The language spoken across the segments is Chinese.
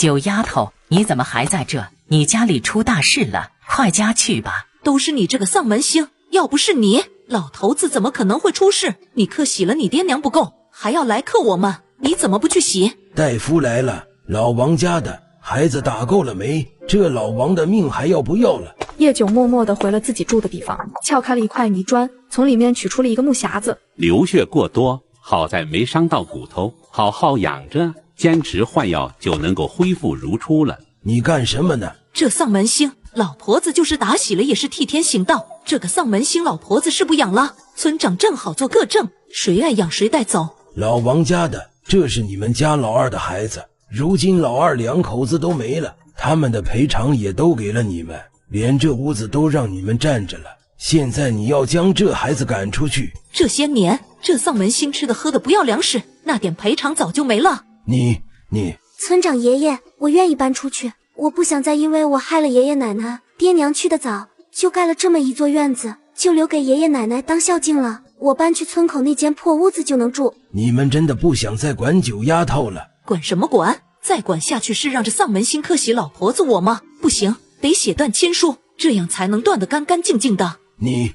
九丫头，你怎么还在这？你家里出大事了，快家去吧。都是你这个丧门星，要不是你，老头子怎么可能会出事？你克洗了你爹娘不够，还要来克我们，你怎么不去洗？大夫来了，老王家的孩子打够了没？这老王的命还要不要了？叶九默默地回了自己住的地方，撬开了一块泥砖，从里面取出了一个木匣子。流血过多，好在没伤到骨头，好好养着，坚持换药就能够恢复如初了。你干什么呢？这丧门星，老婆子就是打洗了也是替天行道。这个丧门星老婆子是不养了，村长正好做个证，谁爱养谁带走。老王家的，这是你们家老二的孩子，如今老二两口子都没了，他们的赔偿也都给了你们，连这屋子都让你们占着了。现在你要将这孩子赶出去。这些年这丧门星吃的喝的不要粮食，那点赔偿早就没了。你村长爷爷，我愿意搬出去，我不想再因为我害了爷爷奶奶，爹娘去得早，就盖了这么一座院子，就留给爷爷奶奶当孝敬了。我搬去村口那间破屋子就能住。你们真的不想再管九丫头了？管什么管？再管下去是让这丧门星克洗老婆子我吗？不行，得写断亲书，这样才能断得干干净净的。你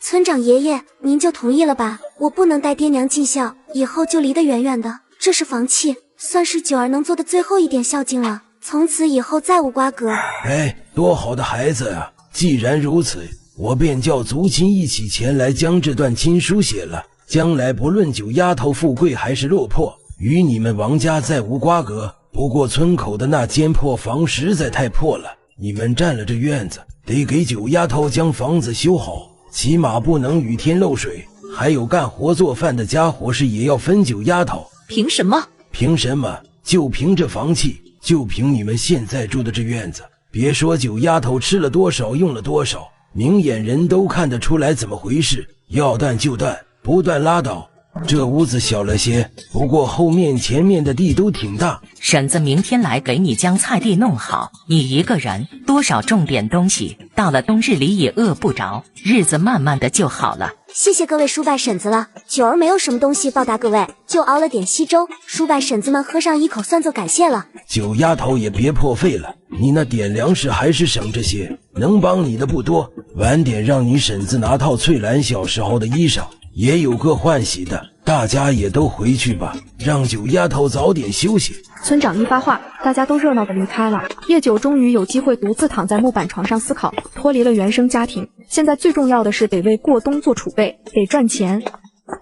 村长爷爷，您就同意了吧？我不能带爹娘尽孝，以后就离得远远的，这是房契，算是九儿能做的最后一点孝敬了，从此以后再无瓜葛。哎，多好的孩子啊！既然如此，我便叫族亲一起前来将这段亲书写了，将来不论九丫头富贵还是落魄，与你们王家再无瓜葛。不过村口的那间破房实在太破了，你们占了这院子，得给九丫头将房子修好，起码不能雨天漏水。还有干活做饭的家伙事也要分九丫头。凭什么？凭什么？就凭这房契，就凭你们现在住的这院子。别说九丫头吃了多少用了多少，明眼人都看得出来怎么回事。要断就断，不断拉倒。这屋子小了些，不过后面前面的地都挺大。婶子明天来给你将菜地弄好，你一个人多少种点东西，到了冬日里也饿不着，日子慢慢的就好了。谢谢各位叔伯婶子了，九儿没有什么东西报答各位，就熬了点稀粥，叔伯婶子们喝上一口算作感谢了。九丫头也别破费了，你那点粮食还是省着些，能帮你的不多，晚点让你婶子拿套翠兰小时候的衣裳，也有个换洗的，大家也都回去吧，让九丫头早点休息。村长一发话，大家都热闹地离开了。叶九终于有机会独自躺在木板床上思考，脱离了原生家庭。现在最重要的是得为过冬做储备，得赚钱。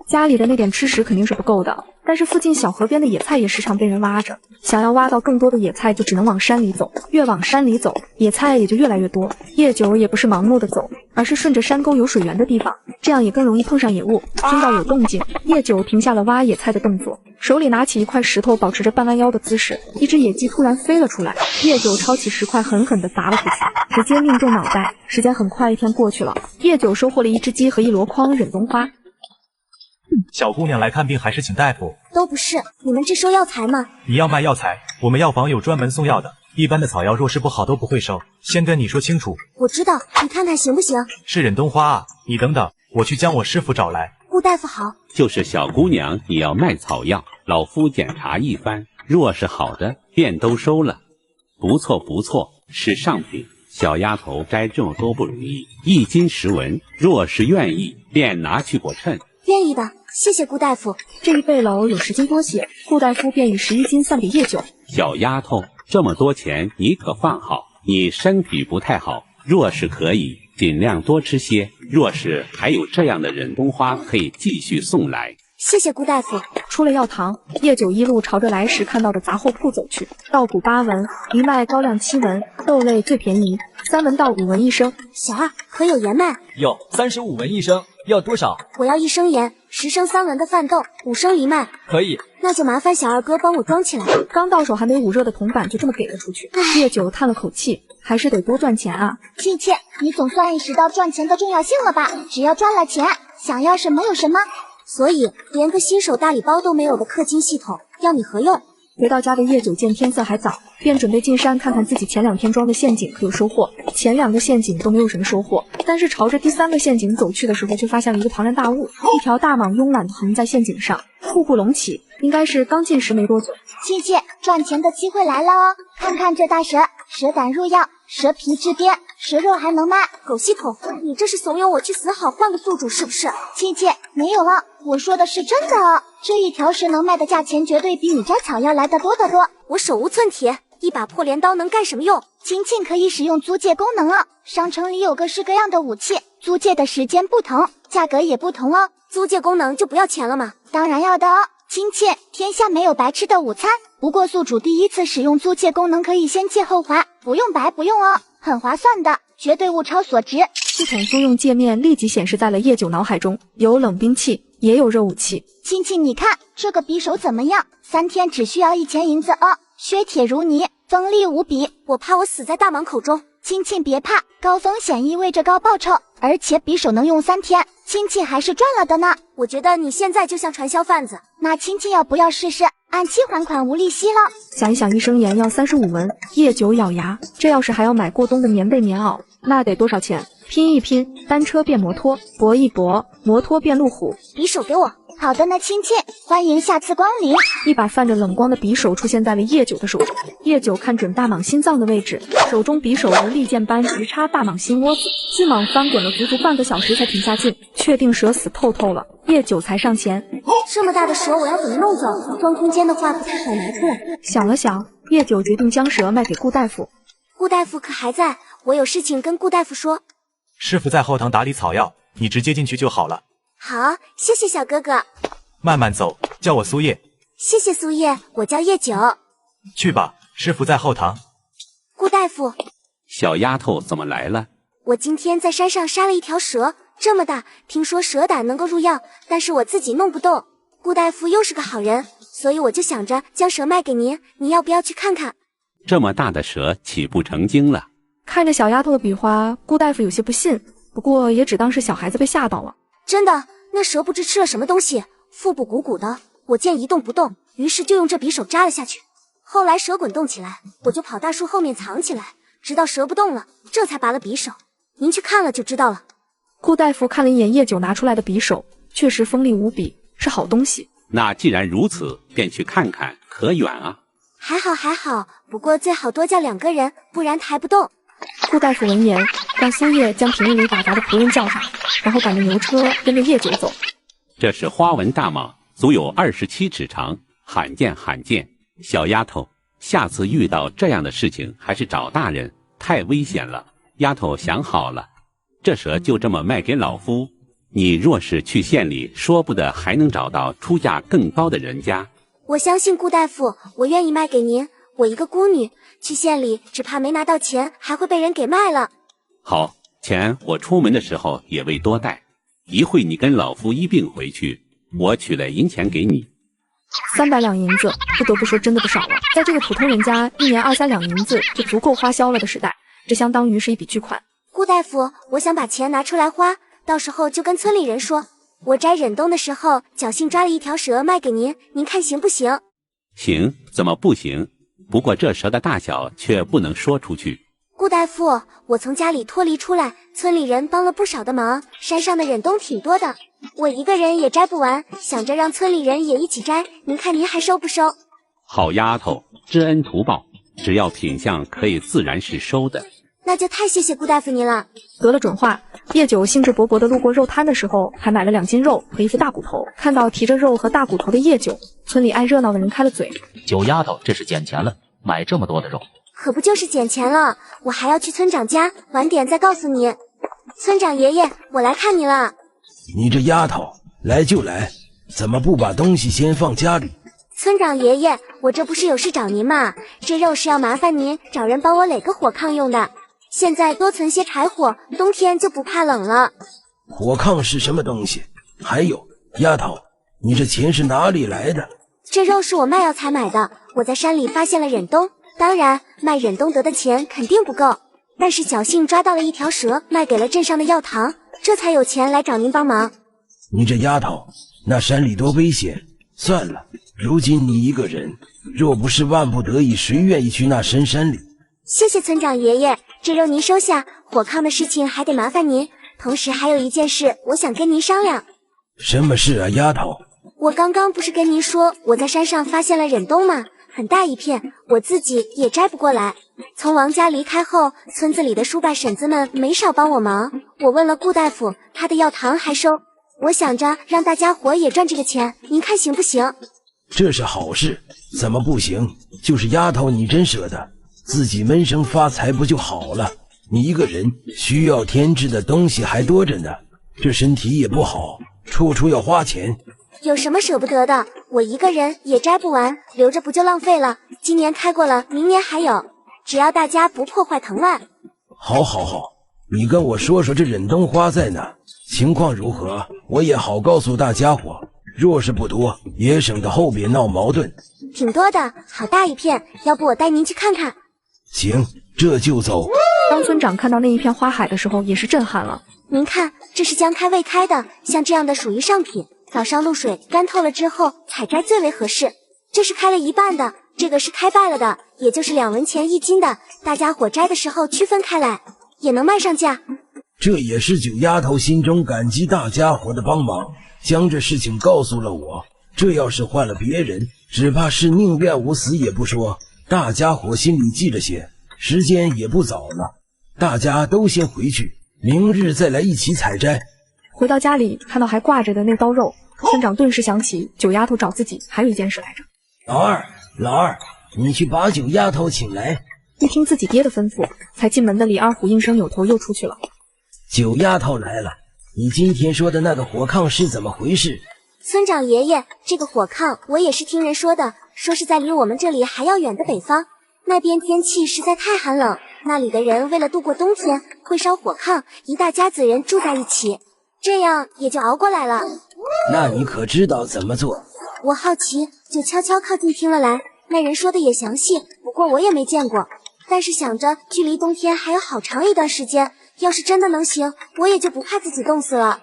家里的那点吃食肯定是不够的，但是附近小河边的野菜也时常被人挖着，想要挖到更多的野菜就只能往山里走，越往山里走，野菜也就越来越多。叶九也不是盲目的走，而是顺着山沟有水源的地方，这样也更容易碰上野物。听到有动静，叶九停下了挖野菜的动作，手里拿起一块石头，保持着半弯腰的姿势。一只野鸡突然飞了出来，叶九抄起石块狠狠地砸了出去，直接命中脑袋。时间很快，一天过去了，叶九收获了一只鸡和一箩筐忍冬花。小姑娘来看病还是请大夫？都不是，你们这收药材吗？你要卖药材，我们药房有专门送药的，一般的草药若是不好都不会收，先跟你说清楚。我知道，你看看行不行？是忍冬花啊，你等等，我去将我师傅找来。顾大夫好。就是小姑娘你要卖草药，老夫检查一番，若是好的便都收了。不错不错，是上品。小丫头摘这么多不容易，1斤10文，若是愿意便拿去过称。愿意的，谢谢顾大夫。这一背篓有10斤多些，顾大夫便以11斤算给叶九。小丫头，这么多钱你可放好，你身体不太好，若是可以尽量多吃些，若是还有这样的忍冬花可以继续送来。谢谢顾大夫。出了药堂，叶九一路朝着来时看到的杂货铺走去。稻谷8文，藜麦高粱7文，豆类最便宜，3文到5文一升。小二，可有盐麦？有，35文一升，要多少？我要1升盐，10升3文的饭豆，5升藜麦。可以。那就麻烦小二哥帮我装起来。刚到手还没捂热的铜板就这么给了出去。叶九叹了口气，还是得多赚钱啊。琪琪，你总算意识到赚钱的重要性了吧？只要赚了钱，想要什么有什么。所以连个新手大礼包都没有的氪金系统，要你何用？回到家的叶九见天色还早，便准备进山看看自己前2天装的陷阱可有收获。前2个陷阱都没有什么收获，但是朝着第3个陷阱走去的时候，却发现了一个庞然大物，一条大蟒慵懒地横在陷阱上，瀑布隆起，应该是刚进食没多久。七七，赚钱的机会来了哦！看看这大蛇，蛇胆入药，蛇皮治边，蛇肉还能卖。狗系统，你这是怂恿我去死好换个宿主是不是？七七，没有了，我说的是真的哦。这一条蛇能卖的价钱绝对比你摘草药来的多得多。我手无寸铁，一把破镰刀能干什么用？亲亲可以使用租借功能哦。商城里有各式各样的武器，租借的时间不同，价格也不同哦。租借功能就不要钱了吗？当然要的哦。亲切，天下没有白吃的午餐。不过宿主第一次使用租借功能可以先借后还，不用白不用哦，很划算的，绝对物超所值。系统租用界面立即显示在了叶九脑海中，有冷兵器，也有热武器。亲亲，你看这个匕首怎么样？3天只需要1000银子哦，削铁如泥，锋利无比。我怕我死在大蟒口中。亲亲别怕，高风险意味着高报酬，而且匕首能用3天，亲亲还是赚了的呢。我觉得你现在就像传销贩子。那亲亲要不要试试？按期还款无利息了。想一想，一升盐要35文，叶九咬牙，这要是还要买过冬的棉被棉袄，那得多少钱？拼一拼，单车变摩托，搏一搏，摩托变路虎。匕首给我。好的呢，亲亲，欢迎下次光临。一把泛着冷光的匕首出现在了叶九的手中。叶九看准大蟒心脏的位置，手中匕首如利剑般直插大蟒心窝子。巨蟒翻滚了足足半个小时才停下劲，确定蛇死透透了，叶九才上前。这么大的蛇我要怎么弄走？装空间的话不太好拿出来。想了想，叶九决定将蛇卖给顾大夫。顾大夫可还在？我有事情跟顾大夫说。师傅在后堂打理草药，你直接进去就好了。好，谢谢小哥哥。慢慢走，叫我苏叶。谢谢苏叶，我叫叶九。去吧，师傅在后堂。顾大夫，小丫头怎么来了？我今天在山上杀了一条蛇，这么大，听说蛇胆能够入药，但是我自己弄不动。顾大夫又是个好人，所以我就想着将蛇卖给您，您要不要去看看？这么大的蛇岂不成精了？看着小丫头的比划，顾大夫有些不信，不过也只当是小孩子被吓到了。真的，那蛇不知吃了什么东西，腹部鼓鼓的，我见一动不动，于是就用这匕首扎了下去。后来蛇滚动起来，我就跑大树后面藏起来，直到蛇不动了，这才拔了匕首。您去看了就知道了。顾大夫看了一眼叶九拿出来的匕首，确实锋利无比，是好东西。那既然如此，便去看看，可远啊？还好，不过最好多叫2个人，不然抬不动。顾大夫闻言，让苏叶将平日里打杂的仆人叫上，然后赶着牛车跟着叶九走。这是花纹大蟒，足有27尺长，罕见。小丫头，下次遇到这样的事情还是找大人，太危险了。丫头想好了，这蛇就这么卖给老夫，你若是去县里，说不得还能找到出价更高的人家。我相信顾大夫，我愿意卖给您。我一个孤女，去县里只怕没拿到钱，还会被人给卖了。好，钱我出门的时候也未多带，一会你跟老夫一并回去，我取了银钱给你。300两银子，不得不说真的不少了。在这个普通人家1年2-3两银子就足够花销了的时代，这相当于是一笔巨款。顾大夫，我想把钱拿出来花，到时候就跟村里人说，我摘忍冬的时候侥幸抓了一条蛇卖给您，您看行不行？行，怎么不行？不过这蛇的大小却不能说出去。顾大夫，我从家里脱离出来，村里人帮了不少的忙，山上的忍冬挺多的，我一个人也摘不完，想着让村里人也一起摘，您看您还收不收？好丫头，知恩图报，只要品相可以，自然是收的。那就太谢谢顾大夫您了。得了准话，叶九兴致勃勃地路过肉摊的时候，还买了2斤肉和一副大骨头。看到提着肉和大骨头的叶九，村里爱热闹的人开了嘴：九丫头这是捡钱了，买这么多的肉。可不就是捡钱了，我还要去村长家，晚点再告诉你。村长爷爷，我来看你了。你这丫头，来就来，怎么不把东西先放家里？村长爷爷，我这不是有事找您吗？这肉是要麻烦您找人帮我垒个火炕用的。现在多存些柴火，冬天就不怕冷了。火炕是什么东西？还有，丫头，你这钱是哪里来的？这肉是我卖药才买的，我在山里发现了忍冬，当然卖忍冬得的钱肯定不够，但是侥幸抓到了一条蛇，卖给了镇上的药堂，这才有钱来找您帮忙。你这丫头，那山里多危险，算了，如今你一个人，若不是万不得已，谁愿意去那深山里？谢谢村长爷爷，这肉您收下，火炕的事情还得麻烦您。同时还有一件事，我想跟您商量。什么事啊，丫头？我刚刚不是跟您说我在山上发现了忍冬吗？很大一片，我自己也摘不过来。从王家离开后，村子里的叔伯婶子们没少帮我忙。我问了顾大夫，他的药堂还收。我想着让大家伙也赚这个钱，您看行不行？这是好事，怎么不行？就是丫头你真舍得，自己闷声发财不就好了？你一个人需要添置的东西还多着呢，这身体也不好，处处要花钱。有什么舍不得的？我一个人也摘不完，留着不就浪费了？今年开过了，明年还有，只要大家不破坏藤蔓。好，你跟我说说这忍冬花在哪，情况如何，我也好告诉大家伙。若是不多，也省得后边闹矛盾。挺多的，好大一片，要不我带您去看看？行，这就走。当村长看到那一片花海的时候，也是震撼了。您看，这是将开未开的，像这样的属于上品，早上露水干透了之后采摘最为合适。这是开了一半的，这个是开败了的，也就是2文钱1斤的，大家伙摘的时候区分开来，也能卖上价。这也是九丫头心中感激大家伙的帮忙，将这事情告诉了我。这要是换了别人，只怕是宁愿无死也不说。大家伙心里记着些，时间也不早了，大家都先回去，明日再来一起采摘。回到家里，看到还挂着的那刀肉，村长顿时想起九丫头找自己还有一件事来着。老二，你去把九丫头请来。一听自己爹的吩咐，才进门的李二虎应声扭头又出去了。九丫头来了，你今天说的那个火炕是怎么回事？村长爷爷，这个火炕我也是听人说的，说是在离我们这里还要远的北方，那边天气实在太寒冷，那里的人为了度过冬天，会烧火炕，一大家子人住在一起，这样也就熬过来了。那你可知道怎么做？我好奇，就悄悄靠近听了来，那人说的也详细，不过我也没见过，但是想着距离冬天还有好长一段时间，要是真的能行，我也就不怕自己冻死了。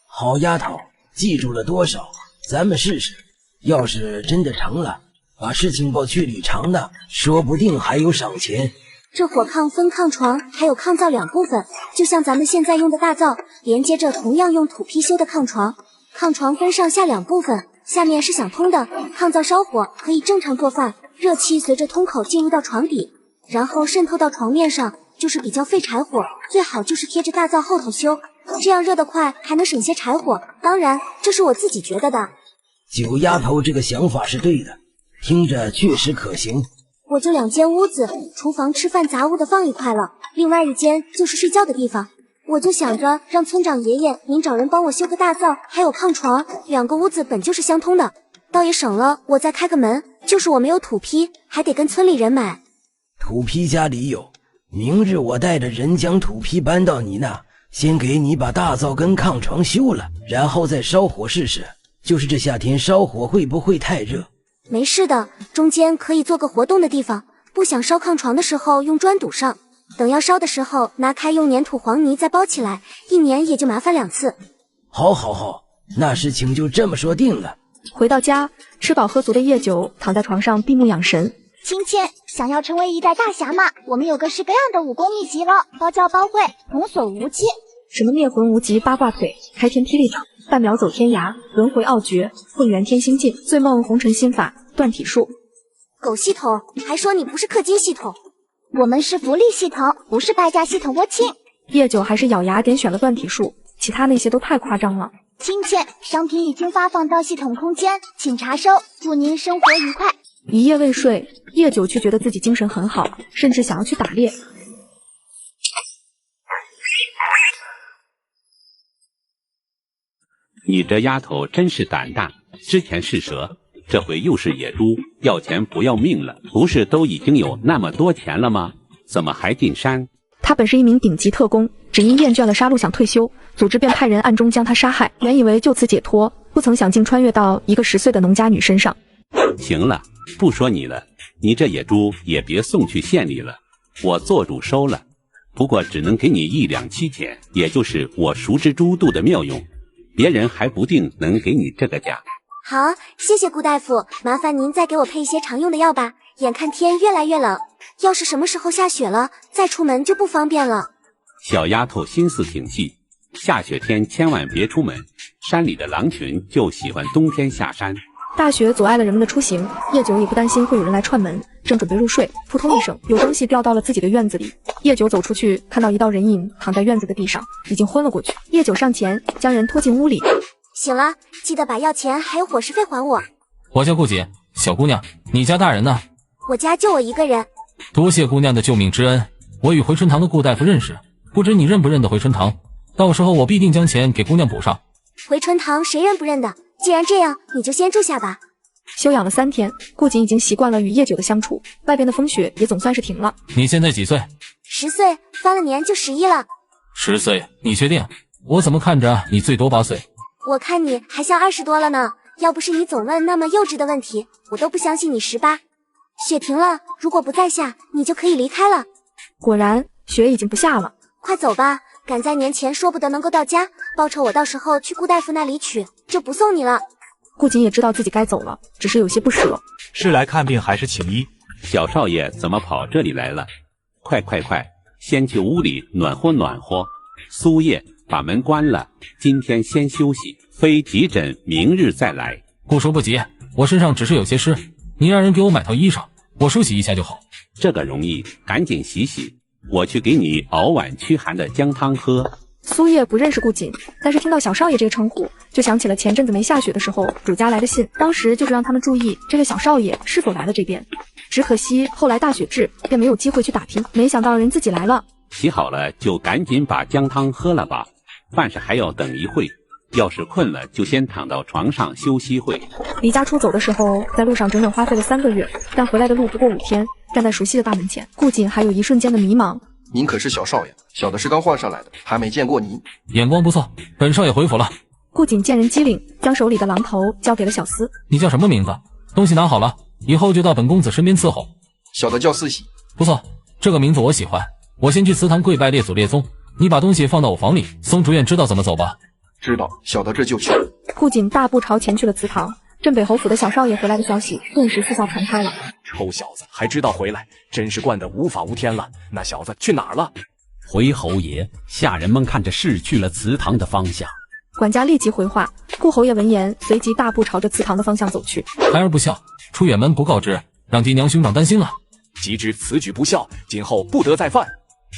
好丫头，记住了多少？咱们试试，要是真的成了，把事情报去吕长的，说不定还有赏钱。这火炕分炕床还有炕灶2部分，就像咱们现在用的大灶，连接着同样用土坯修的炕床。炕床分上下2部分，下面是想通的，炕灶烧火可以正常做饭，热气随着通口进入到床底，然后渗透到床面上，就是比较费柴火，最好就是贴着大灶后头修，这样热得快，还能省些柴火。当然，这是我自己觉得的。九丫头这个想法是对的，听着确实可行。我就2间屋子，厨房、吃饭杂物的放一块了，另外1间就是睡觉的地方。我就想着让村长爷爷您找人帮我修个大灶，还有炕床，2个屋子本就是相通的，倒也省了我再开个门，就是我没有土坯，还得跟村里人买。土坯家里有，明日我带着人将土坯搬到你那，先给你把大灶跟炕床修了，然后再烧火试试，就是这夏天烧火会不会太热？没事的，中间可以做个活动的地方，不想烧炕床的时候用砖堵上，等要烧的时候拿开用粘土黄泥再包起来，1年也就麻烦2次。好，那事情就这么说定了。回到家，吃饱喝足的叶九躺在床上闭目养神。亲切，想要成为一代大侠吗？我们有个式各样的武功秘籍了，包教包会，童叟无欺。什么灭魂无极、八卦腿、开天霹雳掌、半秒走天涯、轮回奥诀、混元天心劲、醉梦红尘心法、断体术。狗系统，还说你不是氪金系统。我们是福利系统，不是败家系统窝亲。叶九还是咬牙点选了断体术，其他那些都太夸张了。亲切，商品已经发放到系统空间，请查收，祝您生活愉快。一夜未睡，叶九却觉得自己精神很好，甚至想要去打猎。你这丫头真是胆大，之前是蛇，这回又是野猪，要钱不要命了，不是都已经有那么多钱了吗？怎么还进山？他本是一名顶级特工，只因厌倦了杀戮想退休，组织便派人暗中将他杀害，原以为就此解脱，不曾想竟穿越到一个10岁的农家女身上。行了，不说你了，你这野猪也别送去县里了，我做主收了，不过只能给你1两7钱，也就是我熟知猪肚的妙用，别人还不定能给你这个价。好，谢谢顾大夫，麻烦您再给我配一些常用的药吧。眼看天越来越冷，要是什么时候下雪了，再出门就不方便了。小丫头心思挺细，下雪天千万别出门。山里的狼群就喜欢冬天下山。大雪阻碍了人们的出行，叶九也不担心会有人来串门，正准备入睡，扑通一声，有东西掉到了自己的院子里。叶九走出去，看到一道人影躺在院子的地上，已经昏了过去。叶九上前将人拖进屋里。醒了，记得把药钱还有伙食费还我。我叫顾姐，小姑娘，你家大人呢？我家就我一个人。多谢姑娘的救命之恩，我与回春堂的顾大夫认识，不知你认不认得回春堂？到时候我必定将钱给姑娘补上。回春堂谁认不认得？既然这样，你就先住下吧。休养了3天，顾瑾已经习惯了与叶九的相处，外边的风雪也总算是停了。你现在几岁？10岁，翻了年就11了。10岁？你确定？我怎么看着你最多8岁？我看你还像20多了呢。要不是你总问那么幼稚的问题，我都不相信你18。雪停了，如果不再下，你就可以离开了。果然，雪已经不下了。快走吧，赶在年前说不得能够到家，报酬我到时候去顾大夫那里取，就不送你了。顾瑾也知道自己该走了，只是有些不舍。是来看病还是请医？小少爷怎么跑这里来了？快，先去屋里暖和暖和。苏叶，把门关了，今天先休息，非急诊明日再来。顾叔不急，我身上只是有些湿，你让人给我买套衣裳，我梳洗一下就好。这个容易，赶紧洗洗，我去给你熬碗驱寒的姜汤喝。苏叶不认识顾瑾，但是听到小少爷这个称呼，就想起了前阵子没下雪的时候主家来的信，当时就是让他们注意这个小少爷是否来了这边。只可惜后来大雪至，便没有机会去打听，没想到人自己来了。洗好了就赶紧把姜汤喝了吧，饭是还要等一会，要是困了就先躺到床上休息会。离家出走的时候，在路上整整花费了3个月，但回来的路不过5天。站在熟悉的大门前，顾瑾还有一瞬间的迷茫。您可是小少爷，小的是刚换上来的，还没见过您。眼光不错，本少爷回府了。顾瑾见人机灵，将手里的榔头交给了小厮。你叫什么名字？东西拿好了，以后就到本公子身边伺候。小的叫四喜。不错，这个名字我喜欢。我先去祠堂跪拜列祖列宗，你把东西放到我房里。松竹院知道怎么走吧？知道，小的这就去。顾瑾大步朝前去了祠堂。镇北侯府的小少爷回来的消息顿时四下传开了。臭小子还知道回来，真是惯得无法无天了。那小子去哪儿了？回侯爷，下人们看着是去了祠堂的方向。管家立即回话。顾侯爷闻言，随即大步朝着祠堂的方向走去。孩儿不孝，出远门不告知，让爹娘兄长担心了。即知此举不孝，今后不得再犯。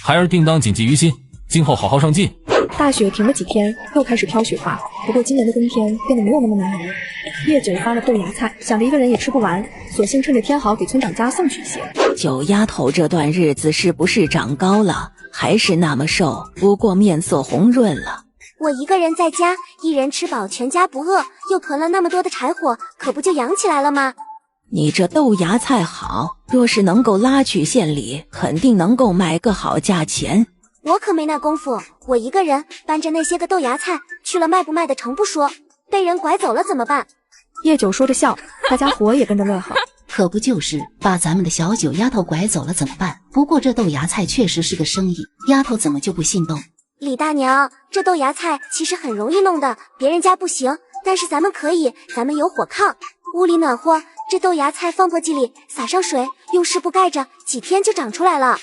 孩儿定当谨记于心，今后好好上进。大雪停了几天，又开始飘雪花。不过今年的冬天变得没有那么难熬。叶九发了豆芽菜，想着一个人也吃不完，索性趁着天好给村长家送去一些。九丫头这段日子是不是长高了？还是那么瘦，不过面色红润了。我一个人在家，一人吃饱全家不饿，又囤了那么多的柴火，可不就养起来了吗？你这豆芽菜好，若是能够拉去县里，肯定能够卖个好价钱。我可没那功夫，我一个人搬着那些个豆芽菜去了，卖不卖得成不说，被人拐走了怎么办？叶九说着笑，大家伙也跟着乐呵。可不就是把咱们的小九丫头拐走了怎么办？不过这豆芽菜确实是个生意，丫头怎么就不心动？李大娘，这豆芽菜其实很容易弄的，别人家不行，但是咱们可以，咱们有火炕，屋里暖和，这豆芽菜放簸箕里，撒上水，用湿布盖着，几天就长出来了。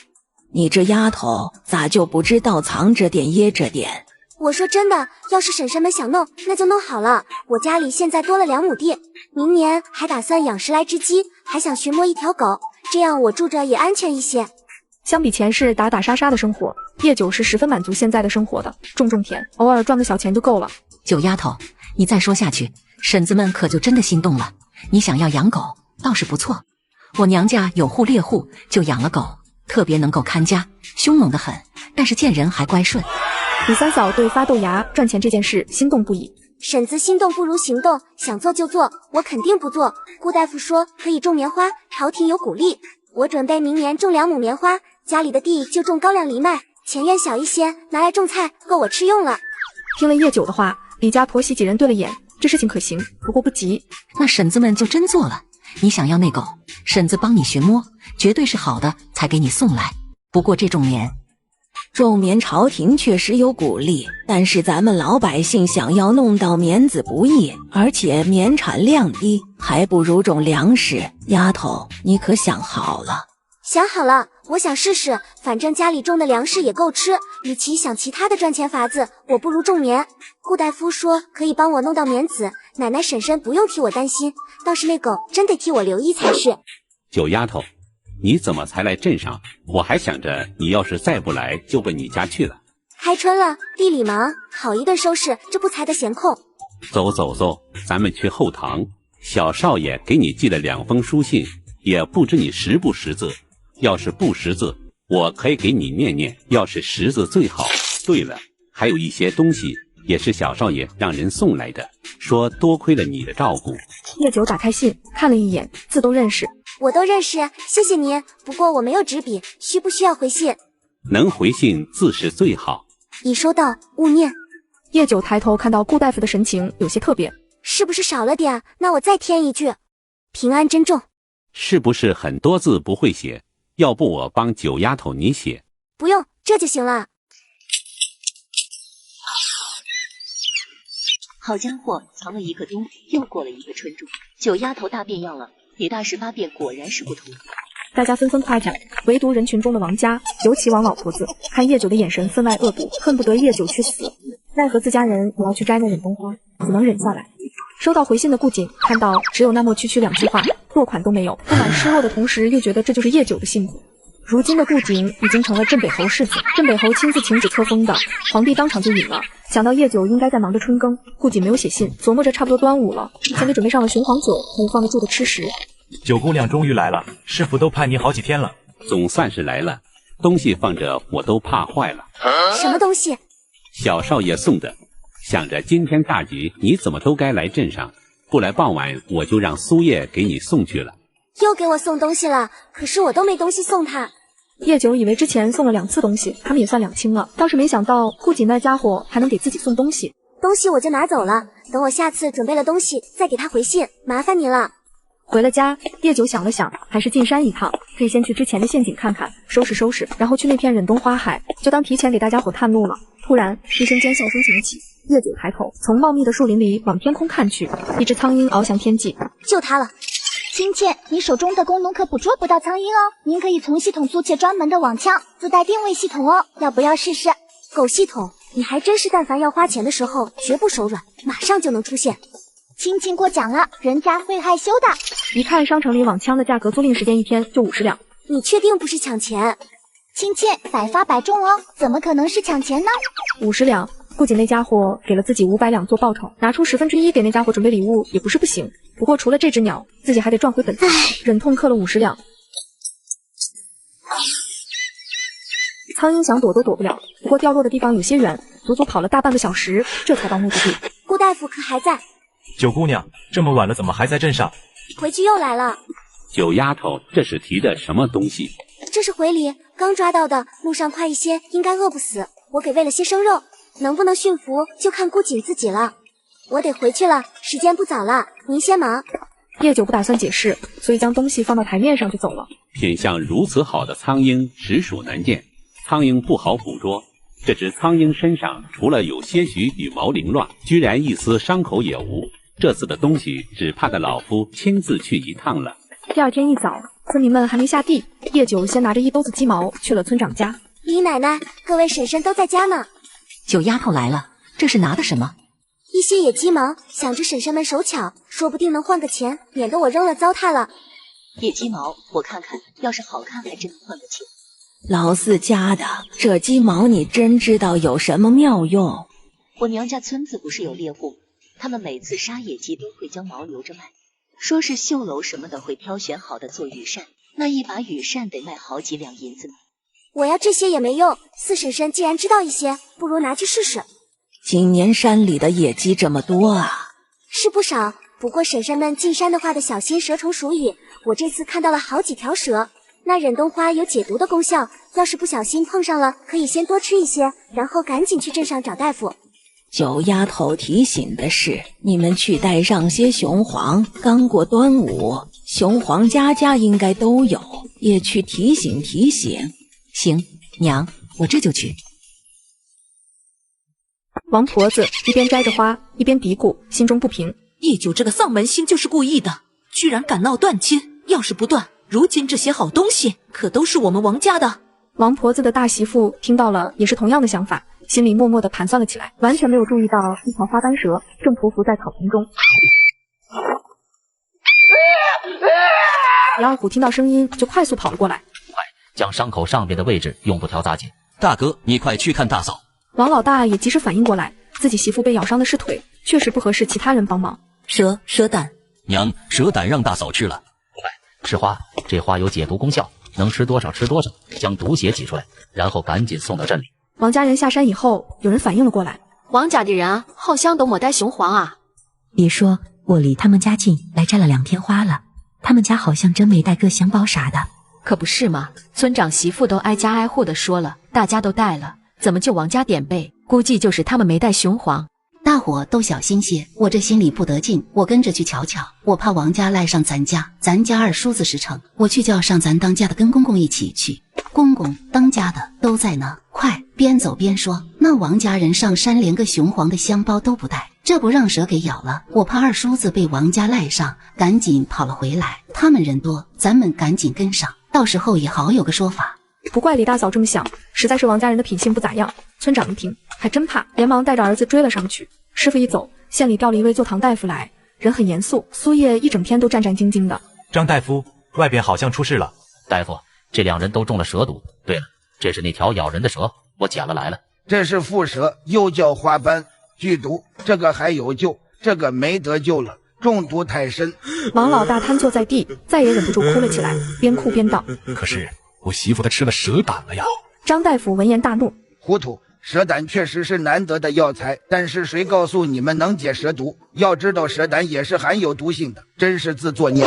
你这丫头咋就不知道藏着点掖着点？我说真的，要是婶婶们想弄，那就弄好了。我家里现在多了2亩地，明年还打算养10来只鸡，还想寻摸1条狗，这样我住着也安全一些。相比前世打打杀杀的生活，叶九是十分满足现在的生活的，种田，偶尔赚个小钱就够了。九丫头，你再说下去，婶子们可就真的心动了。你想要养狗，倒是不错。我娘家有户猎户，就养了狗，特别能够看家，凶猛得很，但是见人还乖顺。李三嫂对发豆芽赚钱这件事心动不已。婶子心动不如行动，想做就做，我肯定不做。顾大夫说可以种棉花，朝廷有鼓励。我准备明年种2亩棉花，家里的地就种高粱藜麦，前院小一些，拿来种菜，够我吃用了。听了叶九的话，李家婆媳几人对了眼，这事情可行，不过不急。那婶子们就真做了。你想要那狗，婶子帮你寻摸，绝对是好的才给你送来。不过这种棉，种棉朝廷确实有鼓励，但是咱们老百姓想要弄到棉子不易，而且棉产量低，还不如种粮食。丫头，你可想好了？想好了，我想试试，反正家里种的粮食也够吃，与其想其他的赚钱法子，我不如种棉。顾大夫说可以帮我弄到棉子，奶奶婶婶不用替我担心，倒是那狗真得替我留意才是。九丫头，你怎么才来镇上？我还想着你要是再不来就奔你家去了。开春了，地里忙，好一顿收拾，这不才得闲空。走，咱们去后堂。小少爷给你寄了2封书信，也不知你识不识字。要是不识字，我可以给你念念；要是识字最好。对了，还有一些东西也是小少爷让人送来的，说多亏了你的照顾。叶九打开信看了一眼，字都认识。我都认识，谢谢您。不过我没有纸笔，需不需要回信？能回信字是最好。已收到，勿念。叶九抬头看到顾大夫的神情有些特别，是不是少了点？那我再添一句，平安珍重。是不是很多字不会写？要不我帮九丫头你写？不用，这就行了。好家伙，藏了一个冬，又过了一个春冬，九丫头大变样了，李大18变果然是不同。大家纷纷夸奖，唯独人群中的王家，尤其王老婆子，看叶九的眼神分外恶毒，恨不得叶九去死。奈何自家人也要去摘那忍冬花，只能忍下来。收到回信的顾瑾看到只有那么区2句话，落款都没有，不满失落的同时，又觉得这就是叶九的性子。如今的顾瑾已经成了镇北侯世子，镇北侯亲自请旨册封的，皇帝当场就允了。想到叶九应该在忙着春耕，顾瑾没有写信，琢磨着差不多端午了，先给准备上了雄黄酒，还有放得住的吃食。九姑娘终于来了，师傅都盼你好几天了。总算是来了，东西放着我都怕坏了。什么东西？小少爷送的。想着今天大吉，你怎么都该来镇上，不来傍晚我就让苏叶给你送去了。又给我送东西了，可是我都没东西送他。叶九以为之前送了2次东西，他们也算两清了，倒是没想到顾瑾那家伙还能给自己送东西。东西我就拿走了，等我下次准备了东西再给他回信，麻烦你了。回了家，叶九想了想，还是进山一趟，可以先去之前的陷阱看看，收拾收拾，然后去那片忍冬花海，就当提前给大家伙探路了。突然，一声尖笑声响起，叶九抬头从茂密的树林里往天空看去，一只苍鹰翱翔天际。就它了。亲切，你手中的弓弩可捕捉不到苍鹰哦。您可以从系统租借专门的网枪，自带定位系统哦。要不要试试？狗系统，你还真是但凡要花钱的时候绝不手软，马上就能出现。亲亲过奖了，人家会害羞的。一看商城里网枪的价格，租赁时间1天就50两。你确定不是抢钱？亲切，百发百中哦，怎么可能是抢钱呢？50两，顾瑾那家伙给了自己500两做报酬，拿出1/10给那家伙准备礼物也不是不行。不过除了这只鸟，自己还得赚回本钱，忍痛氪了50两。苍鹰想躲都躲不了，不过掉落的地方有些远，足足跑了大半个小时，这才到目的地。顾大夫可还在？九姑娘，这么晚了怎么还在镇上？回去又来了。九丫头，这是提的什么东西？这是回礼，刚抓到的，路上快一些，应该饿不死。我给喂了些生肉，能不能驯服就看顾瑾自己了。我得回去了，时间不早了，您先忙。叶九不打算解释，所以将东西放到台面上就走了。品相如此好的苍鹰，实属难见。苍鹰不好捕捉，这只苍鹰身上除了有些许羽毛凌乱，居然一丝伤口也无。这次的东西只怕得老夫亲自去一趟了。第2天一早，村民们还没下地，叶九先拿着1兜子鸡毛去了村长家。李奶奶，各位婶婶都在家呢。九丫头来了，这是拿的什么？一些野鸡毛，想着婶婶们手巧，说不定能换个钱，免得我扔了糟蹋了。野鸡毛，我看看，要是好看还真能换个钱。老四家的，这鸡毛你真知道有什么妙用？我娘家村子不是有猎户，他们每次杀野鸡都会将毛留着卖，说是绣楼什么的会挑选好的做羽扇，那一把羽扇得卖好几两银子呢。我要这些也没用，四婶婶既然知道一些，不如拿去试试。今年山里的野鸡这么多啊？是不少，不过婶婶们进山的话得小心蛇虫鼠蚁，我这次看到了好几条蛇。那忍冬花有解毒的功效，要是不小心碰上了，可以先多吃一些，然后赶紧去镇上找大夫。九丫头提醒的是，你们去带上些雄黄，刚过端午，雄黄家家应该都有，也去提醒提醒。行，娘，我这就去。王婆子一边摘着花，一边嘀咕，心中不平。叶九这个丧门星就是故意的，居然敢闹断亲，要是不断，如今这些好东西可都是我们王家的。王婆子的大媳妇听到了，也是同样的想法，心里默默地盘算了起来，完全没有注意到一条花斑蛇正匍匐在草丛中。李二虎听到声音就快速跑了过来，快将伤口上边的位置用布条扎紧。大哥，你快去看大嫂。王老大也及时反应过来，自己媳妇被咬伤的是腿，确实不合适其他人帮忙。蛇胆，娘，蛇胆让大嫂吃了。快吃花，这花有解毒功效，能吃多少吃多少，将毒血挤出来，然后赶紧送到镇里。王家人下山以后，有人反应了过来，王家的人啊，好像都没带雄黄啊。别说，我离他们家近，来摘了2天花了，他们家好像真没带个香包啥的。可不是嘛，村长媳妇都挨家挨户的说了，大家都带了，怎么就王家点背？估计就是他们没带雄黄。大伙都小心些，我这心里不得劲，我跟着去瞧瞧，我怕王家赖上咱家二叔子实诚，我去叫上咱当家的跟公公一起去。公公当家的都在呢，快边走边说。那王家人上山连个雄黄的香包都不带，这不让蛇给咬了，我怕二叔子被王家赖上，赶紧跑了回来。他们人多，咱们赶紧跟上，到时候也好有个说法。不怪李大嫂这么想，实在是王家人的品性不咋样。村长一听还真怕，连忙带着儿子追了上去。师傅一走，县里调了一位坐堂大夫来，人很严肃，苏叶一整天都战战兢兢的。张大夫，外边好像出事了。大夫，这2人都中了蛇毒。对了，这是那条咬人的蛇，我捡了来了。这是蝮蛇，又叫花斑，剧毒，这个还有救，这个没得救了，中毒太深。王老大瘫坐在地，再也忍不住哭了起来，边哭边道：可是我媳妇她吃了蛇胆了呀！张大夫闻言大怒：糊涂！蛇胆确实是难得的药材，但是谁告诉你们能解蛇毒？要知道蛇胆也是含有毒性的，真是自作孽。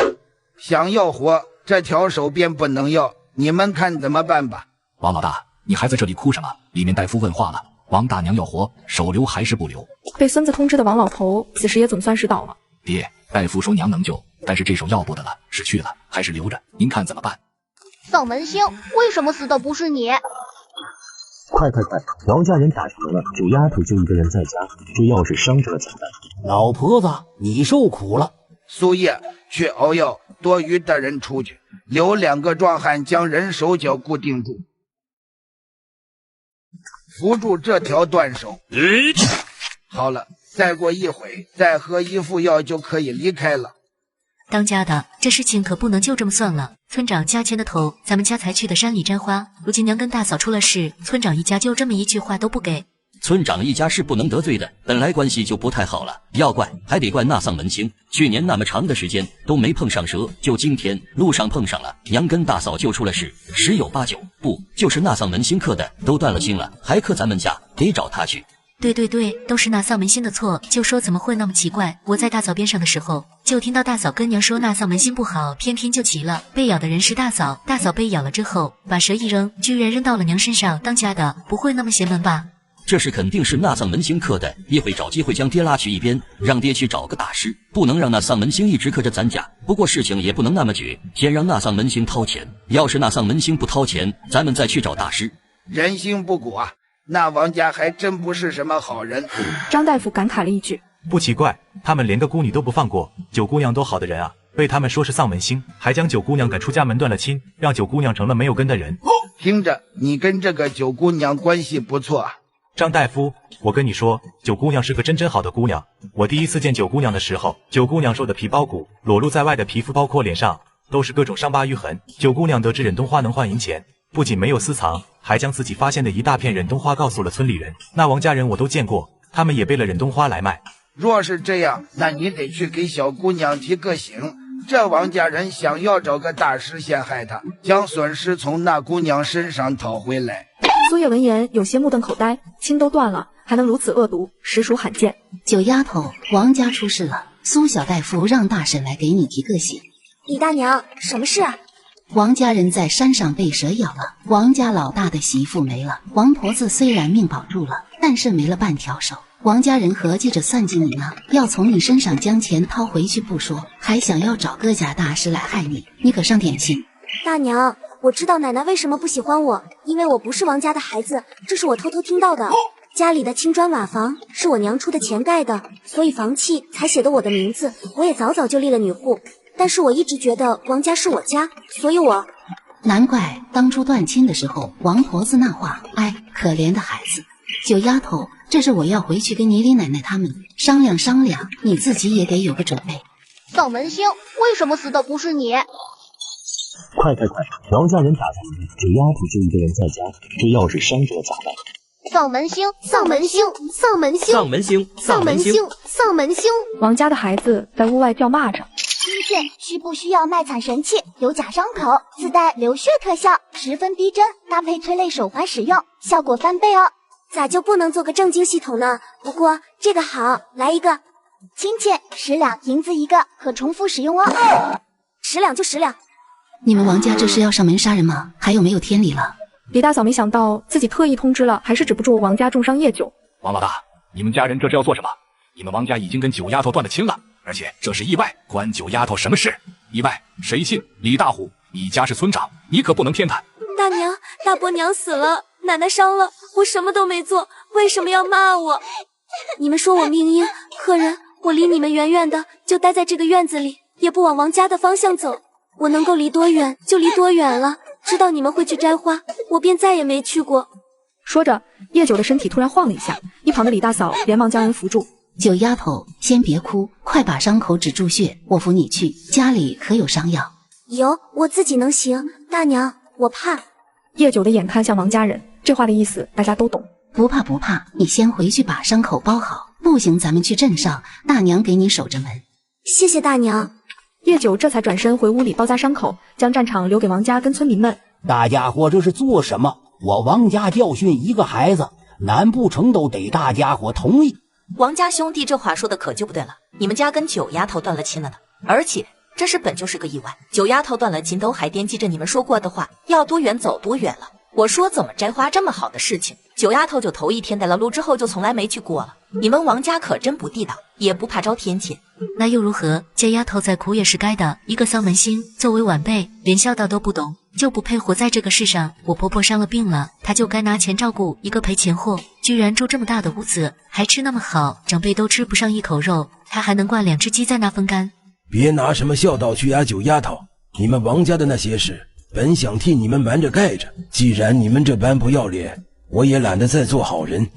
想要活，这条手便不能要，你们看怎么办吧？王老大，你还在这里哭什么？里面大夫问话了，王大娘要活，手留还是不留？被孙子通知的王老头此时也总算是到了。爹，大夫说娘能救，但是这手要不得了，是去了还是留着？您看怎么办？丧门星，为什么死的不是你？快！王家人打成了，9丫头就一个人在家，这要是伤着了怎么办？老婆子，你受苦了。苏叶，去熬药，多余的人出去，留2个壮汉将人手脚固定住，扶住这条断手。好了，再过一会，再喝1副药就可以离开了。当家的，这事情可不能就这么算了。村长家牵的头，咱们家才去的山里摘花，如今娘跟大嫂出了事，村长一家就这么一句话都不给。村长一家是不能得罪的，本来关系就不太好了，要怪还得怪那丧门星，去年那么长的时间都没碰上蛇，就今天路上碰上了，娘跟大嫂就出了事，10有8九，不就是那丧门星克的，都断了心了，还克咱们家，得找他去。对，都是那丧门星的错，就说怎么会那么奇怪。我在大嫂边上的时候，就听到大嫂跟娘说那丧门星不好，偏听就急了，被咬的人是大嫂，大嫂被咬了之后，把蛇一扔，居然扔到了娘身上。当家的不会那么邪门吧？这是肯定是那丧门星克的，一会找机会将爹拉去一边，让爹去找个大师，不能让那丧门星一直克着咱家。不过事情也不能那么绝，先让那丧门星掏钱，要是那丧门星不掏钱，咱们再去找大师。人心不古啊，那王家还真不是什么好人。张大夫感慨了一句：不奇怪，他们连个孤女都不放过，九姑娘多好的人啊，被他们说是丧门星，还将九姑娘赶出家门断了亲，让九姑娘成了没有根的人。听着，你跟这个九姑娘关系不错啊。张大夫，我跟你说，九姑娘是个真好的姑娘。我第一次见九姑娘的时候，九姑娘瘦的皮包骨，裸露在外的皮肤包括脸上都是各种伤疤淤痕。九姑娘得知忍冬花能换银钱，不仅没有私藏，还将自己发现的一大片忍冬花告诉了村里人。那王家人我都见过，他们也背了忍冬花来卖。若是这样，那你得去给小姑娘提个醒，这王家人想要找个大师陷害她，将损失从那姑娘身上讨回来。苏叶闻言有些目瞪口呆，亲都断了，还能如此恶毒，实属罕见。九丫头，王家出事了，苏小大夫让大婶来给你提个醒。李大娘，什么事啊？王家人在山上被蛇咬了，王家老大的媳妇没了，王婆子虽然命保住了，但是没了半条手。王家人合计着算计你呢，要从你身上将钱掏回去不说，还想要找个假大师来害你，你可上点心。大娘，我知道奶奶为什么不喜欢我，因为我不是王家的孩子，这是我偷偷听到的。家里的青砖瓦房是我娘出的钱盖的，所以房契才写的我的名字。我也早早就立了女户，但是我一直觉得王家是我家，所以我……难怪当初断亲的时候，王婆子那话，哎，可怜的孩子。九丫头，这是我要回去跟你李奶奶他们商量商量，你自己也得有个准备。丧门星，为什么死的不是你？快！王家人打进来，这丫头就一个人在家，这要是伤着了咋办？丧门星！王家的孩子在屋外叫骂着。今天需不需要卖惨神器？有假伤口，自带流血特效，十分逼真，搭配催泪手环使用，效果翻倍哦。咋就不能做个正经系统呢？不过这个好，来一个。亲切，10两银子一个，可重复使用哦。10两就10两。你们王家这是要上门杀人吗？还有没有天理了？李大嫂没想到自己特意通知了，还是止不住王家重伤叶九。王老大，你们家人这是要做什么？你们王家已经跟九丫头断了亲了，而且这是意外，关九丫头什么事？意外？谁信？李大虎，你家是村长，你可不能偏袒。大娘，大伯娘死了，奶奶伤了，我什么都没做，为什么要骂我？你们说我命硬，可人，我离你们远远的，就待在这个院子里，也不往王家的方向走。我能够离多远就离多远了。知道你们会去摘花，我便再也没去过。说着，叶九的身体突然晃了一下，一旁的李大嫂连忙将人扶住。九丫头，先别哭，快把伤口止住血，我扶你去。家里可有伤药？有，我自己能行。大娘，我怕。叶九的眼看向王家人，这话的意思大家都懂。不怕不怕，你先回去把伤口包好，不行咱们去镇上，大娘给你守着门。谢谢大娘。叶九这才转身回屋里包扎伤口，将战场留给王家跟村民们。大家伙这是做什么？我王家教训一个孩子，难不成都得大家伙同意？王家兄弟这话说的可就不对了，你们家跟九丫头断了亲了呢，而且这事本就是个意外，九丫头断了亲都还惦记着你们说过的话，要多远走多远了。我说怎么摘花这么好的事情，九丫头就头一天带了路之后就从来没去过了。你们王家可真不地道，也不怕招天谴。那又如何？这丫头再苦也是该的，一个丧门星，作为晚辈，连孝道都不懂，就不配活在这个世上。我婆婆生了病了，她就该拿钱照顾一个赔钱货，居然住这么大的屋子，还吃那么好，长辈都吃不上一口肉，她还能灌2只鸡在那风干。别拿什么孝道去压九丫头，你们王家的那些事，本想替你们瞒着盖着，既然你们这般不要脸，我也懒得再做好人。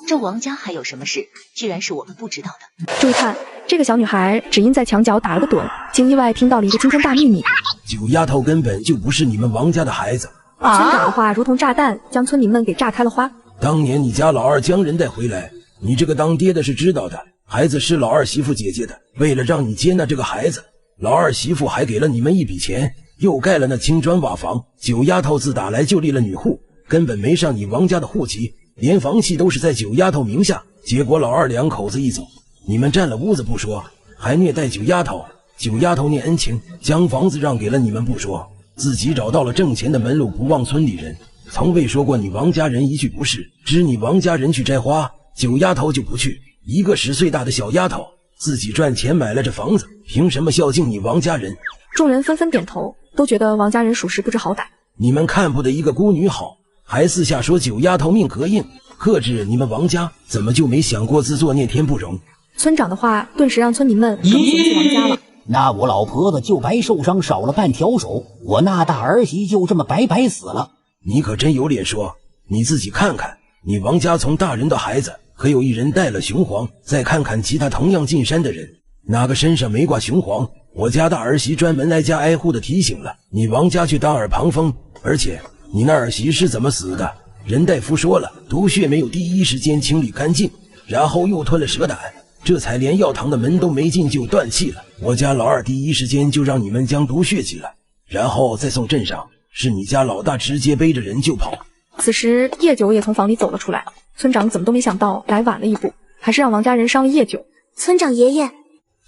这王家还有什么事，居然是我们不知道的？注意看，这个小女孩只因在墙角打了个盹，竟意外听到了一个惊天大秘密。九丫头根本就不是你们王家的孩子。村长的话如同炸弹，将村民们给炸开了花。当年你家老二将人带回来，你这个当爹的是知道的，孩子是老二媳妇姐姐的，为了让你接纳这个孩子，老二媳妇还给了你们一笔钱，又盖了那青砖瓦房。九丫头自打来就立了女户，根本没上你王家的户籍，连房契都是在九丫头名下。结果老二两口子一走，你们占了屋子不说，还虐待九丫头。九丫头念恩情，将房子让给了你们不说，自己找到了挣钱的门路，不忘村里人，从未说过你王家人一句不是。知你王家人去摘花，九丫头就不去。一个10岁大的小丫头，自己赚钱买了这房子，凭什么孝敬你王家人？众人纷纷点头，都觉得王家人属实不知好歹。你们看不得一个孤女好，还私下说九丫头命格硬，克制你们王家，怎么就没想过自作孽天不容？村长的话顿时让村民们更嫌弃王家了。那我老婆子就白受伤，少了半条手，我那大儿媳就这么白死了。你可真有脸说，你自己看看，你王家从大人的孩子，可有一人带了雄黄？再看看其他同样进山的人，哪个身上没挂雄黄？我家大儿媳专门挨家挨户的提醒了，你王家却当耳旁风。而且你那儿媳是怎么死的？任大夫说了，毒血没有第一时间清理干净，然后又吞了蛇胆，这才连药堂的门都没进就断气了。我家老二第一时间就让你们将毒血起来，然后再送镇上，是你家老大直接背着人就跑。此时叶九也从房里走了出来，村长怎么都没想到来晚了一步，还是让王家人伤了叶九。村长爷爷，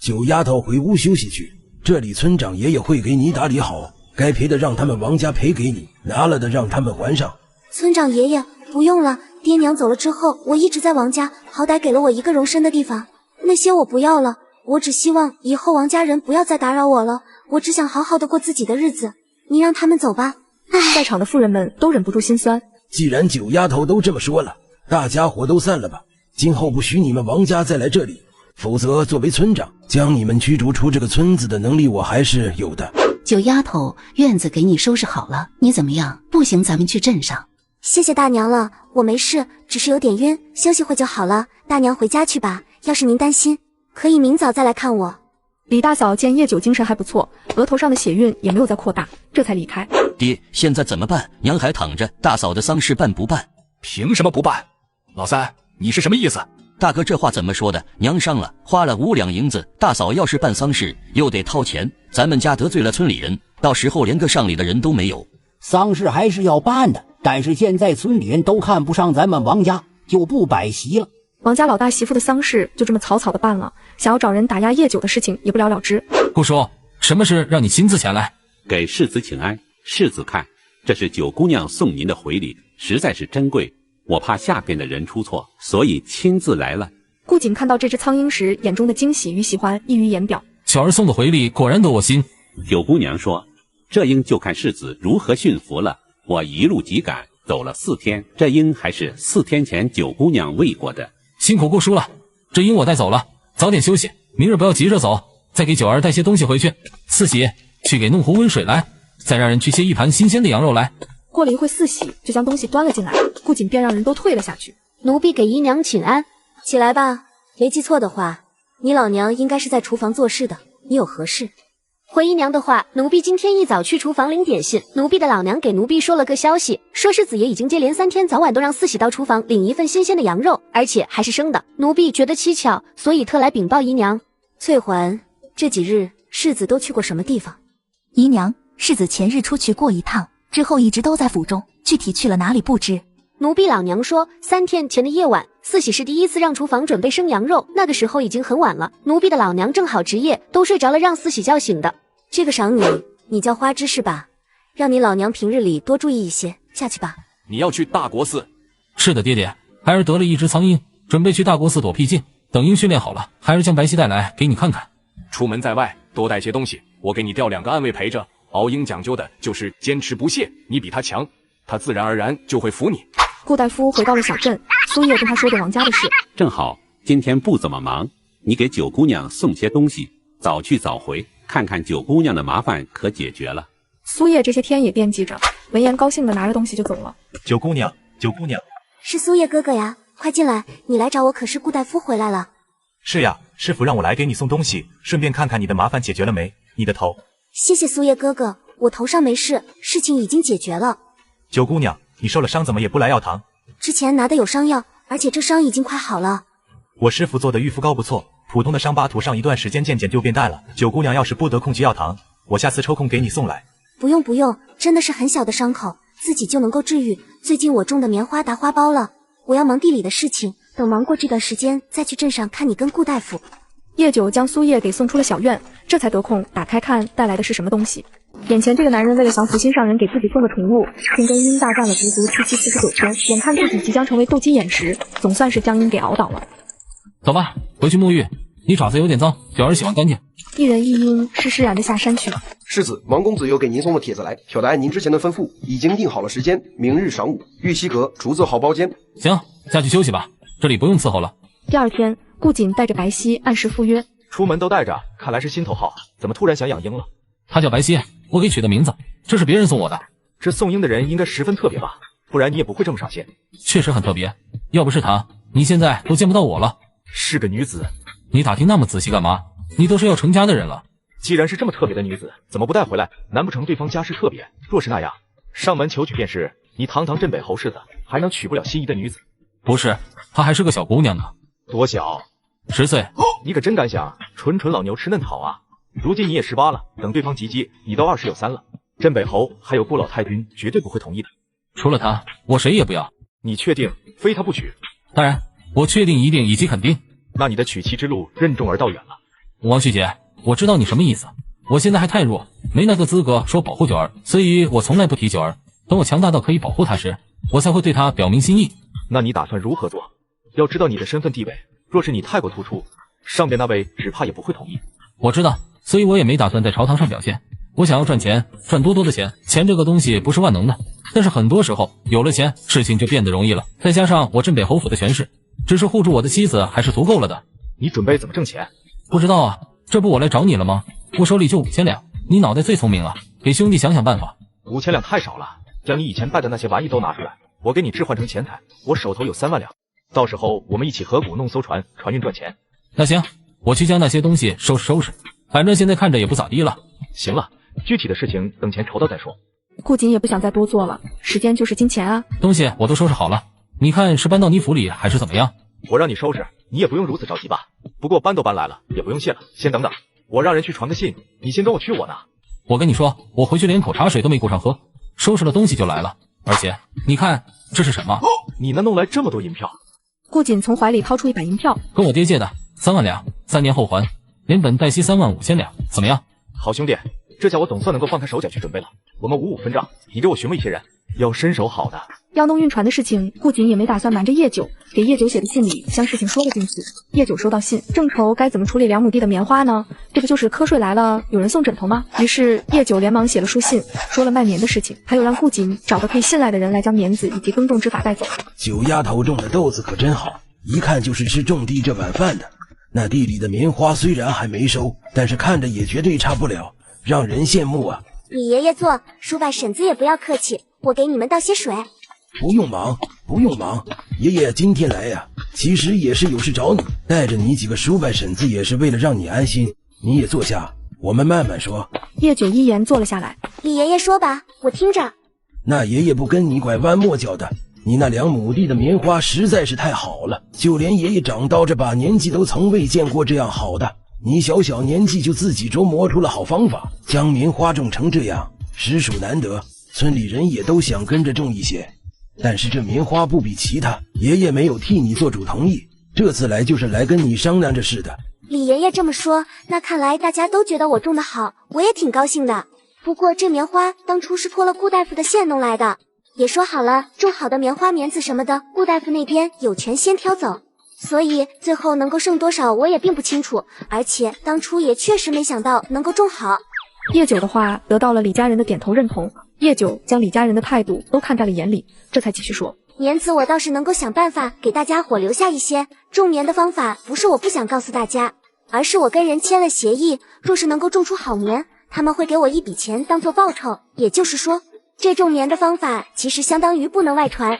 九丫头回屋休息去，这里村长爷爷会给你打理好，该赔的让他们王家赔给你，拿了的让他们还上。村长爷爷，不用了，爹娘走了之后，我一直在王家，好歹给了我一个容身的地方，那些我不要了，我只希望以后王家人不要再打扰我了，我只想好好的过自己的日子，你让他们走吧。在场的妇人们都忍不住心酸。既然九丫头都这么说了，大家伙都散了吧。今后不许你们王家再来这里，否则作为村长，将你们驱逐出这个村子的能力我还是有的。九丫头，院子给你收拾好了，你怎么样？不行，咱们去镇上。谢谢大娘了，我没事，只是有点晕，休息会就好了。大娘回家去吧，要是您担心，可以明早再来看我。李大嫂见叶九精神还不错，额头上的血晕也没有再扩大，这才离开。爹，现在怎么办？娘还躺着，大嫂的丧事办不办？凭什么不办？老三，你是什么意思？大哥这话怎么说的？娘伤了，花了5两银子，大嫂要是办丧事又得掏钱，咱们家得罪了村里人，到时候连个上礼的人都没有。丧事还是要办的，但是现在村里人都看不上咱们王家，就不摆席了。王家老大媳妇的丧事就这么草草的办了，想要找人打压叶九的事情也不了了之。顾叔，什么事让你亲自前来？给世子请安。世子看，这是九姑娘送您的回礼，实在是珍贵，我怕下边的人出错，所以亲自来了。顾瑾看到这只苍鹰时，眼中的惊喜与喜欢溢于言表。巧儿送的回礼果然得我心。九姑娘说，这鹰就看世子如何驯服了。我一路急赶，走了4天，这鹰还是4天前九姑娘喂过的。辛苦顾叔了，这鹰我带走了，早点休息，明日不要急着走，再给九儿带些东西回去。四喜，去给弄壶温水来，再让人去切1盘新鲜的羊肉来。过了一会，四喜就将东西端了进来，顾瑾便让人都退了下去。奴婢给姨娘请安。起来吧，没记错的话，你老娘应该是在厨房做事的，你有何事？回姨娘的话，奴婢今天一早去厨房领点心，奴婢的老娘给奴婢说了个消息，说世子爷已经接连3天早晚都让四喜到厨房领一份新鲜的羊肉，而且还是生的。奴婢觉得蹊跷，所以特来禀报姨娘。翠环，这几日世子都去过什么地方？姨娘，世子前日出去过一趟，之后一直都在府中，具体去了哪里不知。奴婢老娘说，3天前的夜晚，四喜是第一次让厨房准备生羊肉，那个时候已经很晚了，奴婢的老娘正好值夜，都睡着了，让四喜叫醒的。这个赏你叫花枝是吧？让你老娘平日里多注意一些，下去吧。你要去大国寺？是的，爹爹，孩儿得了一只苍鹰，准备去大国寺躲僻静，等鹰训练好了，孩儿将白皙带来给你看看。出门在外多带些东西，我给你调2个暗卫陪着。敖鹰讲究的就是坚持不懈，你比他强，他自然而然就会服你。顾大夫回到了小镇，苏叶跟他说着王家的事。正好今天不怎么忙，你给九姑娘送些东西，早去早回，看看九姑娘的麻烦可解决了。苏叶这些天也惦记着，闻言高兴的拿着东西就走了。九姑娘，九姑娘，是苏叶哥哥呀，快进来，你来找我可是顾大夫回来了。是呀，师傅让我来给你送东西，顺便看看你的麻烦解决了没。你的头。谢谢苏叶哥哥，我头上没事，事情已经解决了。九姑娘，你受了伤怎么也不来药堂？之前拿的有伤药，而且这伤已经快好了。我师傅做的愈肤膏不错，普通的伤疤涂上一段时间渐渐就变淡了。九姑娘要是不得空去药堂，我下次抽空给你送来。不用，真的是很小的伤口，自己就能够治愈。最近我种的棉花打花苞了，我要忙地里的事情，等忙过这段时间再去镇上看你跟顾大夫。叶九将苏叶给送出了小院，这才得空打开看带来的是什么东西。眼前这个男人为了降服心上人给自己送的宠物，竟跟鹰大战了足足749天，眼看自己即将成为斗鸡眼时，总算是将鹰给熬倒了。走吧，回去沐浴，你爪子有点脏，九儿洗完干净。一人一鹰施施然的下山去了。世子，王公子又给您送了帖子来，挑答按您之前的吩咐，已经定好了时间，明日晌午，玉溪阁竹子号包间。行，下去休息吧，这里不用伺候了。第二天，顾瑾带着白皙按时赴约。出门都带着，看来是心头好，怎么突然想养鹰了？他叫白皙，我给取的名字，这是别人送我的。这送鹰的人应该十分特别吧？不然你也不会这么上线。确实很特别，要不是他，你现在都见不到我了。是个女子。你打听那么仔细干嘛？你都是要成家的人了。既然是这么特别的女子，怎么不带回来？难不成对方家世特别？若是那样，上门求娶便是。你堂堂镇北侯世子，还能娶不了心仪的女子？不是，她还是个小姑娘呢。多小？10岁。你可真敢想，纯老牛吃嫩草啊！如今你也18了，等对方及笄，你都20有3了。镇北侯还有顾老太君绝对不会同意的。除了他，我谁也不要。你确定非他不娶？当然，我确定、一定以及肯定。那你的娶妻之路任重而道远了。王旭姐，我知道你什么意思。我现在还太弱，没那个资格说保护九儿，所以我从来不提九儿。等我强大到可以保护她时，我才会对她表明心意。那你打算如何做？要知道你的身份地位，若是你太过突出，上边那位只怕也不会同意。我知道，所以我也没打算在朝堂上表现。我想要赚钱，赚多多的钱。钱这个东西不是万能的，但是很多时候有了钱，事情就变得容易了。再加上我镇北侯府的权势，只是护住我的妻子还是足够了的。你准备怎么挣钱？不知道啊，这不我来找你了吗？我手里就5000两，你脑袋最聪明了，给兄弟想想办法。5000两太少了，将你以前败的那些玩意都拿出来，我给你置换成钱财。我手头有3万两，到时候我们一起合股弄艘船，船运赚钱。那行，我去将那些东西收拾收拾，反正现在看着也不咋地了。行了，具体的事情等钱筹到再说。顾瑾也不想再多做了，时间就是金钱啊。东西我都收拾好了，你看是搬到你府里还是怎么样？我让你收拾，你也不用如此着急吧。不过搬都搬来了，也不用谢了。先等等，我让人去传个信，你先跟我去我呢。我跟你说，我回去连口茶水都没顾上喝，收拾了东西就来了。而且你看这是什么？你能弄来这么多银票？顾瑾从怀里掏出一板银票，跟我爹借的3万两，3年后还，连本带息35000两，怎么样？好兄弟，这下我总算能够放开手脚去准备了。我们5-5分账，你给我询问一些人，要身手好的。要弄运船的事情，顾瑾也没打算瞒着叶九，给叶九写的信里将事情说了进去。叶九收到信，正愁该怎么处理2亩地的棉花呢？这不就是瞌睡来了有人送枕头吗？于是叶九连忙写了书信，说了卖棉的事情，还有让顾瑾找个可以信赖的人来将棉子以及耕种之法带走。九丫头种的豆子可真好，一看就是吃种地这碗饭的。那地里的棉花虽然还没收，但是看着也绝对差不了，让人羡慕啊。李爷爷坐，叔伯婶子也不要客气，我给你们倒些水。不用忙，不用忙，爷爷今天来呀，其实也是有事找你，带着你几个叔伯婶子也是为了让你安心。你也坐下，我们慢慢说。叶九一言坐了下来。李爷爷说吧，我听着。那爷爷不跟你拐弯抹角的，你那2亩地的棉花实在是太好了，就连爷爷长到这把年纪都从未见过这样好的。你小年纪就自己琢磨出了好方法，将棉花种成这样，实属难得。村里人也都想跟着种一些，但是这棉花不比其他，爷爷没有替你做主同意，这次来就是来跟你商量这事的。李爷爷这么说，那看来大家都觉得我种得好，我也挺高兴的。不过这棉花当初是托了顾大夫的线弄来的，也说好了，种好的棉花棉子什么的，顾大夫那边有权先挑走，所以最后能够剩多少我也并不清楚，而且当初也确实没想到能够种好。叶九的话得到了李家人的点头认同，叶九将李家人的态度都看在了眼里，这才继续说。棉子我倒是能够想办法给大家伙留下一些，种棉的方法不是我不想告诉大家，而是我跟人签了协议，若是能够种出好棉，他们会给我一笔钱当做报酬，也就是说这种棉的方法其实相当于不能外传。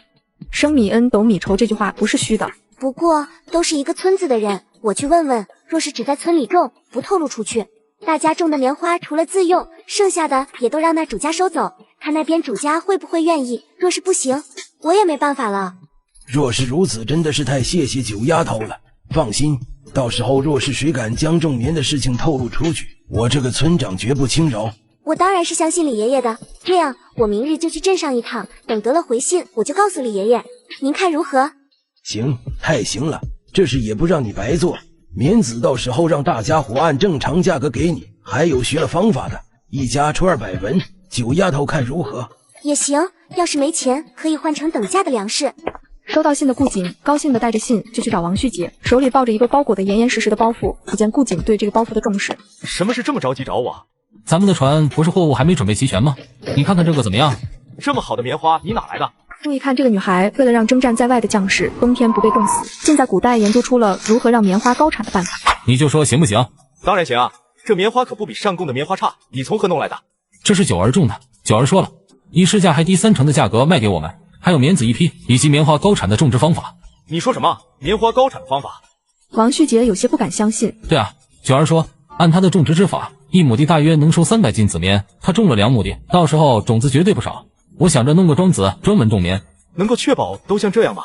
升米恩斗米仇这句话不是虚的，不过都是一个村子的人，我去问问，若是只在村里种，不透露出去，大家种的棉花除了自用，剩下的也都让那主家收走，看那边主家会不会愿意，若是不行，我也没办法了。若是如此，真的是太谢谢九丫头了。放心，到时候若是谁敢将种棉的事情透露出去，我这个村长绝不轻饶。我当然是相信李爷爷的，这样我明日就去镇上一趟，等得了回信，我就告诉李爷爷，您看如何？行，太行了，这事也不让你白做。棉子到时候让大家伙按正常价格给你，还有学了方法的，一家出200文，九丫头看如何？也行，要是没钱，可以换成等价的粮食。收到信的顾瑾高兴地带着信就去找王旭杰，手里抱着一个包裹得严严实实的包袱，可见顾瑾对这个包袱的重视。什么事这么着急找我？咱们的船不是货物还没准备齐全吗？你看看这个怎么样？这么好的棉花你哪来的？注意看，这个女孩为了让征战在外的将士冬天不被冻死，竟在古代研究出了如何让棉花高产的办法。你就说行不行？当然行啊，这棉花可不比上贡的棉花差，你从何弄来的？这是九儿种的，九儿说了，以市价还低30%的价格卖给我们，还有棉子一批，以及棉花高产的种植方法。你说什么？棉花高产的方法？王旭杰有些不敢相信。对啊，九儿说按他的种植之法，1亩地大约能收300斤紫棉，他种了2亩地，到时候种子绝对不少。我想着弄个庄子专门种棉。能够确保都像这样吗？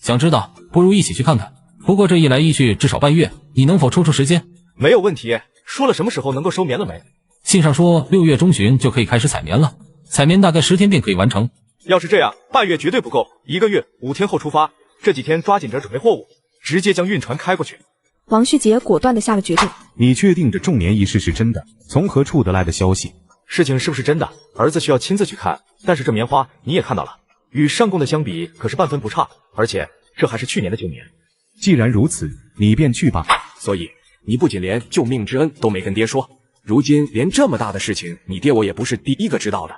想知道，不如一起去看看。不过这一来一去至少半月，你能否抽出时间？没有问题。说了什么时候能够收棉了没？信上说6月中旬就可以开始采棉了，采棉大概10天便可以完成。要是这样，半月绝对不够，1个月5天后出发。这几天抓紧着准备货物，直接将运船开过去。王旭杰果断地下了决定。你确定这种棉一事是真的？从何处得来的消息？事情是不是真的？儿子需要亲自去看。但是这棉花你也看到了，与上贡的相比可是半分不差，而且这还是去年的旧棉。既然如此，你便去吧。所以你不仅连救命之恩都没跟爹说，如今连这么大的事情，你爹我也不是第一个知道的。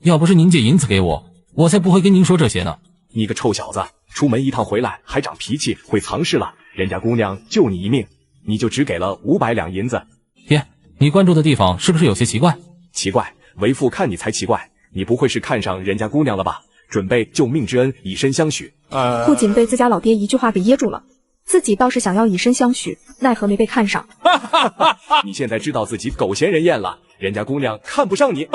要不是您借银子给我，我才不会跟您说这些呢。你个臭小子，出门一趟回来还长脾气，会藏事了。人家姑娘救你一命，你就只给了500两银子。爹，你关注的地方是不是有些奇怪？奇怪？为父看你才奇怪，你不会是看上人家姑娘了吧？准备救命之恩以身相许。顾瑾被自家老爹一句话给噎住了，自己倒是想要以身相许，奈何没被看上。你现在知道自己狗嫌人厌了，人家姑娘看不上你。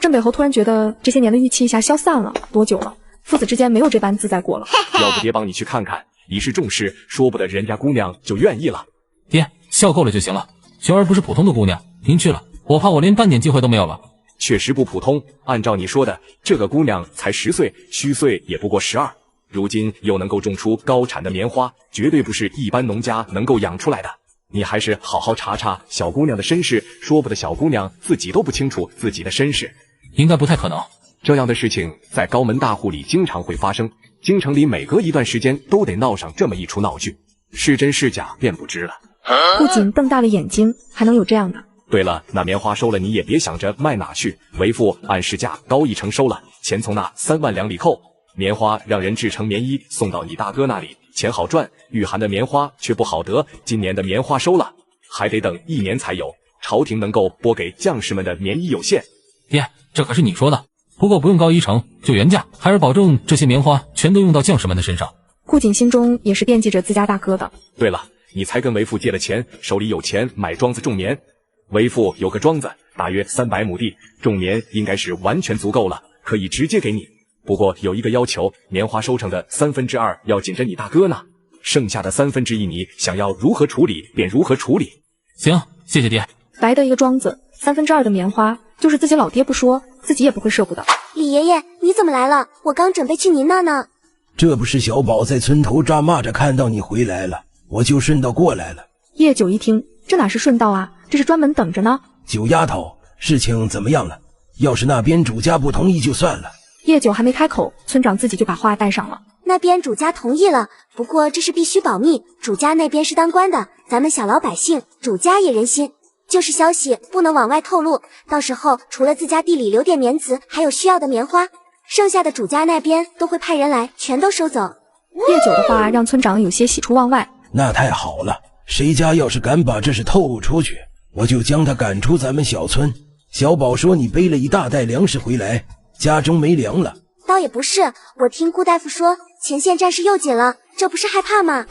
郑北侯突然觉得这些年的义气一下消散了，多久了？父子之间没有这般自在过了。要不爹帮你去看看，以示重视，说不得人家姑娘就愿意了。爹，笑够了就行了。珏儿不是普通的姑娘，您去了，我怕我连半点机会都没有了。确实不普通，按照你说的，这个姑娘才10岁，虚岁也不过12，如今又能够种出高产的棉花，绝对不是一般农家能够养出来的。你还是好好查查小姑娘的身世，说不得小姑娘自己都不清楚自己的身世。应该不太可能，这样的事情在高门大户里经常会发生，京城里每隔一段时间都得闹上这么一出闹剧，是真是假便不知了。顾瑾瞪大了眼睛，还能有这样的？对了，那棉花收了你也别想着卖哪去，为父按市价高1成收了，钱从那3万两里扣。棉花让人制成棉衣送到你大哥那里，钱好赚，御寒的棉花却不好得，今年的棉花收了，还得等1年才有，朝廷能够拨给将士们的棉衣有限。爹，这可是你说的，不过不用高1成，就原价，还是保证这些棉花全都用到将士们的身上。顾瑾心中也是惦记着自家大哥的。对了，你才跟为父借了钱，手里有钱买庄子种棉。为父有个庄子，大约300亩地，种棉应该是完全足够了，可以直接给你。不过有一个要求，棉花收成的2/3要紧着你大哥呢，剩下的1/3你想要如何处理便如何处理。行，谢谢爹。白得一个庄子，2/3的棉花，就是自己老爹不说，自己也不会舍不得。李爷爷，你怎么来了？我刚准备去您那呢。这不是小宝在村头抓蚂蚱看到你回来了，我就顺道过来了。叶九一听，这哪是顺道啊，这是专门等着呢。九丫头，事情怎么样了？要是那边主家不同意就算了。叶九还没开口，村长自己就把话带上了。那边主家同意了，不过这是必须保密，主家那边是当官的，咱们小老百姓，主家也人心，就是消息不能往外透露，到时候除了自家地里留点棉籽，还有需要的棉花，剩下的主家那边都会派人来全都收走。叶九的话让村长有些喜出望外。那太好了，谁家要是敢把这事透露出去，我就将他赶出咱们小村。小宝说你背了一大袋粮食回来，家中没粮了。倒也不是，我听顾大夫说前线战事又紧了，这不是害怕吗？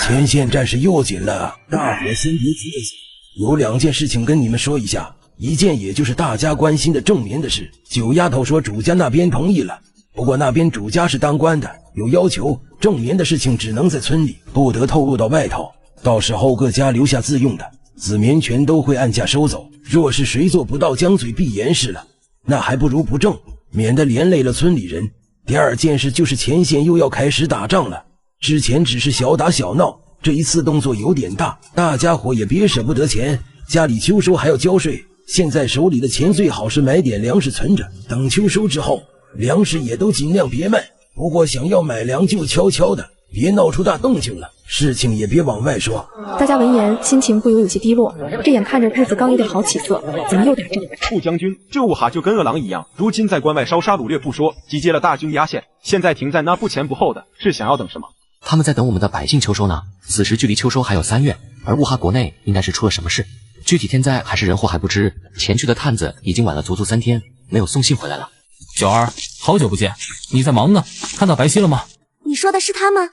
前线战事又紧了，大伙先别急着想。有2件事情跟你们说一下，一件也就是大家关心的种棉的事。九丫头说主家那边同意了，不过那边主家是当官的，有要求，种棉的事情只能在村里，不得透露到外头。到时候各家留下自用的紫棉全都会按价收走，若是谁做不到将嘴闭严实了，那还不如不种，免得连累了村里人。第2件事就是前线又要开始打仗了，之前只是小打小闹，这一次动作有点大，大家伙也别舍不得钱，家里秋收还要交税，现在手里的钱最好是买点粮食存着，等秋收之后，粮食也都尽量别卖，不过想要买粮就悄悄的，别闹出大动静了，事情也别往外说。大家闻言心情不由有些低落，这眼看着日子刚有点好起色，怎么又打仗？顾将军，这物哈就跟饿狼一样，如今在关外烧杀掳掠不说，集结了大军压线，现在停在那不前不后的，是想要等什么？他们在等我们的百姓秋收呢。此时距离秋收还有3月，而乌哈国内应该是出了什么事，具体天灾还是人祸还不知。前去的探子已经晚了足足3天，没有送信回来了。九儿，好久不见，你在忙呢？看到白皙了吗？你说的是他吗？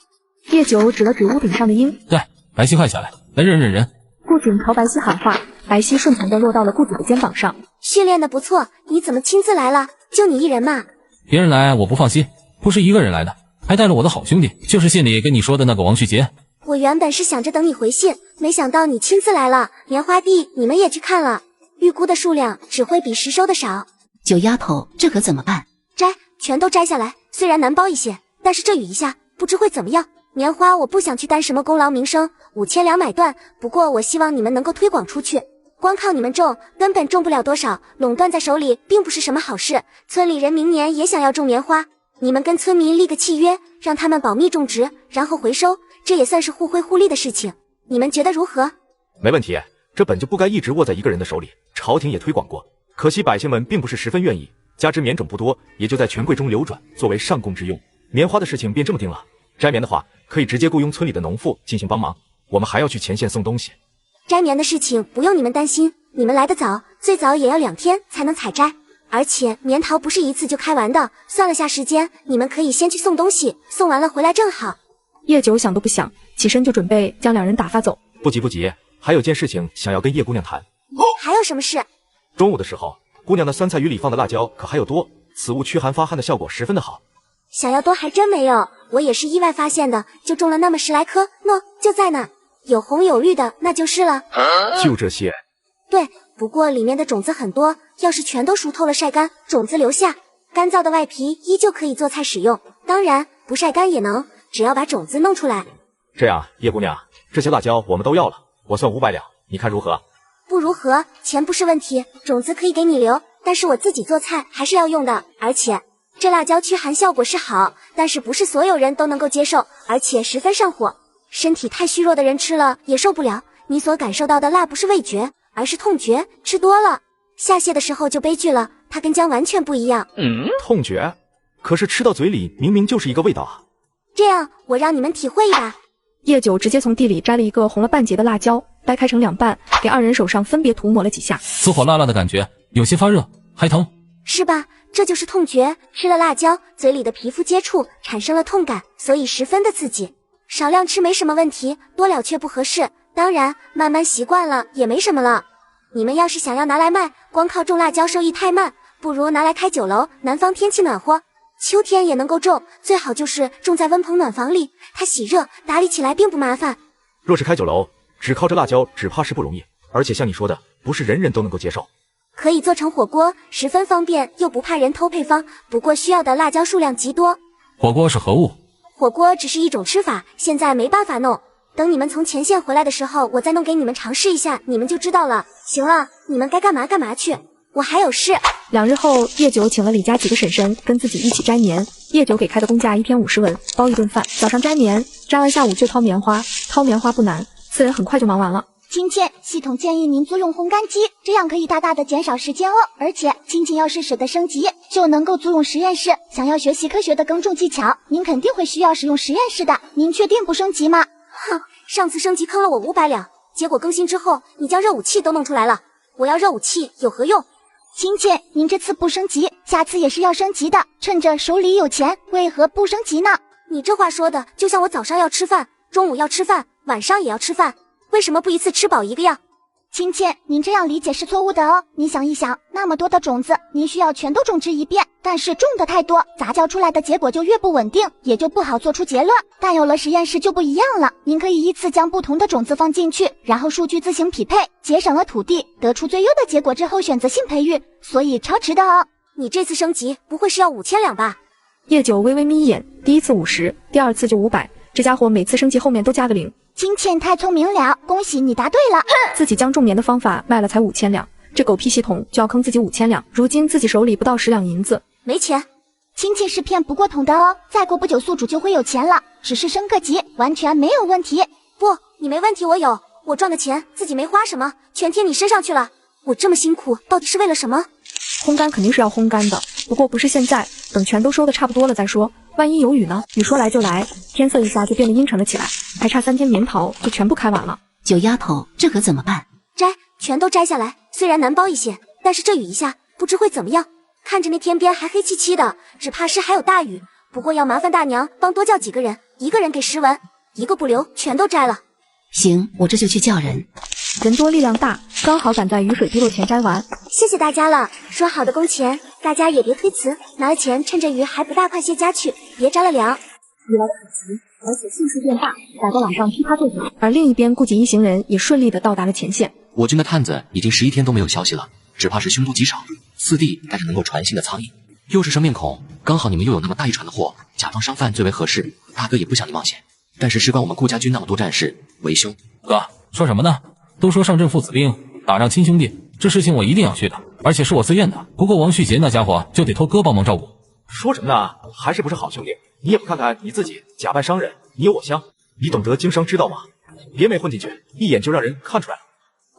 叶九指了指屋顶上的鹰。对，白皙快下来，来认认人。顾瑾朝白皙喊话，白皙顺从地落到了顾瑾的肩膀上。训练的不错，你怎么亲自来了？就你一人嘛？别人来我不放心，不是一个人来的，还带了我的好兄弟，就是信里跟你说的那个王旭杰。我原本是想着等你回信，没想到你亲自来了。棉花地你们也去看了，预估的数量只会比实收的少。九丫头，这可怎么办？摘，全都摘下来，虽然难包一些，但是这雨一下不知会怎么样。棉花我不想去担什么功劳名声，5000两买断，不过我希望你们能够推广出去，光靠你们种根本种不了多少，垄断在手里并不是什么好事。村里人明年也想要种棉花，你们跟村民立个契约，让他们保密种植，然后回收，这也算是互惠互利的事情，你们觉得如何？没问题，这本就不该一直握在一个人的手里。朝廷也推广过，可惜百姓们并不是十分愿意，加之棉种不多，也就在权贵中流转，作为上贡之用。棉花的事情便这么定了。摘棉的话，可以直接雇佣村里的农妇进行帮忙，我们还要去前线送东西。摘棉的事情不用你们担心，你们来得早，最早也要2天才能采摘。而且棉桃不是一次就开完的，算了下时间，你们可以先去送东西，送完了回来正好。叶九想都不想，起身就准备将2人打发走。不急不急，还有件事情想要跟叶姑娘谈。还有什么事？中午的时候，姑娘的酸菜鱼里放的辣椒可还有多，此物驱寒发汗的效果十分的好。想要多还真没有，我也是意外发现的，就种了那么10来颗，喏，就在那，有红有绿的，那就是了。就这些？对，不过里面的种子很多，要是全都熟透了晒干，种子留下，干燥的外皮依旧可以做菜使用，当然不晒干也能，只要把种子弄出来。这样，叶姑娘，这些辣椒我们都要了，我算500两，你看如何？不如何，钱不是问题，种子可以给你留，但是我自己做菜还是要用的，而且这辣椒驱寒效果是好，但是不是所有人都能够接受，而且十分上火，身体太虚弱的人吃了也受不了。你所感受到的辣不是味觉，而是痛觉，吃多了下泻的时候就悲剧了，它跟姜完全不一样。痛觉？可是吃到嘴里明明就是一个味道啊。这样我让你们体会一把。叶九直接从地里摘了一个红了半截的辣椒，掰开成2半，给2人手上分别涂抹了几下。死火辣辣的感觉，有些发热，还疼，是吧？这就是痛觉，吃了辣椒，嘴里的皮肤接触产生了痛感，所以十分的刺激。少量吃没什么问题，多了却不合适。当然，慢慢习惯了也没什么了。你们要是想要拿来卖，光靠种辣椒收益太慢，不如拿来开酒楼。南方天气暖和，秋天也能够种，最好就是种在温棚暖房里，它喜热，打理起来并不麻烦。若是开酒楼，只靠着辣椒，只怕是不容易。而且像你说的，不是人人都能够接受。可以做成火锅，十分方便，又不怕人偷配方，不过需要的辣椒数量极多。火锅是何物？火锅只是一种吃法，现在没办法弄。等你们从前线回来的时候，我再弄给你们尝试一下，你们就知道了。行了，你们该干嘛干嘛去，我还有事。2日后，叶九请了李家几个婶婶跟自己一起摘棉。叶九给开的工价1天50文，包一顿饭。早上摘棉，摘完下午就掏棉花。掏棉花不难，4人很快就忙完了。亲亲，系统建议您租用烘干机，这样可以大大的减少时间哦。而且，亲亲要是舍得升级，就能够租用实验室。想要学习科学的耕种技巧，您肯定会需要使用实验室的。您确定不升级吗？哼，上次升级坑了我500两，结果更新之后，你将热武器都弄出来了。我要热武器有何用？亲亲，您这次不升级，下次也是要升级的。趁着手里有钱，为何不升级呢？你这话说的，就像我早上要吃饭，中午要吃饭，晚上也要吃饭。为什么不一次吃饱一个样？亲亲，您这样理解是错误的哦。你想一想，那么多的种子，您需要全都种植一遍，但是种的太多，杂交出来的结果就越不稳定，也就不好做出结论。但有了实验室就不一样了，您可以依次将不同的种子放进去，然后数据自行匹配，节省了土地，得出最优的结果之后选择性培育，所以超值的哦。你这次升级不会是要5000两吧？叶九微微眯眼，第一次50，第2次就500，这家伙每次升级后面都加个0。亲亲太聪明了，恭喜你答对了。自己将种棉的方法卖了才5000两，这狗屁系统就要坑自己5000两，如今自己手里不到10两银子，没钱。亲戚是骗不过桶的哦，再过不久宿主就会有钱了，只是升个级完全没有问题。不，你没问题，我有，我赚的钱自己没花什么，全贴你身上去了。我这么辛苦到底是为了什么？烘干肯定是要烘干的，不过不是现在，等全都收的差不多了再说。万一有雨呢？雨说来就来，天色一下就变得阴沉了起来，还差3天棉桃就全部开完了。九丫头，这可怎么办？摘，全都摘下来。虽然难包一些，但是这雨一下，不知会怎么样。看着那天边还黑漆漆的，只怕是还有大雨。不过要麻烦大娘帮多叫几个人，一个人给10文，一个不留，全都摘了。行，我这就去叫人。人多力量大，刚好赶在雨水滴落前摘完。谢谢大家了，说好的工钱，大家也别推辞，拿了钱趁着雨还不大，快些家去，别着了凉。雨来得很急，而且迅速变大，打在网上噼啪作响。而另一边，顾及一行人也顺利的到达了前线。我军的探子已经11天都没有消息了，只怕是凶多吉少。四弟带着能够传信的苍蝇，又是生面孔，刚好你们又有那么大一船的货，假装商贩最为合适。大哥也不想你冒险，但是事关我们顾家军那么多战士，为兄。哥，说什么呢？都说上阵父子兵，打仗亲兄弟，这事情我一定要去的，而且是我自愿的。不过王旭杰那家伙就得托哥帮忙照顾。说什么呢？还是不是好兄弟？你也不看看你自己，假扮商人，你有我香，你懂得经商之道吗？别没混进去，一眼就让人看出来了。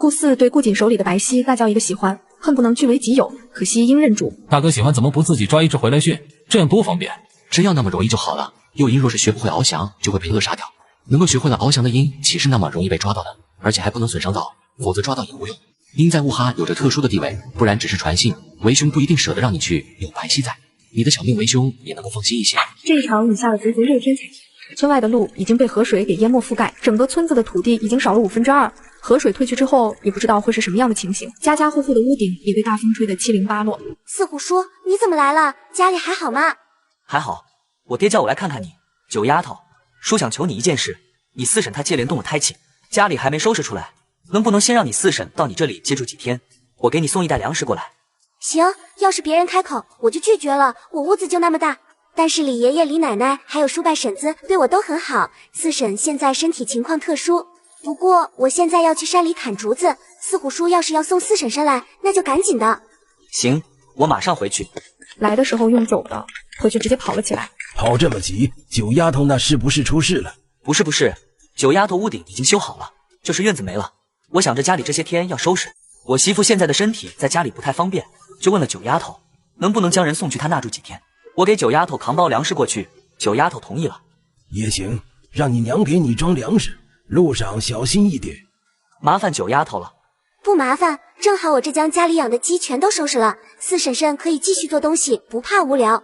顾四对顾瑾手里的白皙那叫一个喜欢，恨不能据为己有，可惜因认主。大哥喜欢怎么不自己抓一只回来训，这样多方便。只要那么容易就好了。幼鹰若是学不会翱翔，就会被扼杀掉。能够学会了翱翔的鹰，岂是那么容易被抓到的？而且还不能损伤到，否则抓到也无用。鹰在雾哈有着特殊的地位，不然只是传信，为兄不一定舍得让你去。有白皙在，你的小命为兄也能够放心一些。这一场雨下了足足6天才停，村外的路已经被河水给淹没覆盖，整个村子的土地已经少了2/5。河水退去之后，也不知道会是什么样的情形。家家户户的屋顶也被大风吹得七零八落。四虎叔，你怎么来了？家里还好吗？还好，我爹叫我来看看你。九丫头，叔想求你一件事，你四婶她接连动了胎气，家里还没收拾出来，能不能先让你四婶到你这里接住几天？我给你送一袋粮食过来。行，要是别人开口，我就拒绝了。我屋子就那么大，但是李爷爷、李奶奶还有叔伯婶子对我都很好。四婶现在身体情况特殊，不过我现在要去山里砍竹子。四虎叔要是要送四婶婶来，那就赶紧的。行，我马上回去。来的时候用走的，回去直接跑了起来。跑这么急，九丫头那是不是出事了？不是，九丫头屋顶已经修好了，就是院子没了。我想着家里这些天要收拾，我媳妇现在的身体在家里不太方便，就问了九丫头，能不能将人送去她那住几天。我给九丫头扛包粮食过去，九丫头同意了。也行，让你娘给你装粮食，路上小心一点。麻烦九丫头了。不麻烦，正好我这将家里养的鸡全都收拾了，四婶婶可以继续做东西，不怕无聊。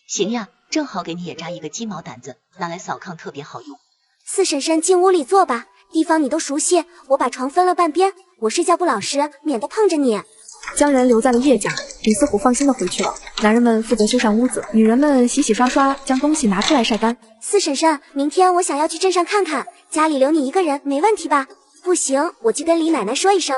行呀，正好给你也扎一个鸡毛掸子，拿来扫炕特别好用。四婶婶进屋里坐吧，地方你都熟悉，我把床分了半边，我睡觉不老实，免得碰着你。将人留在了叶家，李四虎放心的回去了。男人们负责修缮屋子，女人们洗洗刷刷，将东西拿出来晒干。四婶婶，明天我想要去镇上看看，家里留你一个人没问题吧？不行，我去跟李奶奶说一声。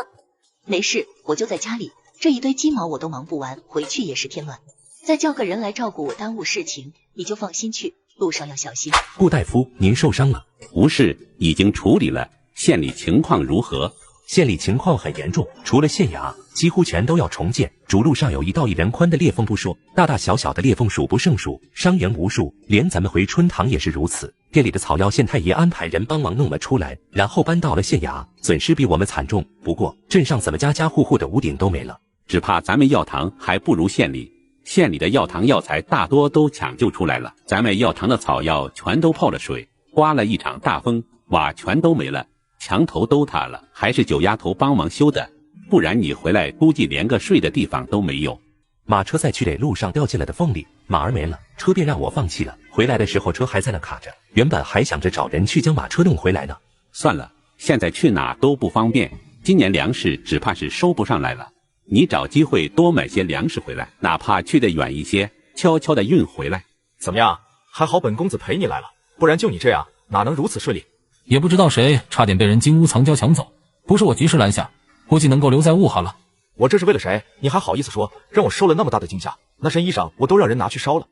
没事，我就在家里，这一堆鸡毛我都忙不完，回去也是添乱。再叫个人来照顾我，耽误事情，你就放心去，路上要小心。顾大夫，您受伤了？无事，已经处理了。县里情况如何？县里情况很严重，除了县衙，几乎全都要重建。主路上有1到1人宽的裂缝不说，大大小小的裂缝数不胜数，伤员无数，连咱们回春堂也是如此。店里的草药县太爷安排人帮忙弄了出来，然后搬到了县衙，损失比我们惨重。不过镇上怎么家家户户的屋顶都没了，只怕咱们药堂还不如县里。县里的药堂药材大多都抢救出来了，咱们药堂的草药全都泡了水，刮了一场大风，瓦全都没了，墙头都塌了，还是九丫头帮忙修的，不然你回来估计连个睡的地方都没有。马车在去垒路上掉进了的缝里，马儿没了，车便让我放弃了。回来的时候车还在那卡着，原本还想着找人去将马车弄回来呢。算了，现在去哪都不方便，今年粮食只怕是收不上来了。你找机会多买些粮食回来，哪怕去得远一些，悄悄地运回来。怎么样？还好本公子陪你来了，不然就你这样，哪能如此顺利？也不知道谁差点被人金屋藏娇抢走，不是我及时拦下，估计能够留在雾哈了。我这是为了谁？你还好意思说让我受了那么大的惊吓？那身衣裳我都让人拿去烧了。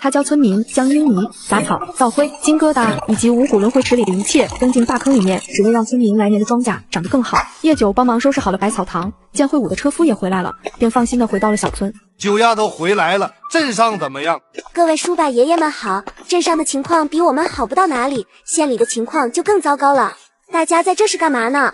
他教村民将淤泥、杂草、灶灰、金疙瘩以及五谷轮回池里的一切扔进大坑里面，只为让村民来年的庄稼长得更好。叶九帮忙收拾好了百草堂，见会武的车夫也回来了，便放心的回到了小村。九丫头回来了，镇上怎么样？各位叔伯爷爷们好，镇上的情况比我们好不到哪里，县里的情况就更糟糕了。大家在这是干嘛呢？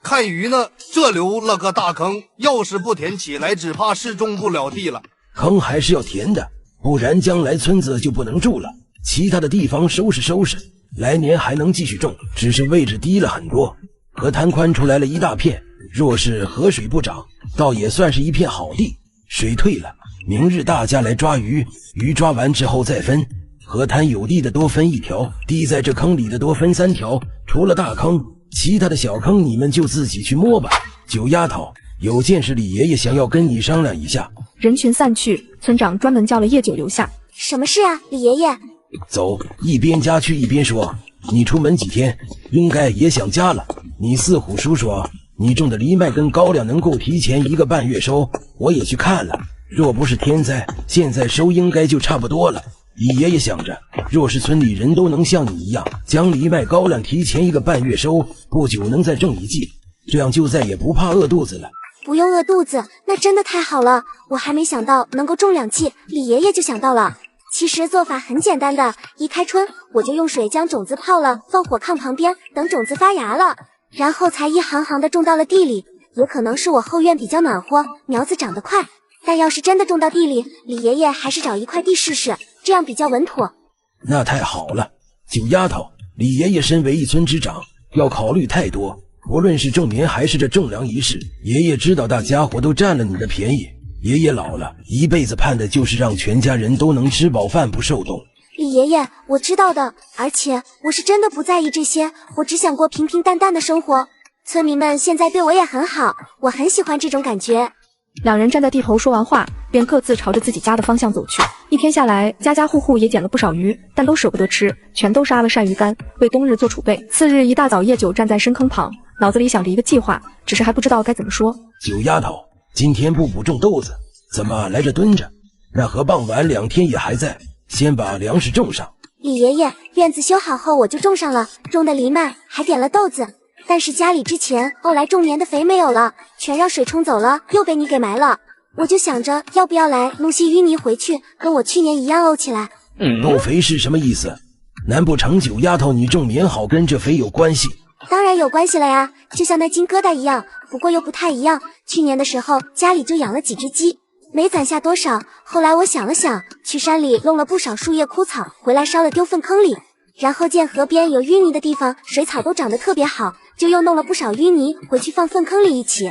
看鱼呢，这留了个大坑，要是不填起来，只怕是种不了地了。坑还是要填的，不然将来村子就不能住了。其他的地方收拾收拾，来年还能继续种，只是位置低了很多。河滩宽出来了一大片，若是河水不涨，倒也算是一片好地。水退了，明日大家来抓鱼，鱼抓完之后再分。河滩有地的多分1条，地在这坑里的多分3条。除了大坑，其他的小坑你们就自己去摸吧。九丫头，有件事李爷爷想要跟你商量一下。人群散去，村长专门叫了叶九留下。什么事啊，李爷爷？走，一边家去一边说。你出门几天，应该也想家了。你四虎叔说你种的藜麦跟高粱能够提前1个半月收，我也去看了。若不是天灾，现在收应该就差不多了。李爷爷想着，若是村里人都能像你一样，将藜麦高粱提前1个半月收，不久能再挣一季，这样就再也不怕饿肚子了。不用饿肚子，那真的太好了。我还没想到能够种2季，李爷爷就想到了。其实做法很简单的，一开春我就用水将种子泡了，放火炕旁边，等种子发芽了，然后才一行行的种到了地里。也可能是我后院比较暖和，苗子长得快。但要是真的种到地里，李爷爷还是找一块地试试，这样比较稳妥。那太好了，九丫头，李爷爷身为一村之长，要考虑太多。无论是种棉还是这种粮一事，爷爷知道大家伙都占了你的便宜。爷爷老了，一辈子盼的就是让全家人都能吃饱饭不受冻。李爷爷，我知道的，而且我是真的不在意这些，我只想过平平淡淡的生活。村民们现在对我也很好，我很喜欢这种感觉。两人站在地头说完话，便各自朝着自己家的方向走去。一天下来，家家户户也捡了不少鱼，但都舍不得吃，全都杀了晒鱼干，为冬日做储备。次日一大早，叶九站在深坑旁，脑子里想着一个计划，只是还不知道该怎么说。九丫头，今天不补种豆子，怎么来这蹲着？那河傍晚2天也还在，先把粮食种上。李爷爷，院子修好后我就种上了，种的藜麦，还点了豆子。但是家里之前后来种年的肥没有了，全让水冲走了，又被你给埋了。我就想着要不要来弄些淤泥回去，跟我去年一样沤起来。沤肥是什么意思？难不成九丫头你种棉好跟这肥有关系？当然有关系了呀，就像那金疙瘩一样，不过又不太一样。去年的时候家里就养了几只鸡，没攒下多少，后来我想了想，去山里弄了不少树叶枯草，回来烧了丢粪坑里。然后见河边有淤泥的地方，水草都长得特别好，就又弄了不少淤泥回去放粪坑里一起。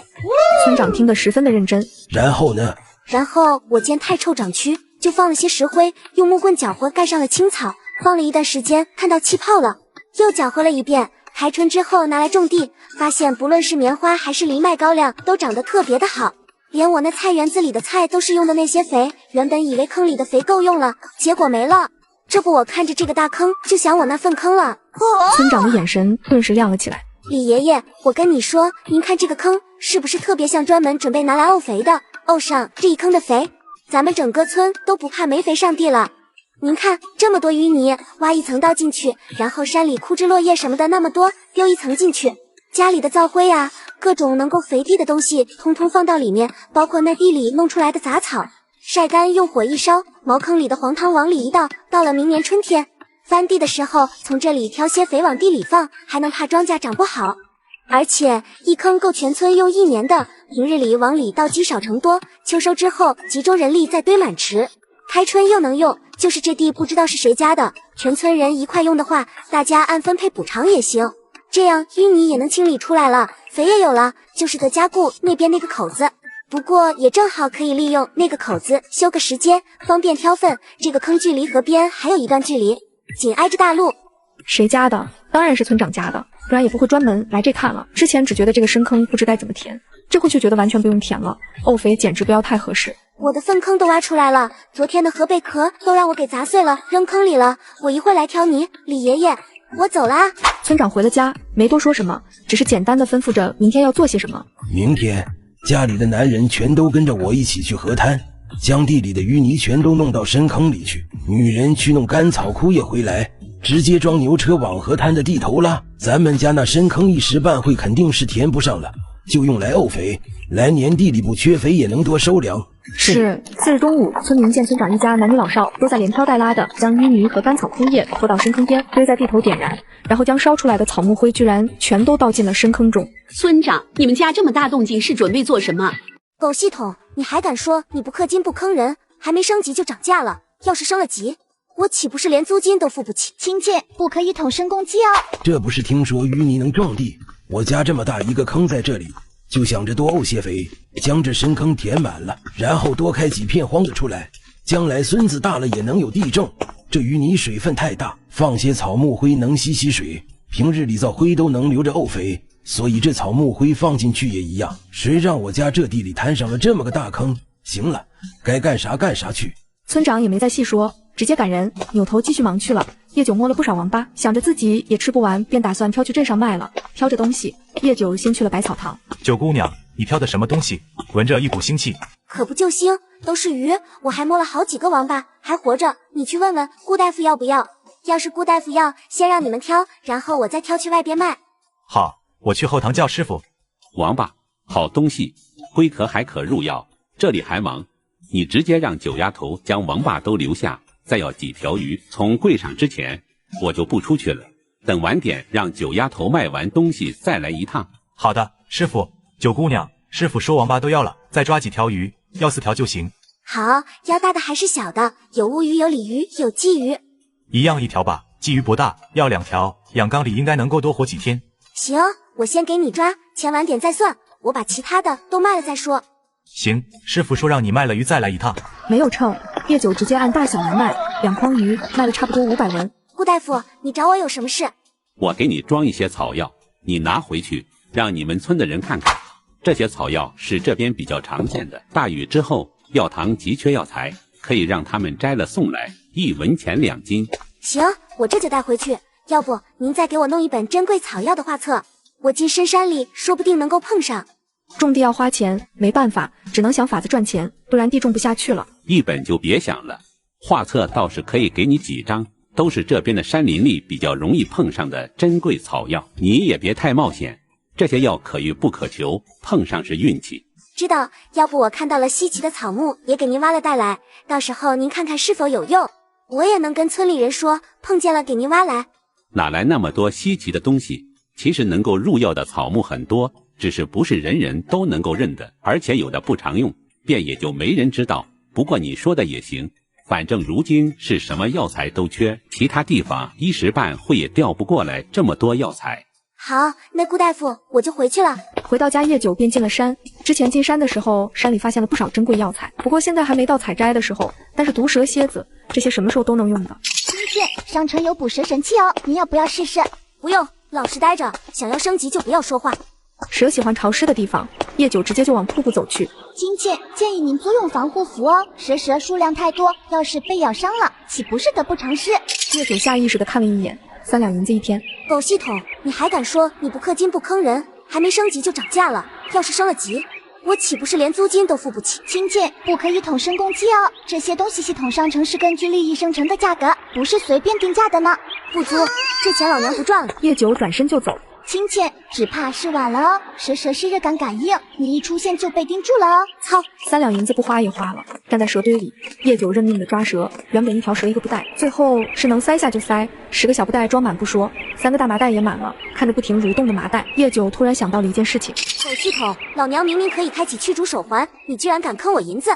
村长听得十分的认真。然后呢？然后我见太臭长蛆，就放了些石灰，用木棍搅和盖上了青草，放了一段时间，看到气泡了，又搅和了一遍。开春之后拿来种地，发现不论是棉花还是藜麦高粱都长得特别的好，连我那菜园子里的菜都是用的那些肥，原本以为坑里的肥够用了，结果没了。这不，我看着这个大坑就想我那粪坑了。村长的眼神顿时亮了起来。李爷爷，我跟你说，您看这个坑是不是特别像专门准备拿来沤肥的？沤上这一坑的肥，咱们整个村都不怕没肥上地了。您看这么多淤泥，挖一层倒进去，然后山里枯枝落叶什么的那么多，丢一层进去。家里的灶灰啊，各种能够肥地的东西，通通放到里面，包括那地里弄出来的杂草。晒干，用火一烧，茅坑里的黄汤往里一倒，到了明年春天翻地的时候，从这里挑些肥往地里放，还能怕庄稼长不好。而且一坑够全村用1年的，平日里往里倒积少成多，秋收之后集中人力再堆满池，开春又能用。就是这地不知道是谁家的，全村人一块用的话，大家按分配补偿也行，这样淤泥也能清理出来了，肥也有了，就是得加固那边那个口子。不过也正好可以利用那个口子修个时间，方便挑粪。这个坑距离河边还有一段距离，紧挨着大路。谁家的？当然是村长家的，不然也不会专门来这看了。之前只觉得这个深坑不知该怎么填，这回却觉得完全不用填了。沤肥简直不要太合适。我的粪坑都挖出来了，昨天的河贝壳都让我给砸碎了，扔坑里了。我一会来挑泥。李爷爷，我走啦。村长回了家，没多说什么，只是简单的吩咐着明天要做些什么。明天家里的男人全都跟着我一起去河滩，将地里的淤泥全都弄到深坑里去。女人去弄干草枯叶回来，直接装牛车往河滩的地头拉。咱们家那深坑一时半会肯定是填不上了，就用来沤肥，来年地里不缺肥也能多收粮。是。次日中午，村民见村长一家男女老少都在连挑带拉的将淤泥和干草枯叶拖到深坑边，堆在地头点燃，然后将烧出来的草木灰居然全都倒进了深坑中。村长，你们家这么大动静是准备做什么？狗系统，你还敢说你不氪金不坑人？还没升级就涨价了，要是升了级，我岂不是连租金都付不起？亲戚，不可以捅深公鸡哦。这不是听说淤泥能种地，我家这么大一个坑在这里，就想着多沤些肥，将这深坑填满了，然后多开几片荒的出来，将来孙子大了也能有地种。这淤泥水分太大，放些草木灰能吸水，平日里造灰都能留着沤肥，所以这草木灰放进去也一样。谁让我家这地里摊上了这么个大坑？行了，该干啥干啥去。村长也没再细说，直接赶人，扭头继续忙去了。叶九摸了不少王八，想着自己也吃不完，便打算挑去镇上卖了。挑着东西，叶九先去了百草堂。九姑娘，你挑的什么东西？闻着一股腥气。可不就腥，都是鱼。我还摸了好几个王八，还活着。你去问问顾大夫要不要。要是顾大夫要，先让你们挑，然后我再挑去外边卖。好，我去后堂叫师傅。王八，好东西，龟壳还可入药。这里还忙，你直接让九丫头将王八都留下，再要几条鱼从柜上之前，我就不出去了。等晚点让九丫头卖完东西再来一趟。好的，师傅。九姑娘，师傅说王八都要了，再抓几条鱼，要4条就行。好，要大的还是小的？有乌鱼，有鲤鱼，有鲫鱼。一样1条吧，鲫鱼不大，要2条，养缸里应该能够多活几天。行，我先给你抓，钱晚点再算，我把其他的都卖了再说。行，师傅说让你卖了鱼再来一趟。没有秤，叶九直接按大小来卖，2筐鱼卖了差不多500文。顾大夫，你找我有什么事？我给你装一些草药，你拿回去，让你们村的人看看。这些草药是这边比较常见的，大雨之后药堂急缺药材，可以让他们摘了送来，1文钱2斤。行，我这就带回去。要不您再给我弄一本珍贵草药的画册，我进深山里说不定能够碰上。种地要花钱，没办法，只能想法子赚钱，不然地种不下去了。1本就别想了，画册倒是可以给你几张，都是这边的山林里比较容易碰上的珍贵草药，你也别太冒险。这些药可遇不可求，碰上是运气。知道，要不我看到了稀奇的草木，也给您挖了带来，到时候您看看是否有用，我也能跟村里人说，碰见了给您挖来。哪来那么多稀奇的东西？其实能够入药的草木很多，只是不是人人都能够认得，而且有的不常用，便也就没人知道。不过你说的也行，反正如今是什么药材都缺，其他地方一时半会也调不过来这么多药材。好，那顾大夫，我就回去了。回到家，叶九便进了山。之前进山的时候，山里发现了不少珍贵药材，不过现在还没到采摘的时候。但是毒蛇、蝎子这些什么时候都能用的。亲戚，商城有捕蛇神器哦，你要不要试试？不用，老实待着，想要升级就不要说话。蛇喜欢潮湿的地方，叶九直接就往瀑布走去。亲戚，建议您多用防护服哦，蛇数量太多，要是被咬伤了，岂不是得不偿失？叶九下意识地看了一眼，3两银子1天。狗系统，你还敢说你不氪金不坑人？还没升级就涨价了，要是升了级，我岂不是连租金都付不起？亲戚，不可以统升工期哦，这些东西系统商城是根据利益生成的价格，不是随便定价的呢。不租，这钱老娘不赚了。叶九转身就走。亲戚，只怕是晚了哦，蛇是热感感应，你一出现就被盯住了哦。操，3两银子不花也花了。站在蛇堆里，叶九认命的抓蛇，原本1条蛇1个布袋，最后是能塞下就塞，10个小布袋装满不说，3个大麻袋也满了。看着不停蠕动的麻袋，叶九突然想到了一件事情。狗系统，老娘明明可以开启驱逐手环，你居然敢坑我银子！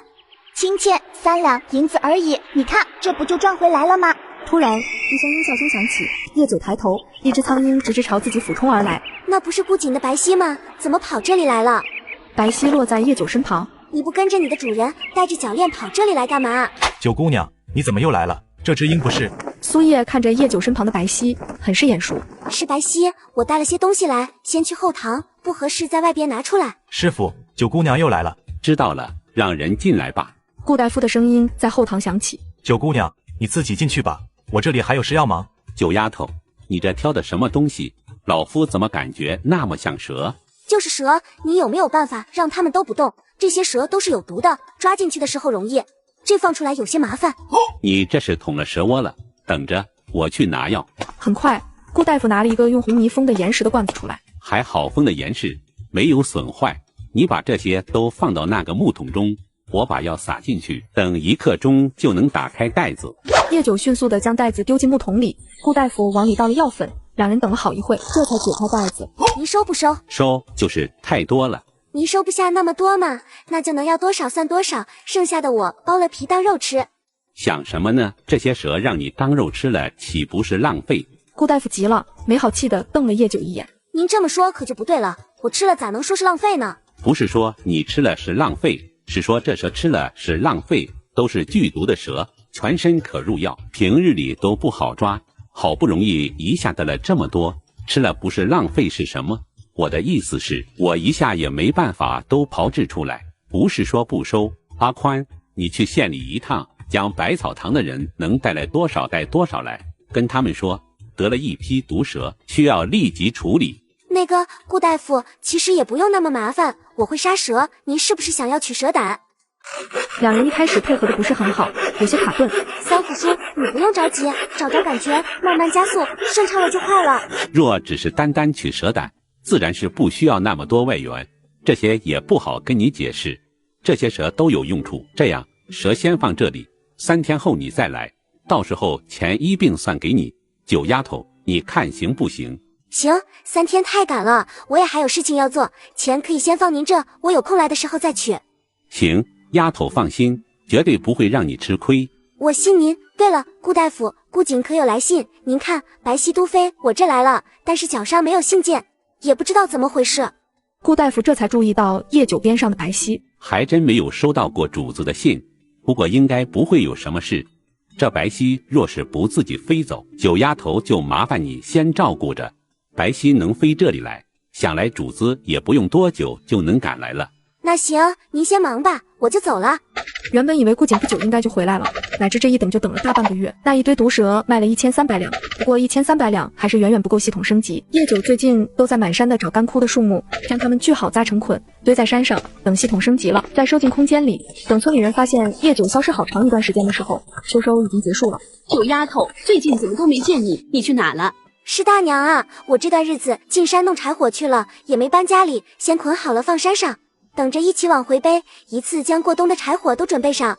亲戚，3两银子而已，你看这不就赚回来了吗？突然，一声鹰啸声响起，叶九抬头，一只苍鹰直直朝自己俯冲而来。那不是顾瑾的白皙吗？怎么跑这里来了？白皙落在叶九身旁。你不跟着你的主人带着脚链跑这里来干嘛？九姑娘，你怎么又来了？这只鹰不是？苏叶看着叶九身旁的白皙，很是眼熟。是白皙，我带了些东西来，先去后堂，不合适在外边拿出来。师傅，九姑娘又来了。知道了，让人进来吧。顾大夫的声音在后堂响起。九姑娘，你自己进去吧。我这里还有事要忙。九丫头，你这挑的什么东西？老夫怎么感觉那么像蛇？就是蛇，你有没有办法让他们都不动？这些蛇都是有毒的，抓进去的时候容易，这放出来有些麻烦。你这是捅了蛇窝了，等着我去拿药。很快，顾大夫拿了一个用红泥封的岩石的罐子出来。还好封的严实，没有损坏。你把这些都放到那个木桶中，我把药撒进去，等1刻钟就能打开袋子。叶九迅速地将袋子丢进木桶里，顾大夫往里倒了药粉，两人等了好一会，这才解开袋子。您收不收？收，就是太多了。您收不下那么多嘛，那就能要多少算多少，剩下的我剥了皮当肉吃。想什么呢？这些蛇让你当肉吃了，岂不是浪费？顾大夫急了，没好气地瞪了叶九一眼。您这么说可就不对了，我吃了咋能说是浪费呢？不是说你吃了是浪费，是说这蛇吃了是浪费，都是剧毒的蛇，全身可入药，平日里都不好抓，好不容易一下得了这么多，吃了不是浪费是什么？我的意思是，我一下也没办法都炮制出来，不是说不收。阿宽，你去县里一趟，将百草堂的人能带来多少带多少来，跟他们说得了一批毒蛇，需要立即处理。那个顾大夫，其实也不用那么麻烦，我会杀蛇，您是不是想要取蛇胆？两人一开始配合的不是很好，有些卡顿。三虎叔，你不用着急，找着感觉，慢慢加速，顺畅了就快了。若只是单单取蛇胆，自然是不需要那么多外援，这些也不好跟你解释。这些蛇都有用处，这样蛇先放这里，3天后你再来，到时候钱一并算给你。九丫头，你看行不行？行，3天太赶了，我也还有事情要做，钱可以先放您这，我有空来的时候再取。行，丫头放心，绝对不会让你吃亏。我信您。对了，顾大夫，顾景可有来信？您看，白皙都飞我这来了，但是脚上没有信件，也不知道怎么回事。顾大夫这才注意到夜酒边上的白皙，还真没有收到过主子的信，不过应该不会有什么事。这白皙若是不自己飞走，九丫头就麻烦你先照顾着。白皙能飞这里来，想来主子也不用多久就能赶来了。那行，您先忙吧，我就走了。原本以为顾景不久应该就回来了，乃至这一等就等了大半个月。那一堆毒蛇卖了1300两，不过1300两还是远远不够系统升级。夜久最近都在满山的找干枯的树木，将它们锯好扎成捆，堆在山上，等系统升级了再收进空间里。等村里人发现夜久消失好长一段时间的时候，秋收已经结束了。九丫头，最近怎么都没见你？你去哪了？是大娘啊，我这段日子进山弄柴火去了，也没搬家里，先捆好了放山上，等着一起往回背，一次将过冬的柴火都准备上。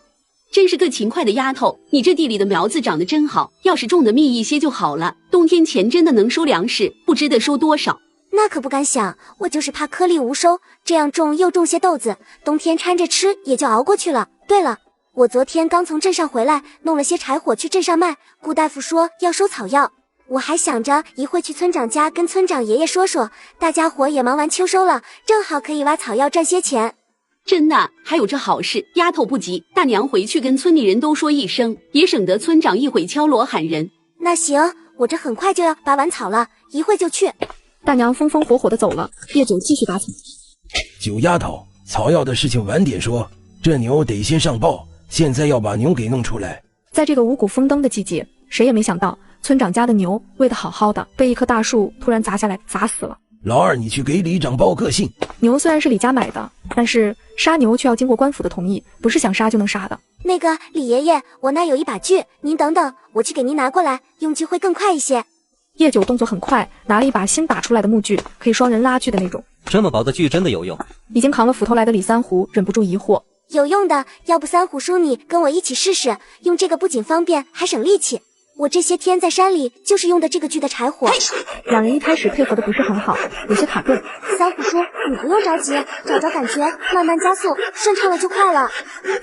真是个勤快的丫头，你这地里的苗子长得真好，要是种的密一些就好了，冬天前真的能收粮食，不知得收多少。那可不敢想，我就是怕颗粒无收，这样种又种些豆子，冬天掺着吃也就熬过去了。对了，我昨天刚从镇上回来，弄了些柴火去镇上卖，顾大夫说要收草药，我还想着一会去村长家跟村长爷爷说说，大家伙也忙完秋收了，正好可以挖草药赚些钱。真的，还有这好事，丫头不急，大娘回去跟村里人都说一声，也省得村长一会敲锣喊人。那行，我这很快就要拔完草了，一会就去。大娘风风火火的走了，夜久继续拔草。九丫头，草药的事情晚点说，这牛得先上报，现在要把牛给弄出来。在这个五谷丰登的季节，谁也没想到村长家的牛喂得好好的，被一棵大树突然砸下来，砸死了。老二，你去给里长报个信。牛虽然是李家买的，但是杀牛却要经过官府的同意，不是想杀就能杀的。那个李爷爷，我那有一把锯，您等等，我去给您拿过来，用锯会更快一些。夜久动作很快，拿了一把新打出来的木锯，可以双人拉锯的那种。这么薄的锯真的有用？已经扛了斧头来的李三虎忍不住疑惑。有用的，要不三虎叔你跟我一起试试，用这个不仅方便，还省力气。我这些天在山里就是用的这个锯的柴火。两人一开始配合的不是很好，有些卡顿。三虎叔，你不用着急，找着感觉，慢慢加速，顺畅了就快了。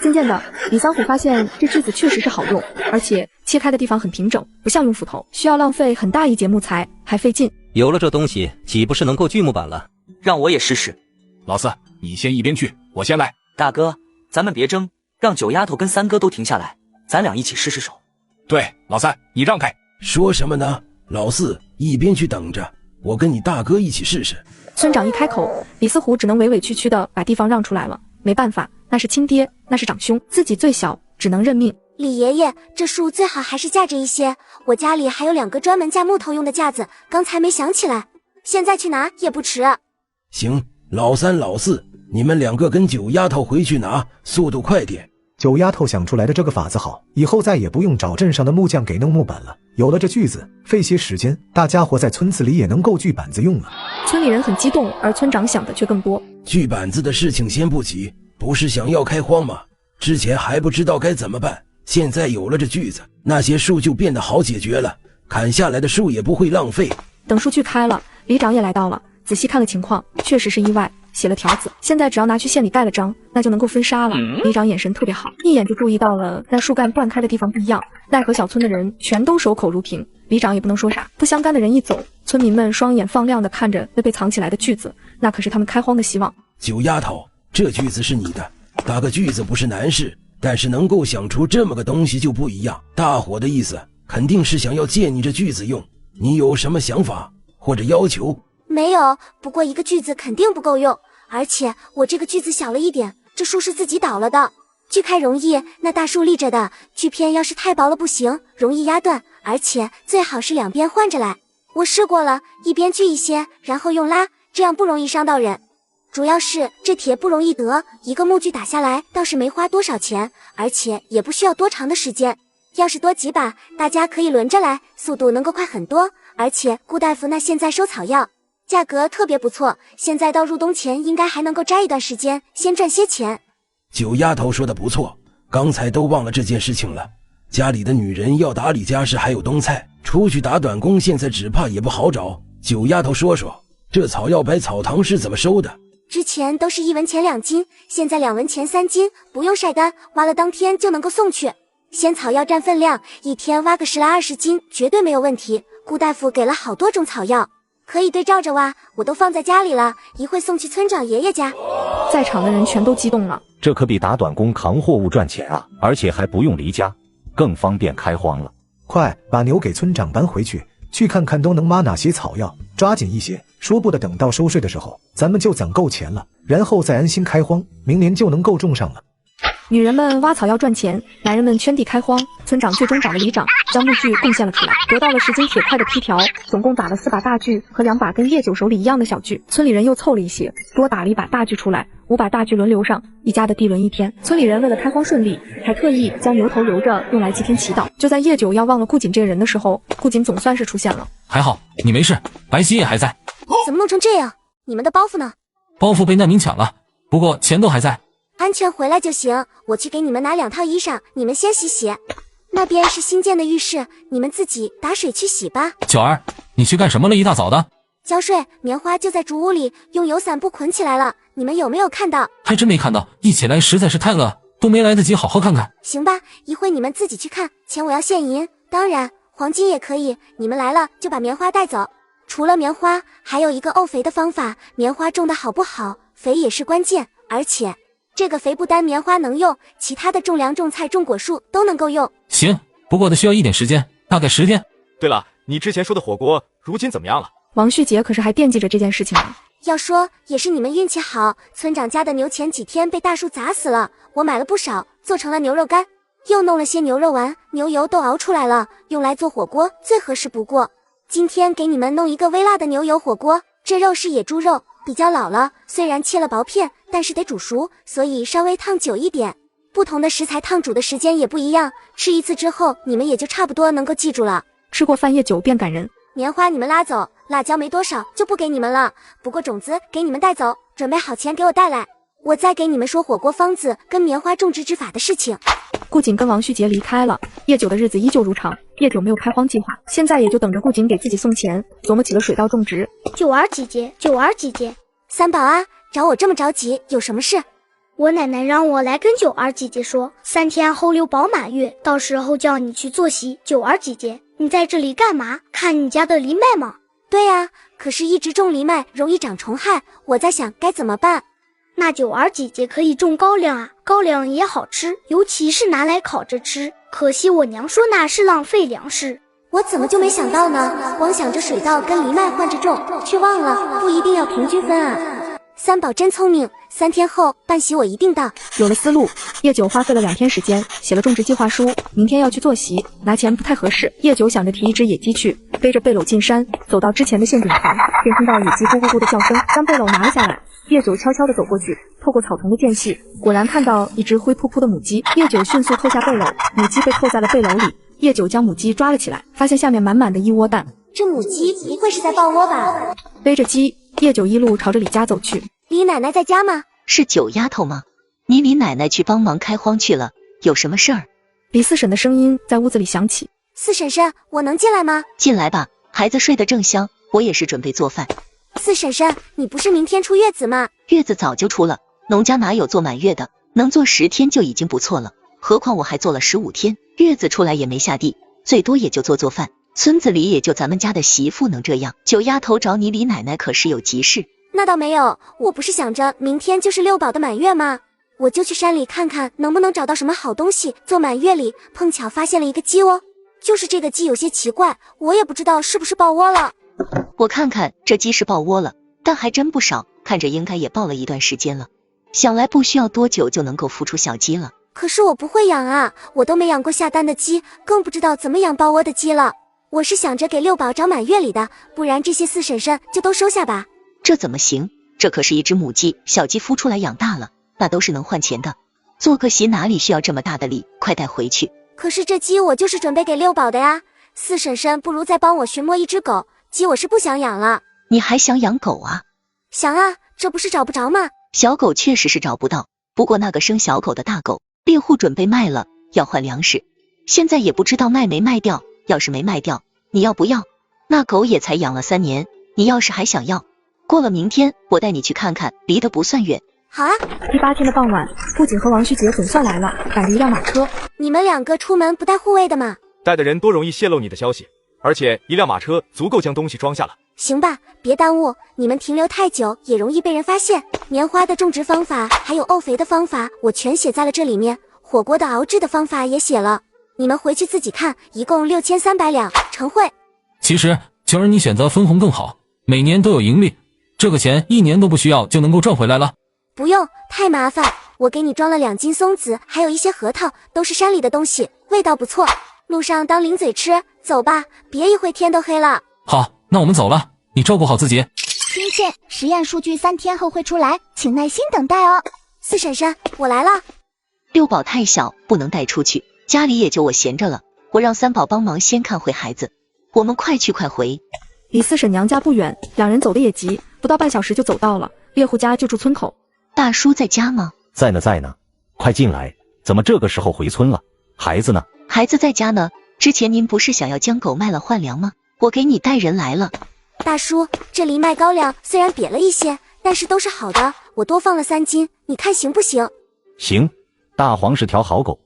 渐渐的，李三虎发现这锯子确实是好用，而且切开的地方很平整，不像用斧头需要浪费很大一截木材，还费劲。有了这东西，岂不是能够锯木板了？让我也试试。老四，你先一边去，我先来。大哥，咱们别争，让九丫头跟三哥都停下来，咱俩一起试试手。对，老三，你让开。说什么呢？老四，一边去等着，我跟你大哥一起试试。村长一开口，李四虎只能委委屈屈的把地方让出来了。没办法，那是亲爹，那是长兄，自己最小，只能认命。李爷爷，这树最好还是架着一些，我家里还有2个专门架木头用的架子，刚才没想起来，现在去拿也不迟。行，老三老四，你们2个跟九丫头回去拿，速度快点。九丫头想出来的这个法子好，以后再也不用找镇上的木匠给弄木板了。有了这锯子，费些时间，大家伙在村子里也能够锯板子用了。村里人很激动，而村长想的却更多。锯板子的事情先不急，不是想要开荒吗？之前还不知道该怎么办，现在有了这锯子，那些树就变得好解决了，砍下来的树也不会浪费。等树锯开了，里长也来到了，仔细看了情况，确实是意外。写了条子，现在只要拿去县里盖了章，那就能够分沙了。里长眼神特别好，一眼就注意到了那树干断开的地方不一样。奈何小村的人全都守口如瓶，里长也不能说啥。不相干的人一走，村民们双眼放亮的看着那被藏起来的锯子，那可是他们开荒的希望。九丫头，这锯子是你的，打个锯子不是难事，但是能够想出这么个东西就不一样。大伙的意思肯定是想要借你这锯子用，你有什么想法或者要求？没有，不过一个锯子肯定不够用，而且我这个锯子小了一点，这树是自己倒了的，锯开容易，那大树立着的，锯片要是太薄了不行，容易压断，而且最好是2边换着来。我试过了，一边锯一些，然后用拉，这样不容易伤到人。主要是这铁不容易得，一个木锯打下来倒是没花多少钱，而且也不需要多长的时间。要是多几把，大家可以轮着来，速度能够快很多。而且顾大夫那现在收草药价格特别不错，现在到入冬前应该还能够摘一段时间，先赚些钱。九丫头说的不错，刚才都忘了这件事情了。家里的女人要打理家事还有冬菜，出去打短工现在只怕也不好找。九丫头说说，这草药白草堂是怎么收的？之前都是1文钱2斤，现在2文钱3斤，不用晒干，挖了当天就能够送去。鲜草药占分量，一天挖个10来20斤，绝对没有问题。顾大夫给了好多种草药，可以对照着挖，我都放在家里了，一会送去村长爷爷家。在场的人全都激动了，这可比打短工扛货物赚钱啊，而且还不用离家，更方便开荒了。快把牛给村长搬回去，去看看都能挖哪些草药，抓紧一些，说不得等到收税的时候，咱们就攒够钱了，然后再安心开荒，明年就能够种上了。女人们挖草药赚钱，男人们圈地开荒。村长最终找了里长，将木锯贡献了出来，得到了10斤铁块的皮条，总共打了4把大锯和2把跟叶九手里一样的小锯。村里人又凑了一些，多打了1把大锯出来，5把大锯轮流上，一家的地轮1天。村里人为了开荒顺利，还特意将牛头留着用来祭天祈祷。就在叶九要忘了顾瑾这个人的时候，顾瑾总算是出现了。还好你没事，白希也还在。怎么弄成这样？你们的包袱呢？包袱被难民抢了，不过钱都还在。安全回来就行，我去给你们拿2套衣裳，你们先洗洗。那边是新建的浴室，你们自己打水去洗吧。九儿，你去干什么了？一大早的。交税，棉花就在竹屋里，用油伞布捆起来了，你们有没有看到？还真没看到，一起来实在是太饿，都没来得及好好看看。行吧，一会你们自己去看，钱我要现银，当然黄金也可以，你们来了就把棉花带走。除了棉花，还有一个沤肥的方法，棉花种的好不好，肥也是关键，而且这个肥不单棉花能用，其他的种粮、种菜、种果树都能够用。行，不过得需要一点时间，大概10天。对了，你之前说的火锅，如今怎么样了？王旭杰可是还惦记着这件事情呢。要说也是你们运气好，村长家的牛前几天被大树砸死了，我买了不少，做成了牛肉干，又弄了些牛肉丸，牛油都熬出来了，用来做火锅最合适不过。今天给你们弄一个微辣的牛油火锅，这肉是野猪肉，比较老了，虽然切了薄片，但是得煮熟，所以稍微烫久一点。不同的食材烫煮的时间也不一样，吃一次之后，你们也就差不多能够记住了。吃过饭叶酒便感人。棉花你们拉走，辣椒没多少，就不给你们了。不过种子给你们带走，准备好钱给我带来，我再给你们说火锅方子跟棉花种植之法的事情。顾瑾跟王旭杰离开了，叶九的日子依旧如常。叶九没有开荒计划，现在也就等着顾瑾给自己送钱，琢磨起了水稻种植。九儿姐姐，九儿姐姐，三宝啊，找我这么着急，有什么事？我奶奶让我来跟九儿姐姐说，3天后6宝满月，到时候叫你去坐席。九儿姐姐，你在这里干嘛？看你家的藜麦吗？对啊，可是一直种藜麦容易长虫害，我在想该怎么办。那九儿姐姐可以种高粱啊，高粱也好吃，尤其是拿来烤着吃。可惜我娘说那是浪费粮食，我怎么就没想到呢？光想着水稻跟藜麦换着种，却忘了不一定要平均分啊。三宝真聪明，3天后办席我一定到。有了思路，叶九花费了2天时间写了种植计划书，明天要去坐席，拿钱不太合适。叶九想着提一只野鸡去，背着背篓进山，走到之前的陷阱旁，便听到野鸡咕咕咕的叫声，将背篓拿了下来。叶九悄悄地走过去，透过草丛的间隙，果然看到一只灰扑扑的母鸡。叶九迅速脱下背篓，母鸡被扣在了背篓里。叶九将母鸡抓了起来，发现下面满满的一窝蛋。这母鸡不会是在抱窝吧？背着鸡，叶九一路朝着李家走去。李奶奶在家吗？是九丫头吗？你李奶奶去帮忙开荒去了，有什么事儿？李四婶的声音在屋子里响起。四婶婶，我能进来吗？进来吧，孩子睡得正香，我也是准备做饭。四婶婶，你不是明天出月子吗？月子早就出了，农家哪有做满月的，能做10天就已经不错了，何况我还做了15天，月子出来也没下地，最多也就做饭。村子里也就咱们家的媳妇能这样。九丫头找你李奶奶可是有急事？那倒没有，我不是想着明天就是6宝的满月吗？我就去山里看看能不能找到什么好东西做满月礼，碰巧发现了一个鸡窝，就是这个鸡有些奇怪，我也不知道是不是抱窝了。我看看这鸡是抱窝了，但还真不少，看着应该也抱了一段时间了，想来不需要多久就能够孵出小鸡了。可是我不会养啊，我都没养过下蛋的鸡，更不知道怎么养抱窝的鸡了。我是想着给6宝找满月礼的，不然这些四婶婶就都收下吧。这怎么行？这可是一只母鸡，小鸡孵出来养大了，那都是能换钱的。做个席哪里需要这么大的礼，快带回去。可是这鸡我就是准备给6宝的呀，四婶婶不如再帮我寻摸一只狗，鸡我是不想养了。你还想养狗啊？想啊，这不是找不着吗？小狗确实是找不到，不过那个生小狗的大狗，猎户准备卖了，要换粮食，现在也不知道卖没卖掉，要是没卖掉，你要不要？那狗也才养了3年，你要是还想要，过了明天我带你去看看，离得不算远。好啊。第8天的傍晚，顾景和王旭杰总算来了，赶着一辆马车。你们2个出门不带护卫的吗？带的人多容易泄露你的消息，而且一辆马车足够将东西装下了。行吧，别耽误，你们停留太久也容易被人发现。棉花的种植方法还有沤肥的方法我全写在了这里面，火锅的熬制的方法也写了，你们回去自己看，一共6300两，成会。其实九儿你选择分红更好，每年都有盈利，这个钱1年都不需要就能够赚回来了。不用，太麻烦，我给你装了2斤松子，还有一些核桃，都是山里的东西，味道不错，路上当零嘴吃。走吧，别一会天都黑了。好，那我们走了，你照顾好自己。亲切，实验数据3天后会出来，请耐心等待哦。四婶婶，我来了。六宝太小，不能带出去，家里也就我闲着了，我让三宝帮忙先看回孩子，我们快去快回。离四婶娘家不远，2人走的也急，不到半小时就走到了。猎户家就住村口。大叔在家吗？在呢，在呢，快进来。怎么这个时候回村了？孩子呢？孩子在家呢。之前您不是想要将狗卖了换粮吗？我给你带人来了。大叔，这里卖高粱虽然瘪了一些，但是都是好的，我多放了3斤，你看行不行？行，大黄是条好狗，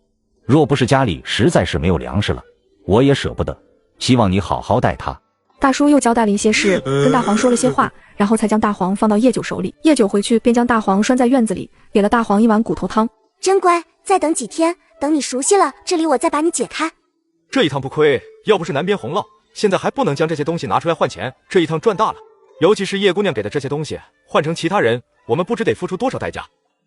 若不是家里实在是没有粮食了，我也舍不得，希望你好好待它。大叔又交代了一些事，跟大黄说了些话，然后才将大黄放到叶九手里。叶九回去便将大黄拴在院子里，给了大黄一碗骨头汤。真乖，再等几天，等你熟悉了，这里我再把你解开。这一趟不亏，要不是南边洪涝，现在还不能将这些东西拿出来换钱，这一趟赚大了。尤其是叶姑娘给的这些东西，换成其他人，我们不知得付出多少代价。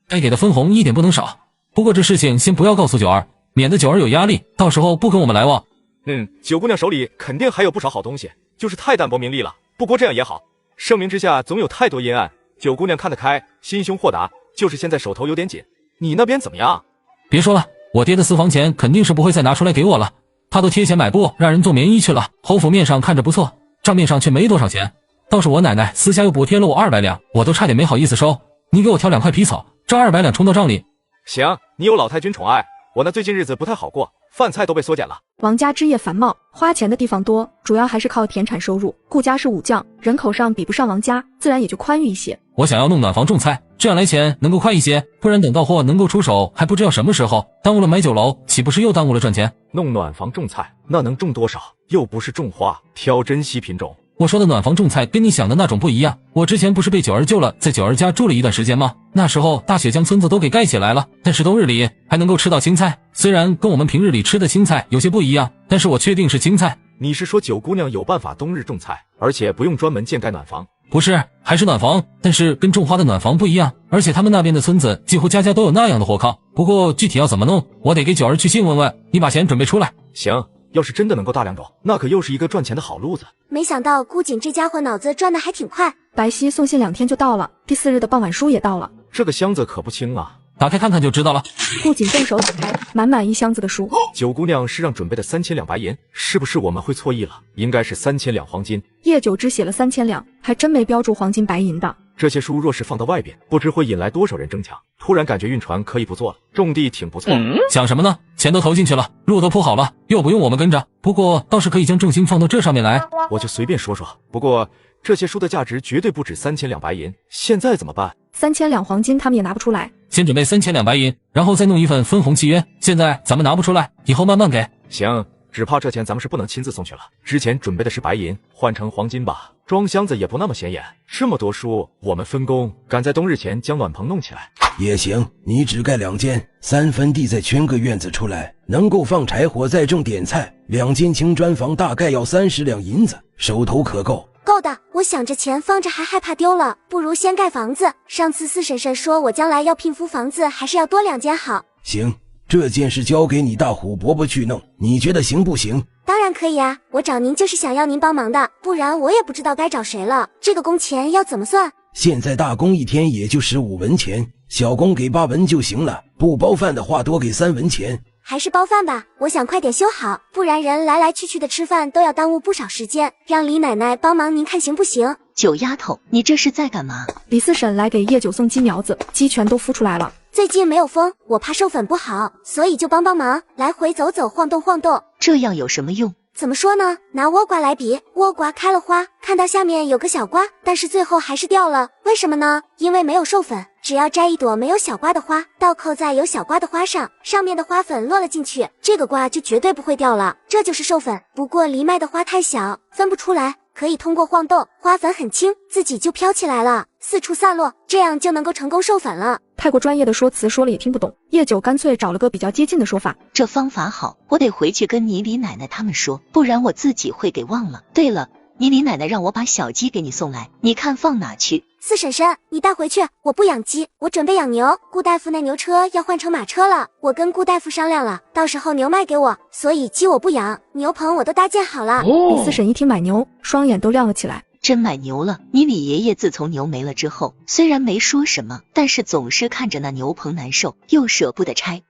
该给的分红一点不能少，不过这事情先不要告诉九儿，免得九儿有压力，到时候不跟我们来往。九姑娘手里肯定还有不少好东西，就是太淡泊名利了。不过这样也好，盛名之下总有太多阴暗，九姑娘看得开，心胸豁达，就是现在手头有点紧。你那边怎么样？别说了，我爹的私房钱肯定是不会再拿出来给我了，他都贴钱买布让人做棉衣去了。侯府面上看着不错，账面上却没多少钱，倒是我奶奶私下又补贴了我200两，我都差点没好意思收。你给我挑2块皮草，这200两充到账里。行，你有老太君宠爱，我那最近日子不太好过，饭菜都被缩减了。王家枝叶繁茂，花钱的地方多，主要还是靠田产收入。顾家是武将，人口上比不上王家，自然也就宽裕一些。我想要弄暖房种菜，这样来钱能够快一些，不然等到货能够出手还不知道什么时候，耽误了买酒楼，岂不是又耽误了赚钱？弄暖房种菜，那能种多少？又不是种花，挑珍稀品种。我说的暖房种菜跟你想的那种不一样，我之前不是被九儿救了，在九儿家住了一段时间吗？那时候大雪将村子都给盖起来了，但是冬日里还能够吃到青菜，虽然跟我们平日里吃的青菜有些不一样，但是我确定是青菜。你是说九姑娘有办法冬日种菜，而且不用专门建盖暖房？不是，还是暖房，但是跟种花的暖房不一样，而且他们那边的村子几乎家家都有那样的火炕，不过具体要怎么弄，我得给九儿去信问问，你把钱准备出来。行，要是真的能够大量种，那可又是一个赚钱的好路子。没想到顾景这家伙脑子转得还挺快。白皙送信2天就到了，第4日的傍晚书也到了。这个箱子可不轻啊，打开看看就知道了。顾景动手打开，满满一箱子的书。九姑娘是让准备的3000两白银，是不是我们会错意了？应该是3000两黄金。叶九只写了3000两，还真没标注黄金白银的。这些书若是放到外边，不知会引来多少人争抢。突然感觉运船可以不做了，种地挺不错。想什么呢？钱都投进去了，路都铺好了，又不用我们跟着。不过倒是可以将重心放到这上面来。我就随便说说，不过这些书的价值绝对不止3000两白银，现在怎么办？3000两黄金他们也拿不出来。先准备3000两白银，然后再弄一份分红契约。现在咱们拿不出来，以后慢慢给。行，只怕这钱咱们是不能亲自送去了。之前准备的是白银，换成黄金吧，装箱子也不那么显眼。这么多书，我们分工，赶在冬日前将暖棚弄起来也行。你只盖2间，3分地再圈个院子出来，能够放柴火再种点菜。2间青砖房大概要30两银子，手头可够。够的，我想着钱放着还害怕丢了，不如先盖房子。上次四婶婶说我将来要聘夫房子，还是要多2间好。行，这件事交给你大虎伯伯去弄，你觉得行不行？当然可以啊，我找您就是想要您帮忙的，不然我也不知道该找谁了。这个工钱要怎么算？现在大工1天也就15文钱，小工给8文就行了，不包饭的话多给3文钱。还是包饭吧，我想快点修好，不然人来来去去的吃饭都要耽误不少时间。让李奶奶帮忙，您看行不行？九丫头，你这是在干嘛？李四婶来给叶九送鸡苗子，鸡全都孵出来了。最近没有风，我怕授粉不好，所以就帮帮忙，来回走走，晃动晃动。这样有什么用？怎么说呢？拿倭瓜来比，倭瓜开了花，看到下面有个小瓜，但是最后还是掉了，为什么呢？因为没有授粉。只要摘一朵没有小瓜的花，倒扣在有小瓜的花上，上面的花粉落了进去，这个瓜就绝对不会掉了，这就是授粉。不过藜麦的花太小，分不出来，可以通过晃动，花粉很轻，自己就飘起来了，四处散落，这样就能够成功授粉了。太过专业的说辞说了也听不懂，叶九干脆找了个比较接近的说法。这方法好，我得回去跟你李奶奶他们说，不然我自己会给忘了。对了，你李奶奶让我把小鸡给你送来，你看放哪去？四婶婶，你带回去，我不养鸡，我准备养牛。顾大夫那牛车要换成马车了，我跟顾大夫商量了，到时候牛卖给我，所以鸡我不养，牛棚我都搭建好了。李四婶一听买牛，双眼都亮了起来。真买牛了！你李爷爷自从牛没了之后，虽然没说什么，但是总是看着那牛棚难受，又舍不得拆。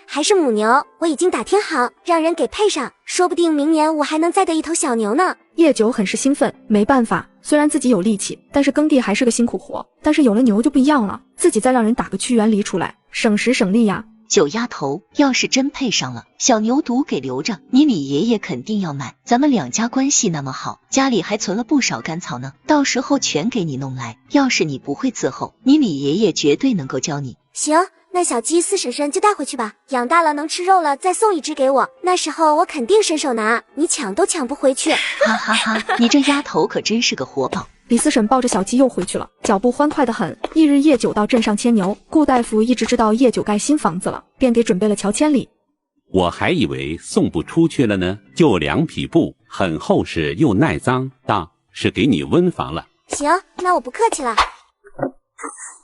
还是母牛，我已经打听好，让人给配上，说不定明年我还能再得一头小牛呢。叶九很是兴奋，没办法，虽然自己有力气，但是耕地还是个辛苦活，但是有了牛就不一样了，自己再让人打个屈原犁出来，省时省力呀。九丫头，要是真配上了，小牛犊给留着，你李爷爷肯定要买。咱们两家关系那么好，家里还存了不少干草呢，到时候全给你弄来。要是你不会伺候，你李爷爷绝对能够教你。行，那小鸡四婶婶就带回去吧，养大了能吃肉了再送一只给我，那时候我肯定伸手拿，你抢都抢不回去。哈哈哈，你这丫头可真是个活宝。李四婶抱着小鸡又回去了，脚步欢快得很。翌日叶九到镇上牵牛，顾大夫一直知道叶九盖新房子了，便给准备了乔迁礼。我还以为送不出去了呢，就2匹布，很厚实又耐脏，当是给你温房了。行，那我不客气了。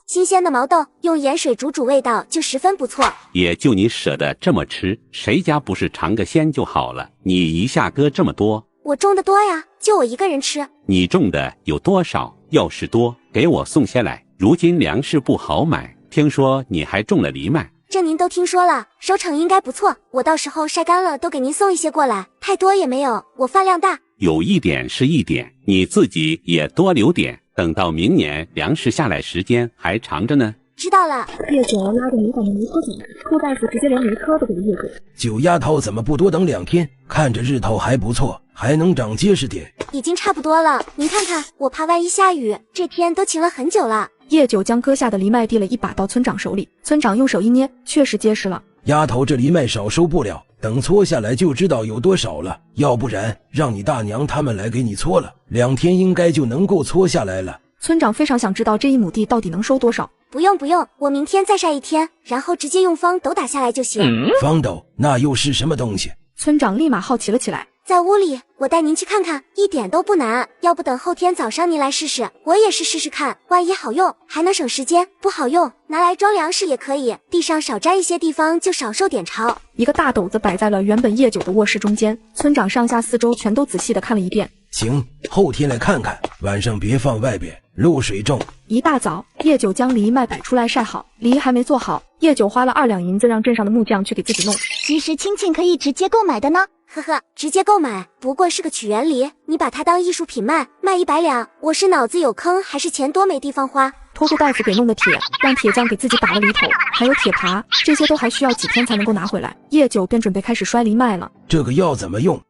新鲜的毛豆用盐水煮味道就十分不错。也就你舍得这么吃，谁家不是尝个鲜就好了？你一下割这么多，我种的多呀，就我一个人吃。你种的有多少？要是多，给我送下来。如今粮食不好买，听说你还种了藜麦，这您都听说了，收成应该不错。我到时候晒干了都给您送一些过来，太多也没有，我饭量大。有一点是一点，你自己也多留点，等到明年粮食下来时间还长着呢。知道了。叶九拉着泥板的牛车走，顾大夫直接连牛车都给叶九。九丫头怎么不多等2天？看着日头还不错，还能长结实点。已经差不多了，您看看，我怕万一下雨，这天都晴了很久了。叶九将割下的藜麦递了一把到村长手里，村长用手一捏，确实结实了。丫头，这藜麦少收不了，等搓下来就知道有多少了，要不然让你大娘他们来给你搓了，2天应该就能够搓下来了。村长非常想知道这1亩地到底能收多少。不用，我明天再晒1天，然后直接用方斗打下来就行。方斗那又是什么东西？村长立马好奇了起来。在屋里，我带您去看看，一点都不难。要不等后天早上您来试试，我也是试试看，万一好用还能省时间，不好用拿来装粮食也可以，地上少沾一些地方就少受点潮。一个大斗子摆在了原本叶九的卧室中间，村长上下4周全都仔细的看了一遍。行，后天来看看，晚上别放外边，露水重。一大早，叶九将藜麦摆出来晒好，犁还没做好，叶九花了2两银子让镇上的木匠去给自己弄。其实亲戚可以直接购买的呢。呵呵，直接购买不过是个曲原梨，你把它当艺术品卖100两，我是脑子有坑还是钱多没地方花？托顾大夫给弄的铁，让铁匠给自己打了犁头，还有铁耙，这些都还需要几天才能够拿回来。叶九便准备开始摔藜麦了。这个要怎么用？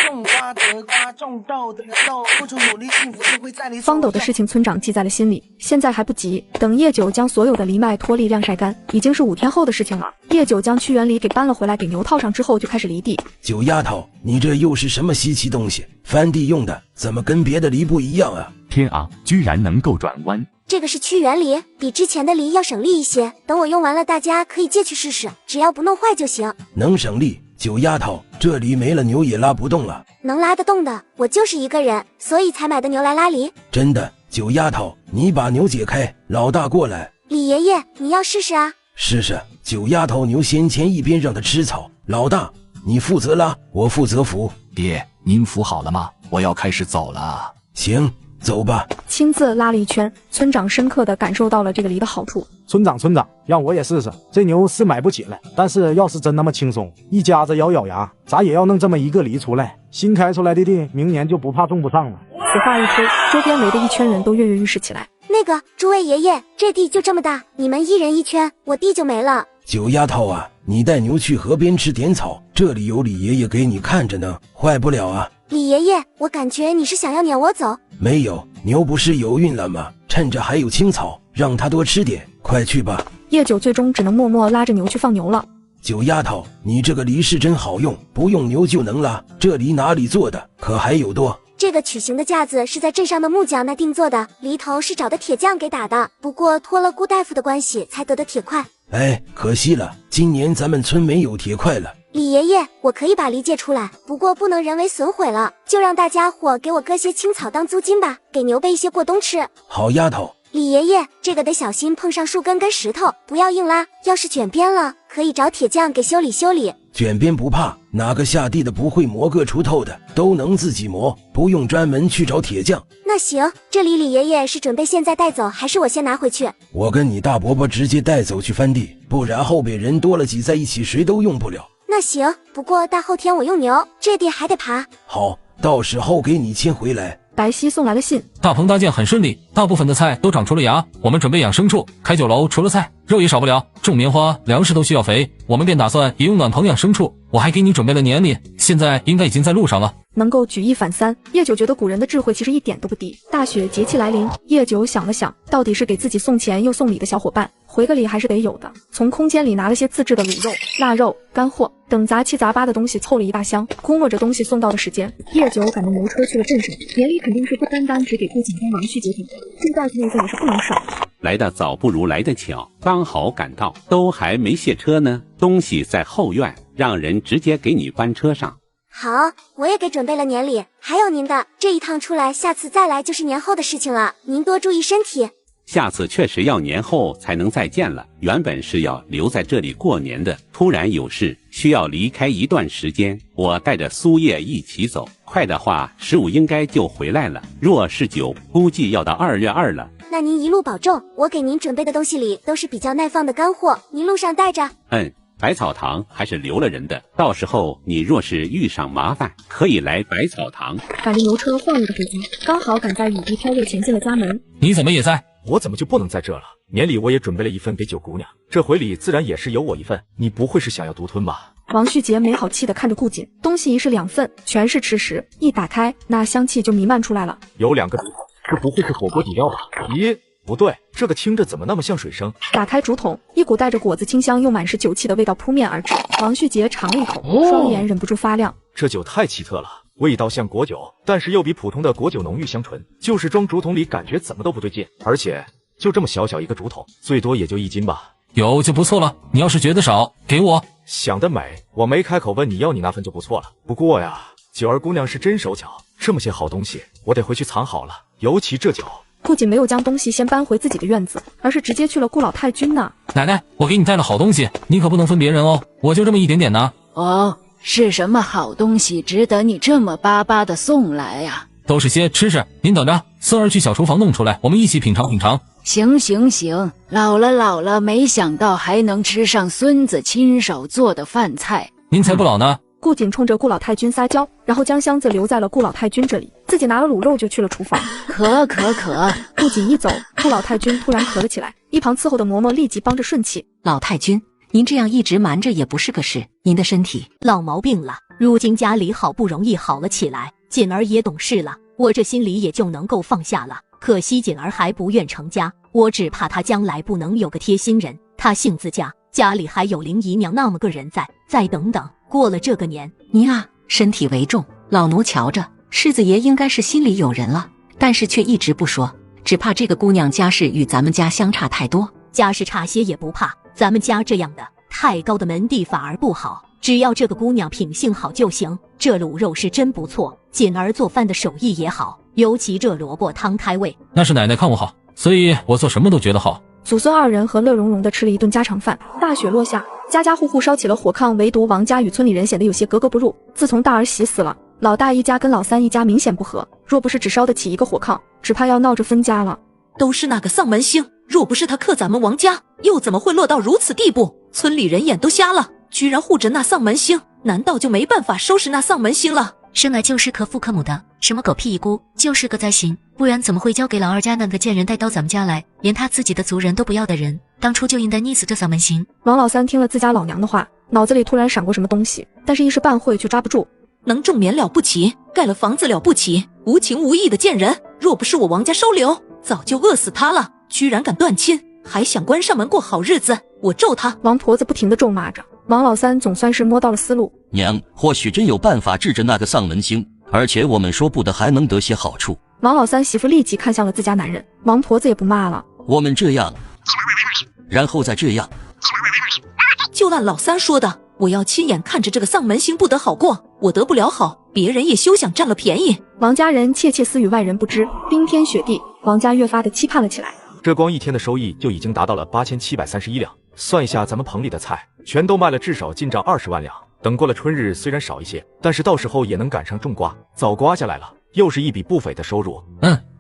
种瓜得瓜，种豆得豆，付出努力，幸福就会在你手上。方斗的事情村长记在了心里，现在还不急，等叶九将所有的藜麦脱粒晾晒干，已经是5天后的事情了。叶九将屈原梨给搬了回来，给牛套上之后就开始犁地。九丫头，你这又是什么稀奇东西？翻地用的，怎么跟别的梨不一样啊？天啊，居然能够转弯！这个是屈原梨，比之前的梨要省力一些，等我用完了大家可以借去试试，只要不弄坏就行。能省力？九丫头，这梨没了牛也拉不动了。能拉得动的，我就是一个人，所以才买的牛来拉梨。真的，九丫头，你把牛解开，老大过来。李爷爷，你要试试啊？试试。九丫头，牛先前一边让它吃草，老大，你负责拉，我负责扶。爹，您扶好了吗？我要开始走了。行，走吧。亲自拉了一圈，村长深刻地感受到了这个梨的好处。村长，让我也试试。这牛是买不起了，但是要是真那么轻松，一家子咬牙，咱也要弄这么一个梨出来。新开出来的地，明年就不怕种不上了。此话一出，周边围的一圈人都跃跃欲试起来。那个，诸位爷爷，这地就这么大，你们一人一圈，我地就没了。九丫头啊，你带牛去河边吃点草，这里有李爷爷给你看着呢，坏不了啊。李爷爷，我感觉你是想要撵我走。没有，牛不是有孕了吗？趁着还有青草，让它多吃点，快去吧。叶九最终只能默默拉着牛去放牛了。九丫头，你这个犁是真好用，不用牛就能拉。这犁哪里做的？可还有多？这个曲形的架子是在镇上的木匠那定做的，犁头是找的铁匠给打的，不过托了顾大夫的关系才得的铁块。哎，可惜了，今年咱们村没有铁块了。李爷爷，我可以把犁借出来，不过不能人为损毁了，就让大家伙给我割些青草当租金吧，给牛备一些过冬吃。好丫头。李爷爷，这个得小心碰上树根跟石头，不要硬拉，要是卷边了，可以找铁匠给修理修理。卷边不怕，哪个下地的不会磨个锄头的，都能自己磨，不用专门去找铁匠。那行，这里李爷爷是准备现在带走，还是我先拿回去？我跟你大伯伯直接带走去翻地，不然后边人多了挤在一起，谁都用不了。那行，不过大后天我用牛，这地还得爬。好，到时候给你牵回来。白皙送来了信，大棚搭建很顺利，大部分的菜都长出了芽。我们准备养牲畜，开酒楼，除了菜，肉也少不了。种棉花，粮食都需要肥，我们便打算也用暖棚养牲畜。我还给你准备了年历，现在应该已经在路上了。能够举一反三，叶九觉得古人的智慧其实一点都不低。大雪节气来临，叶九想了想，到底是给自己送钱又送礼的小伙伴，回个礼还是得有的。从空间里拿了些自制的卤肉、腊肉、干货等杂七杂八的东西，凑了一大箱。估摸着东西送到的时间，叶九赶着牛车去了镇上。年里肯定是不单单只给顾景跟王旭结顶，顾大夫那份也是不能少。来得早不如来得巧，刚好赶到，都还没卸车呢，东西在后院，让人直接给你搬车上。好，我也给准备了年礼，还有您的，这一趟出来，下次再来就是年后的事情了，您多注意身体。下次确实要年后才能再见了，原本是要留在这里过年的，突然有事需要离开一段时间，我带着苏叶一起走，快的话15应该就回来了，若是久，估计要到2月2了。那您一路保重，我给您准备的东西里都是比较耐放的干货，您路上带着。百草堂还是留了人的，到时候你若是遇上麻烦，可以来百草堂。赶着牛车晃悠着回家，刚好赶在雨滴飘落前进了家门。你怎么也在？我怎么就不能在这了？年礼我也准备了一份给九姑娘，这回礼自然也是有我一份。你不会是想要独吞吧？王旭杰没好气地看着顾瑾，东西一式2份，全是吃食，一打开，那香气就弥漫出来了。有2个竹筒，这不会是火锅底料吧？咦，不对，这个听着怎么那么像水声？打开竹筒，一股带着果子清香又满是酒气的味道扑面而至。王旭杰尝了一口，双眼忍不住发亮。这酒太奇特了，味道像果酒，但是又比普通的果酒浓郁香醇，就是装竹筒里感觉怎么都不对劲。而且就这么小小一个竹筒，最多也就1斤吧。有就不错了，你要是觉得少，给我。想得美，我没开口问你要你那份就不错了。不过呀，九儿姑娘是真手巧，这么些好东西，我得回去藏好了，尤其这酒。顾瑾没有将东西先搬回自己的院子，而是直接去了顾老太君那。奶奶，我给你带了好东西，你可不能分别人哦，我就这么一点点呢。哦，是什么好东西值得你这么巴巴的送来呀？都是些吃食，您等着，孙儿去小厨房弄出来，我们一起品尝品尝。行，老了，没想到还能吃上孙子亲手做的饭菜。您才不老呢。顾瑾冲着顾老太君撒娇，然后将箱子留在了顾老太君这里，自己拿了卤肉就去了厨房。可。顾瑾一走，顾老太君突然咳了起来，一旁伺候的嬷嬷立即帮着顺气。老太君，您这样一直瞒着也不是个事，您的身体老毛病了，如今家里好不容易好了起来，锦儿也懂事了，我这心里也就能够放下了。可惜锦儿还不愿成家，我只怕她将来不能有个贴心人。她姓自家，家里还有林姨娘那么个人在，再等等，过了这个年，您啊，身体为重，老奴瞧着，世子爷应该是心里有人了，但是却一直不说，只怕这个姑娘家世与咱们家相差太多。家世差些也不怕，咱们家这样的太高的门第反而不好，只要这个姑娘品性好就行。这卤肉是真不错，锦儿做饭的手艺也好，尤其这萝卜汤开胃。那是奶奶看我好，所以我做什么都觉得好。祖孙2人和乐融融地吃了一顿家常饭。大雪落下，家家户户烧起了火炕，唯独王家与村里人显得有些格格不入。自从大儿媳死了，老大一家跟老三一家明显不和，若不是只烧得起一个火炕，只怕要闹着分家了。都是那个丧门星，若不是他克咱们王家，又怎么会落到如此地步？村里人眼都瞎了，居然护着那丧门星，难道就没办法收拾那丧门星了？生来就是可父可母的，什么狗屁一姑，就是个灾星，不然怎么会交给老二家那个贱人带到咱们家来，连他自己的族人都不要的人，当初就应该溺死这丧门星。王老三听了自家老娘的话，脑子里突然闪过什么东西，但是一时半会却抓不住。能种棉了不起，盖了房子了不起，无情无义的贱人，若不是我王家收留，早就饿死他了。居然敢断亲，还想关上门过好日子，我咒他！王婆子不停地咒骂着。王老三总算是摸到了思路。娘，或许真有办法治着那个丧门星，而且我们说不得还能得些好处。王老三媳妇立即看向了自家男人，王婆子也不骂了。我们这样，然后再这样。就按老三说的，我要亲眼看着这个丧门星不得好过，我得不了好，别人也休想占了便宜。王家人窃窃私语，外人不知。冰天雪地，王家越发的期盼了起来。这光一天的收益就已经达到了8731两，算一下咱们棚里的菜，全都卖了，至少进账20万两。等过了春日，虽然少一些，但是到时候也能赶上种瓜，早刮下来了，又是一笔不菲的收入。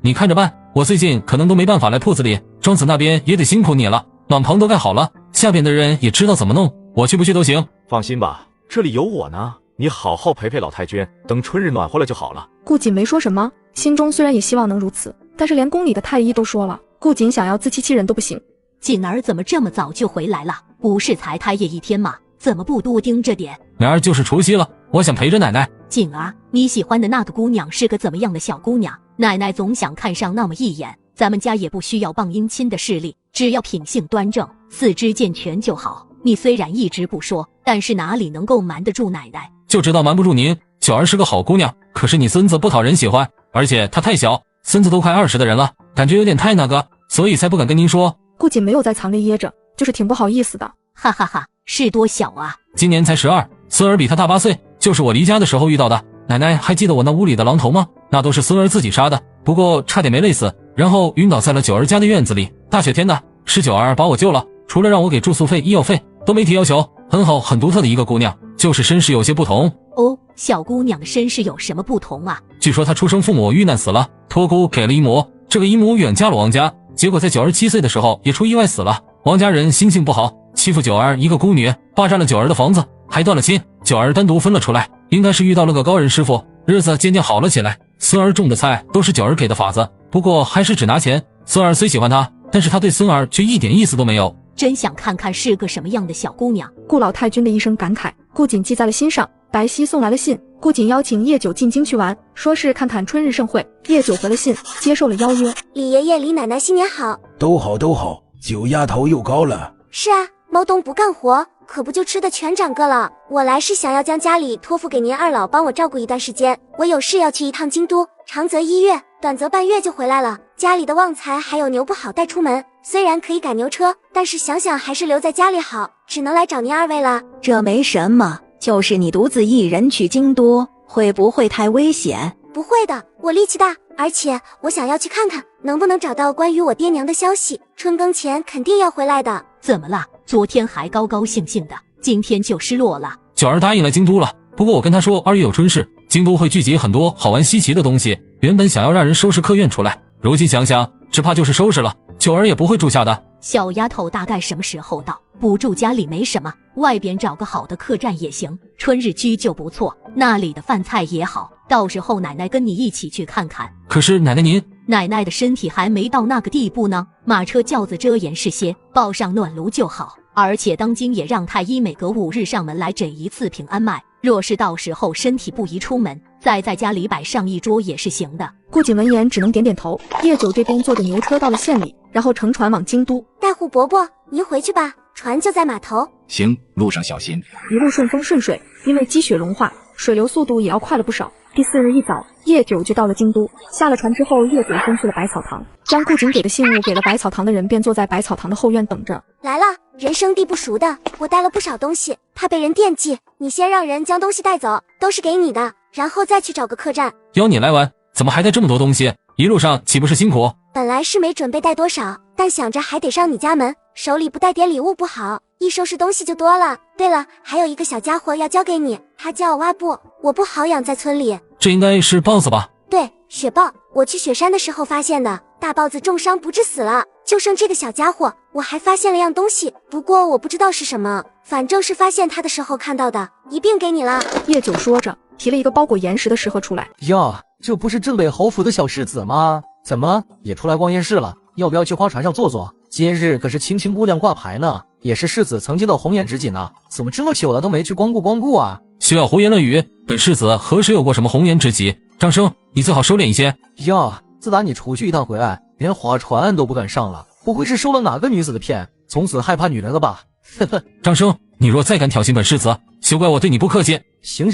你看着办，我最近可能都没办法来铺子里，庄子那边也得辛苦你了。暖棚都盖好了，下边的人也知道怎么弄，我去不去都行。放心吧，这里有我呢，你好好陪陪老太君，等春日暖和了就好了。顾瑾没说什么，心中虽然也希望能如此，但是连宫里的太医都说了，顾瑾想要自欺欺人都不行。锦儿怎么这么早就回来了？不是才开业一天吗？怎么不多盯着点？明儿就是除夕了，我想陪着奶奶。锦儿，你喜欢的那个姑娘是个怎么样的小姑娘？奶奶总想看上那么一眼。咱们家也不需要傍姻亲的势力，只要品性端正、四肢健全就好。你虽然一直不说，但是哪里能够瞒得住奶奶？就知道瞒不住您。九儿是个好姑娘，可是你孙子不讨人喜欢，而且他太小，孙子都快20的人了，感觉有点太那个，所以才不敢跟您说。顾瑾没有在藏着掖着，就是挺不好意思的。哈哈哈，是多小啊？今年才12，孙儿比他大8岁，就是我离家的时候遇到的。奶奶还记得我那屋里的狼头吗？那都是孙儿自己杀的，不过差点没累死，然后晕倒在了九儿家的院子里。大雪天的，是九儿把我救了，除了让我给住宿费、医药费，都没提要求，很好，很独特的一个姑娘，就是身世有些不同。哦，小姑娘的身世有什么不同啊？据说她出生父母遇难死了，托孤给了姨母，这个姨母远嫁了王家，结果在九儿7岁的时候也出意外死了。王家人心性不好，欺负九儿一个孤女，霸占了九儿的房子，还断了亲，九儿单独分了出来，应该是遇到了个高人师傅，日子渐渐好了起来。孙儿种的菜都是九儿给的法子，不过还是只拿钱。孙儿虽喜欢他，但是他对孙儿却一点意思都没有。真想看看是个什么样的小姑娘。顾老太君的一声感慨，顾瑾记在了心上。白皙送来了信，顾瑾邀请叶九进京去玩，说是看看春日盛会。叶九回了信，接受了邀约。李爷爷、李奶奶新年好。都好都好，九丫头又高了。是啊，猫东不干活，可不就吃的全长个了。我来是想要将家里托付给您二老帮我照顾一段时间，我有事要去一趟京都，长则1月，短则半月就回来了。家里的旺财还有牛不好带出门，虽然可以赶牛车，但是想想还是留在家里好，只能来找您二位了。这没什么，就是你独自一人去京都，会不会太危险？不会的，我力气大，而且我想要去看看能不能找到关于我爹娘的消息，春耕前肯定要回来的。怎么了？昨天还高高兴兴的，今天就失落了。九儿答应了京都了，不过我跟他说2月有春事，京都会聚集很多好玩稀奇的东西，原本想要让人收拾客院出来，如今想想只怕就是收拾了，九儿也不会住下的。小丫头大概什么时候到？不住家里没什么，外边找个好的客栈也行，春日居就不错，那里的饭菜也好，到时候奶奶跟你一起去看看。可是奶奶您……奶奶的身体还没到那个地步呢，马车轿子遮严实些，抱上暖炉就好。而且当今也让太医每隔5日上门来诊一次平安脉，若是到时候身体不宜出门，再在家里摆上一桌也是行的。顾瑾闻言只能点点头。叶九这边坐着牛车到了县里，然后乘船往京都。大户伯伯，您回去吧，船就在码头。行，路上小心。一路顺风顺水，因为积雪融化，水流速度也要快了不少。第4日一早，叶九就到了京都。下了船之后，叶九先去了百草堂，将顾瑾给的信物给了百草堂的人，便坐在百草堂的后院等着。来了，人生地不熟的，我带了不少东西，怕被人惦记，你先让人将东西带走，都是给你的，然后再去找个客栈。邀你来玩，怎么还带这么多东西？一路上岂不是辛苦？本来是没准备带多少，但想着还得上你家门，手里不带点礼物不好，一收拾东西就多了。对了，还有一个小家伙要交给你，他叫挖布，我不好养在村里。这应该是豹子吧？对，雪豹，我去雪山的时候发现的，大豹子重伤不治死了，就剩这个小家伙。我还发现了样东西，不过我不知道是什么，反正是发现它的时候看到的，一并给你了。叶九说着，提了一个包裹岩石的食盒出来。哟，这不是镇北侯府的小世子吗？怎么也出来逛夜市了？要不要去花船上坐坐？今日可是青青姑娘挂牌呢，也是世子曾经的红颜知己呢，怎么这么久了都没去光顾啊？休要胡言乱语，本世子何时有过什么红颜知己？张生，你最好收敛一些。哟，自打你出去一趟回来，连划船都不敢上了，不会是受了哪个女子的骗，从此害怕女人了吧？呵呵，张生，你若再敢挑衅本世子，休怪我对你不客气。行，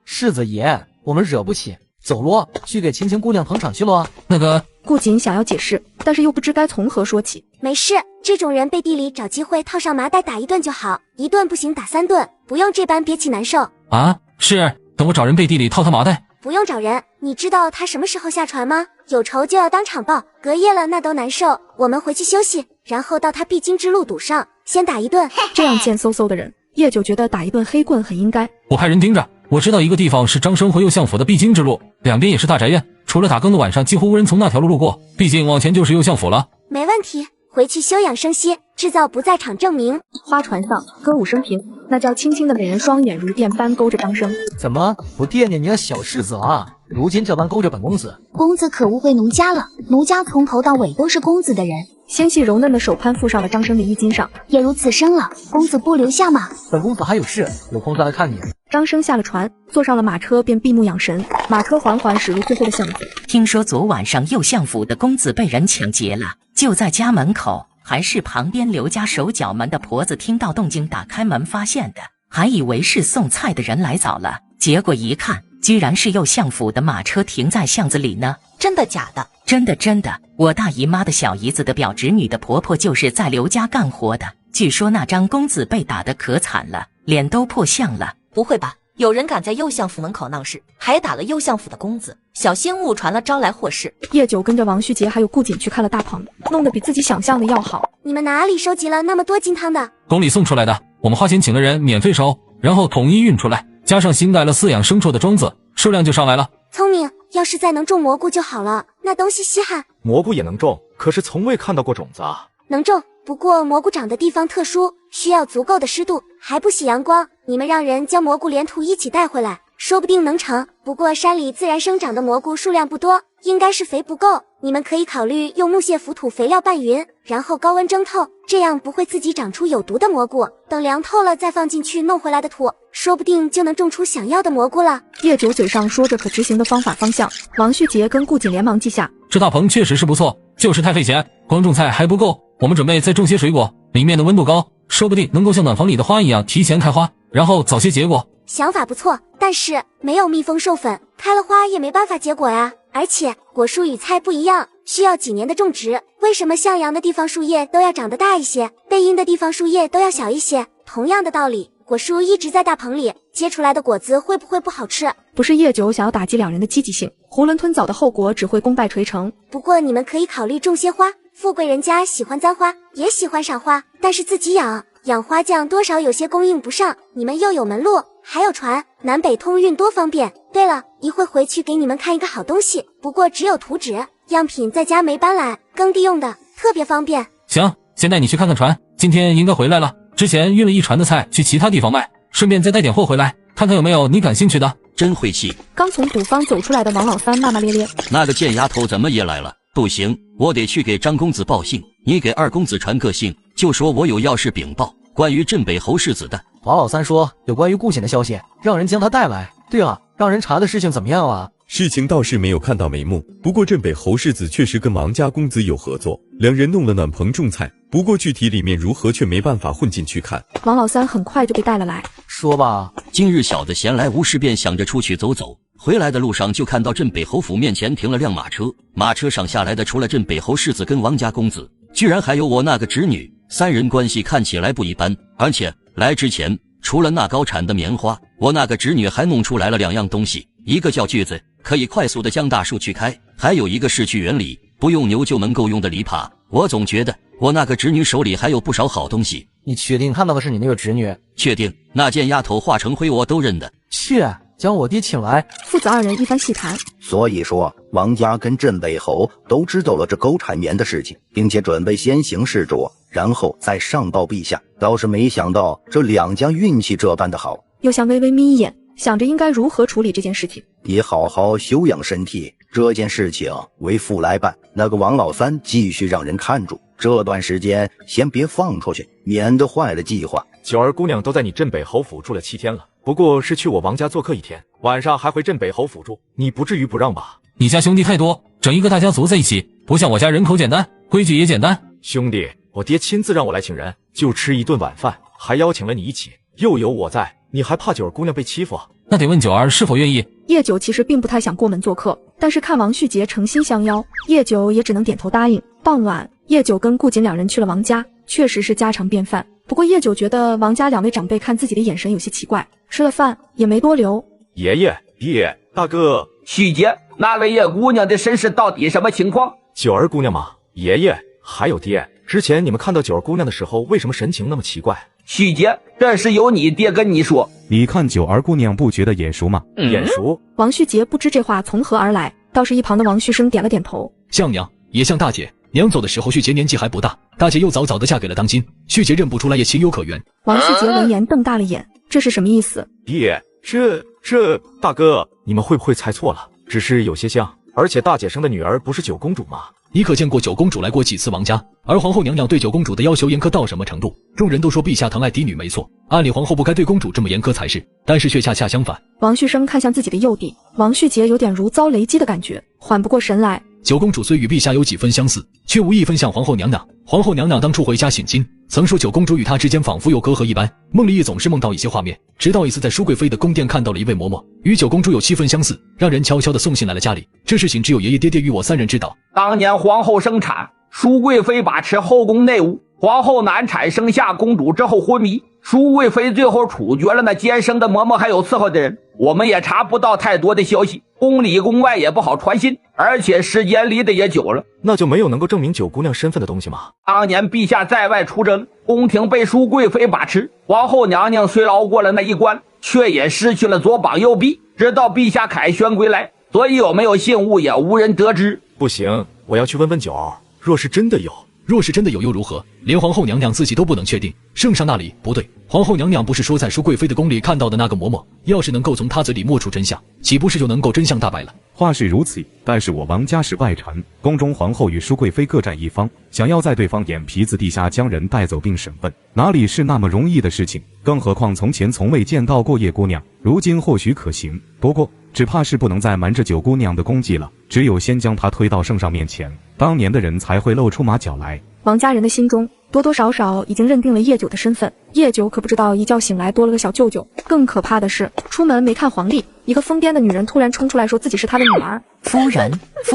世子爷，我们惹不起。走咯，去给青青姑娘捧场去咯。那个顾瑾想要解释，但是又不知该从何说起。没事，这种人背地里找机会套上麻袋打一顿就好，一顿不行打3顿，不用这般憋气难受。啊，是，等我找人背地里套他麻袋。不用找人，你知道他什么时候下船吗？有仇就要当场报，隔夜了那都难受。我们回去休息，然后到他必经之路堵上，先打一顿。这样贱嗖嗖的人，叶九觉得打一顿黑棍很应该。我派人盯着，我知道一个地方是张生回右相府的必经之路，两边也是大宅院，除了打更的晚上，几乎无人从那条路路过。毕竟往前就是右相府了。没问题，回去休养生息，制造不在场证明。花船上歌舞升平，那叫青青的美人双眼如电般勾着张生。怎么不惦念你的小世子啊？如今这般勾着本公子，公子可误会奴家了，奴家从头到尾都是公子的人。纤细柔嫩的手攀附上了张生的衣襟上，也如此生了，公子不留下吗？本公子还有事，有空再来看你。张生下了船，坐上了马车，便闭目养神。马车缓缓驶入最后的巷子。听说昨晚上右相府的公子被人抢劫了，就在家门口，还是旁边刘家守角门的婆子听到动静打开门发现的，还以为是送菜的人来早了，结果一看，居然是右相府的马车停在巷子里呢。真的假的？真的，我大姨妈的小姨子的表侄女的婆婆就是在刘家干活的，据说那张公子被打得可惨了，脸都破相了。不会吧？有人敢在右相府门口闹事，还打了右相府的公子，小心误传了招来祸事。叶九跟着王旭杰还有顾瑾去看了大棚，弄得比自己想象的要好。你们哪里收集了那么多金汤的？宫里送出来的，我们花钱请了人免费收，然后统一运出来，加上新带了饲养牲畜的庄子，数量就上来了。聪明，要是再能种蘑菇就好了，那东西稀罕。蘑菇也能种，可是从未看到过种子啊。能种，不过蘑菇长的地方特殊，需要足够的湿度，还不喜阳光。你们让人将蘑菇连土一起带回来，说不定能成。不过山里自然生长的蘑菇数量不多，应该是肥不够。你们可以考虑用木屑浮土肥料拌匀，然后高温蒸透，这样不会自己长出有毒的蘑菇。等凉透了再放进去弄回来的土，说不定就能种出想要的蘑菇了。叶九嘴上说着可执行的方法方向，王旭杰跟顾瑾连忙记下。这大棚确实是不错，就是太费钱，光种菜还不够，我们准备再种些水果，里面的温度高，说不定能够像暖房里的花一样提前开花，然后早些结果。想法不错，但是没有蜜蜂授粉，开了花也没办法结果呀。而且果树与菜不一样，需要几年的种植。为什么向阳的地方树叶都要长得大一些，背阴的地方树叶都要小一些？同样的道理，果树一直在大棚里结出来的果子会不会不好吃？不是叶九想要打击两人的积极性，囫囵吞枣的后果只会功败垂成。不过你们可以考虑种些花，富贵人家喜欢簪花，也喜欢赏花，但是自己养花匠多少有些供应不上。你们又有门路，还有船，南北通运多方便。对了，一会回去给你们看一个好东西，不过只有图纸，样品在家没搬来，耕地用的，特别方便。行，先带你去看看船，今天应该回来了。之前运了一船的菜去其他地方卖，顺便再带点货回来，看看有没有你感兴趣的。真晦气！刚从土方走出来的王老三骂骂咧咧，那个贱丫头怎么也来了？不行，我得去给张公子报信，你给二公子传个信，就说我有要事禀报，关于镇北侯世子的。王老三说有关于顾瑾的消息，让人将他带来。对了，让人查的事情怎么样啊？事情倒是没有看到眉目，不过镇北侯世子确实跟王家公子有合作，两人弄了暖棚种菜，不过具体里面如何却没办法混进去看。王老三很快就被带了来。说吧，今日小子闲来无事，便想着出去走走，回来的路上就看到镇北侯府面前停了辆马车，马车上下来的除了镇北侯世子跟王家公子，居然还有我那个侄女，三人关系看起来不一般。而且来之前，除了那高产的棉花，我那个侄女还弄出来了两样东西，一个叫锯子，可以快速的将大树锯开，还有一个是锯原理，不用牛就能够用的篱笆。我总觉得我那个侄女手里还有不少好东西。你确定看到的是你那个侄女？确定，那贱丫头化成灰我都认得。去，将我爹请来。父子二人一番细谈。所以说王家跟镇北侯都知道了这狗产棉的事情，并且准备先行示着，然后再上报陛下。倒是没想到这两家运气这般的好。又像微微眯眼，想着应该如何处理这件事情。也好好休养身体，这件事情为父来办。那个王老三继续让人看住，这段时间先别放出去，免得坏了计划。九儿姑娘都在你镇北侯府住了7天了，不过是去我王家做客1天，晚上还回镇北侯府住，你不至于不让吧？你家兄弟太多，整一个大家族在一起，不像我家人口简单，规矩也简单。兄弟，我爹亲自让我来请人，就吃一顿晚饭，还邀请了你一起，又有我在，你还怕九儿姑娘被欺负？那得问九儿是否愿意。叶九其实并不太想过门做客，但是看王旭杰诚心相邀，叶九也只能点头答应。傍晚，叶九跟顾瑾两人去了王家，确实是家常便饭。不过叶九觉得王家两位长辈看自己的眼神有些奇怪，吃了饭也没多留。爷爷、爹、大哥，旭杰，那位叶姑娘的身世到底什么情况？九儿姑娘吗？爷爷，还有爹，之前你们看到九儿姑娘的时候，为什么神情那么奇怪？旭杰，这是由你爹跟你说。你看九儿姑娘不觉得眼熟吗？眼熟？王旭杰不知这话从何而来，倒是一旁的王旭生点了点头。像娘，也像大姐。娘走的时候，旭杰年纪还不大，大姐又早早的嫁给了当今，旭杰认不出来也情有可原。王旭杰闻言瞪大了眼，这是什么意思？爹，大哥，你们会不会猜错了？只是有些像，而且大姐生的女儿不是九公主吗？你可见过九公主来过几次王家？而皇后娘娘对九公主的要求严苛到什么程度？众人都说陛下疼爱嫡女没错，按理皇后不该对公主这么严苛才是，但是却恰恰相反。王旭生看向自己的幼弟，王旭杰有点如遭雷击的感觉，缓不过神来。九公主虽与陛下有几分相似，却无一分像皇后娘娘。皇后娘娘当初回家省亲，曾说九公主与她之间仿佛有隔阂一般，梦里也总是梦到一些画面。直到一次在舒贵妃的宫殿看到了一位嬷嬷，与九公主有7分相似，让人悄悄地送信来了家里。这事情只有爷爷、爹爹与我3人知道。当年皇后生产，舒贵妃把持后宫内务，皇后难产生下公主之后昏迷，舒贵妃最后处决了那监生的嬷嬷还有伺候的人。我们也查不到太多的消息，宫里宫外也不好传信，而且时间离得也久了。那就没有能够证明九姑娘身份的东西吗？当年陛下在外出征，宫廷被舒贵妃把持，皇后娘娘虽熬过了那一关，却也失去了左膀右臂，直到陛下凯旋归来，所以有没有信物也无人得知。不行，我要去问问九儿，若是真的有又如何？连皇后娘娘自己都不能确定。圣上那里不对，皇后娘娘不是说在舒贵妃的宫里看到的那个嬷嬷，要是能够从她嘴里摸出真相，岂不是就能够真相大白了？话是如此，但是我王家是外臣，宫中皇后与舒贵妃各占一方，想要在对方眼皮子地下将人带走并审问，哪里是那么容易的事情？更何况从前从未见到过叶姑娘，如今或许可行，不过只怕是不能再瞒着九姑娘的功绩了，只有先将她推到圣上面前，当年的人才会露出马脚来。王家人的心中多多少少已经认定了叶九的身份，叶九可不知道一觉醒来多了个小舅舅。更可怕的是，出门没看黄历，一个疯癫的女人突然冲出来说自己是他的女儿。夫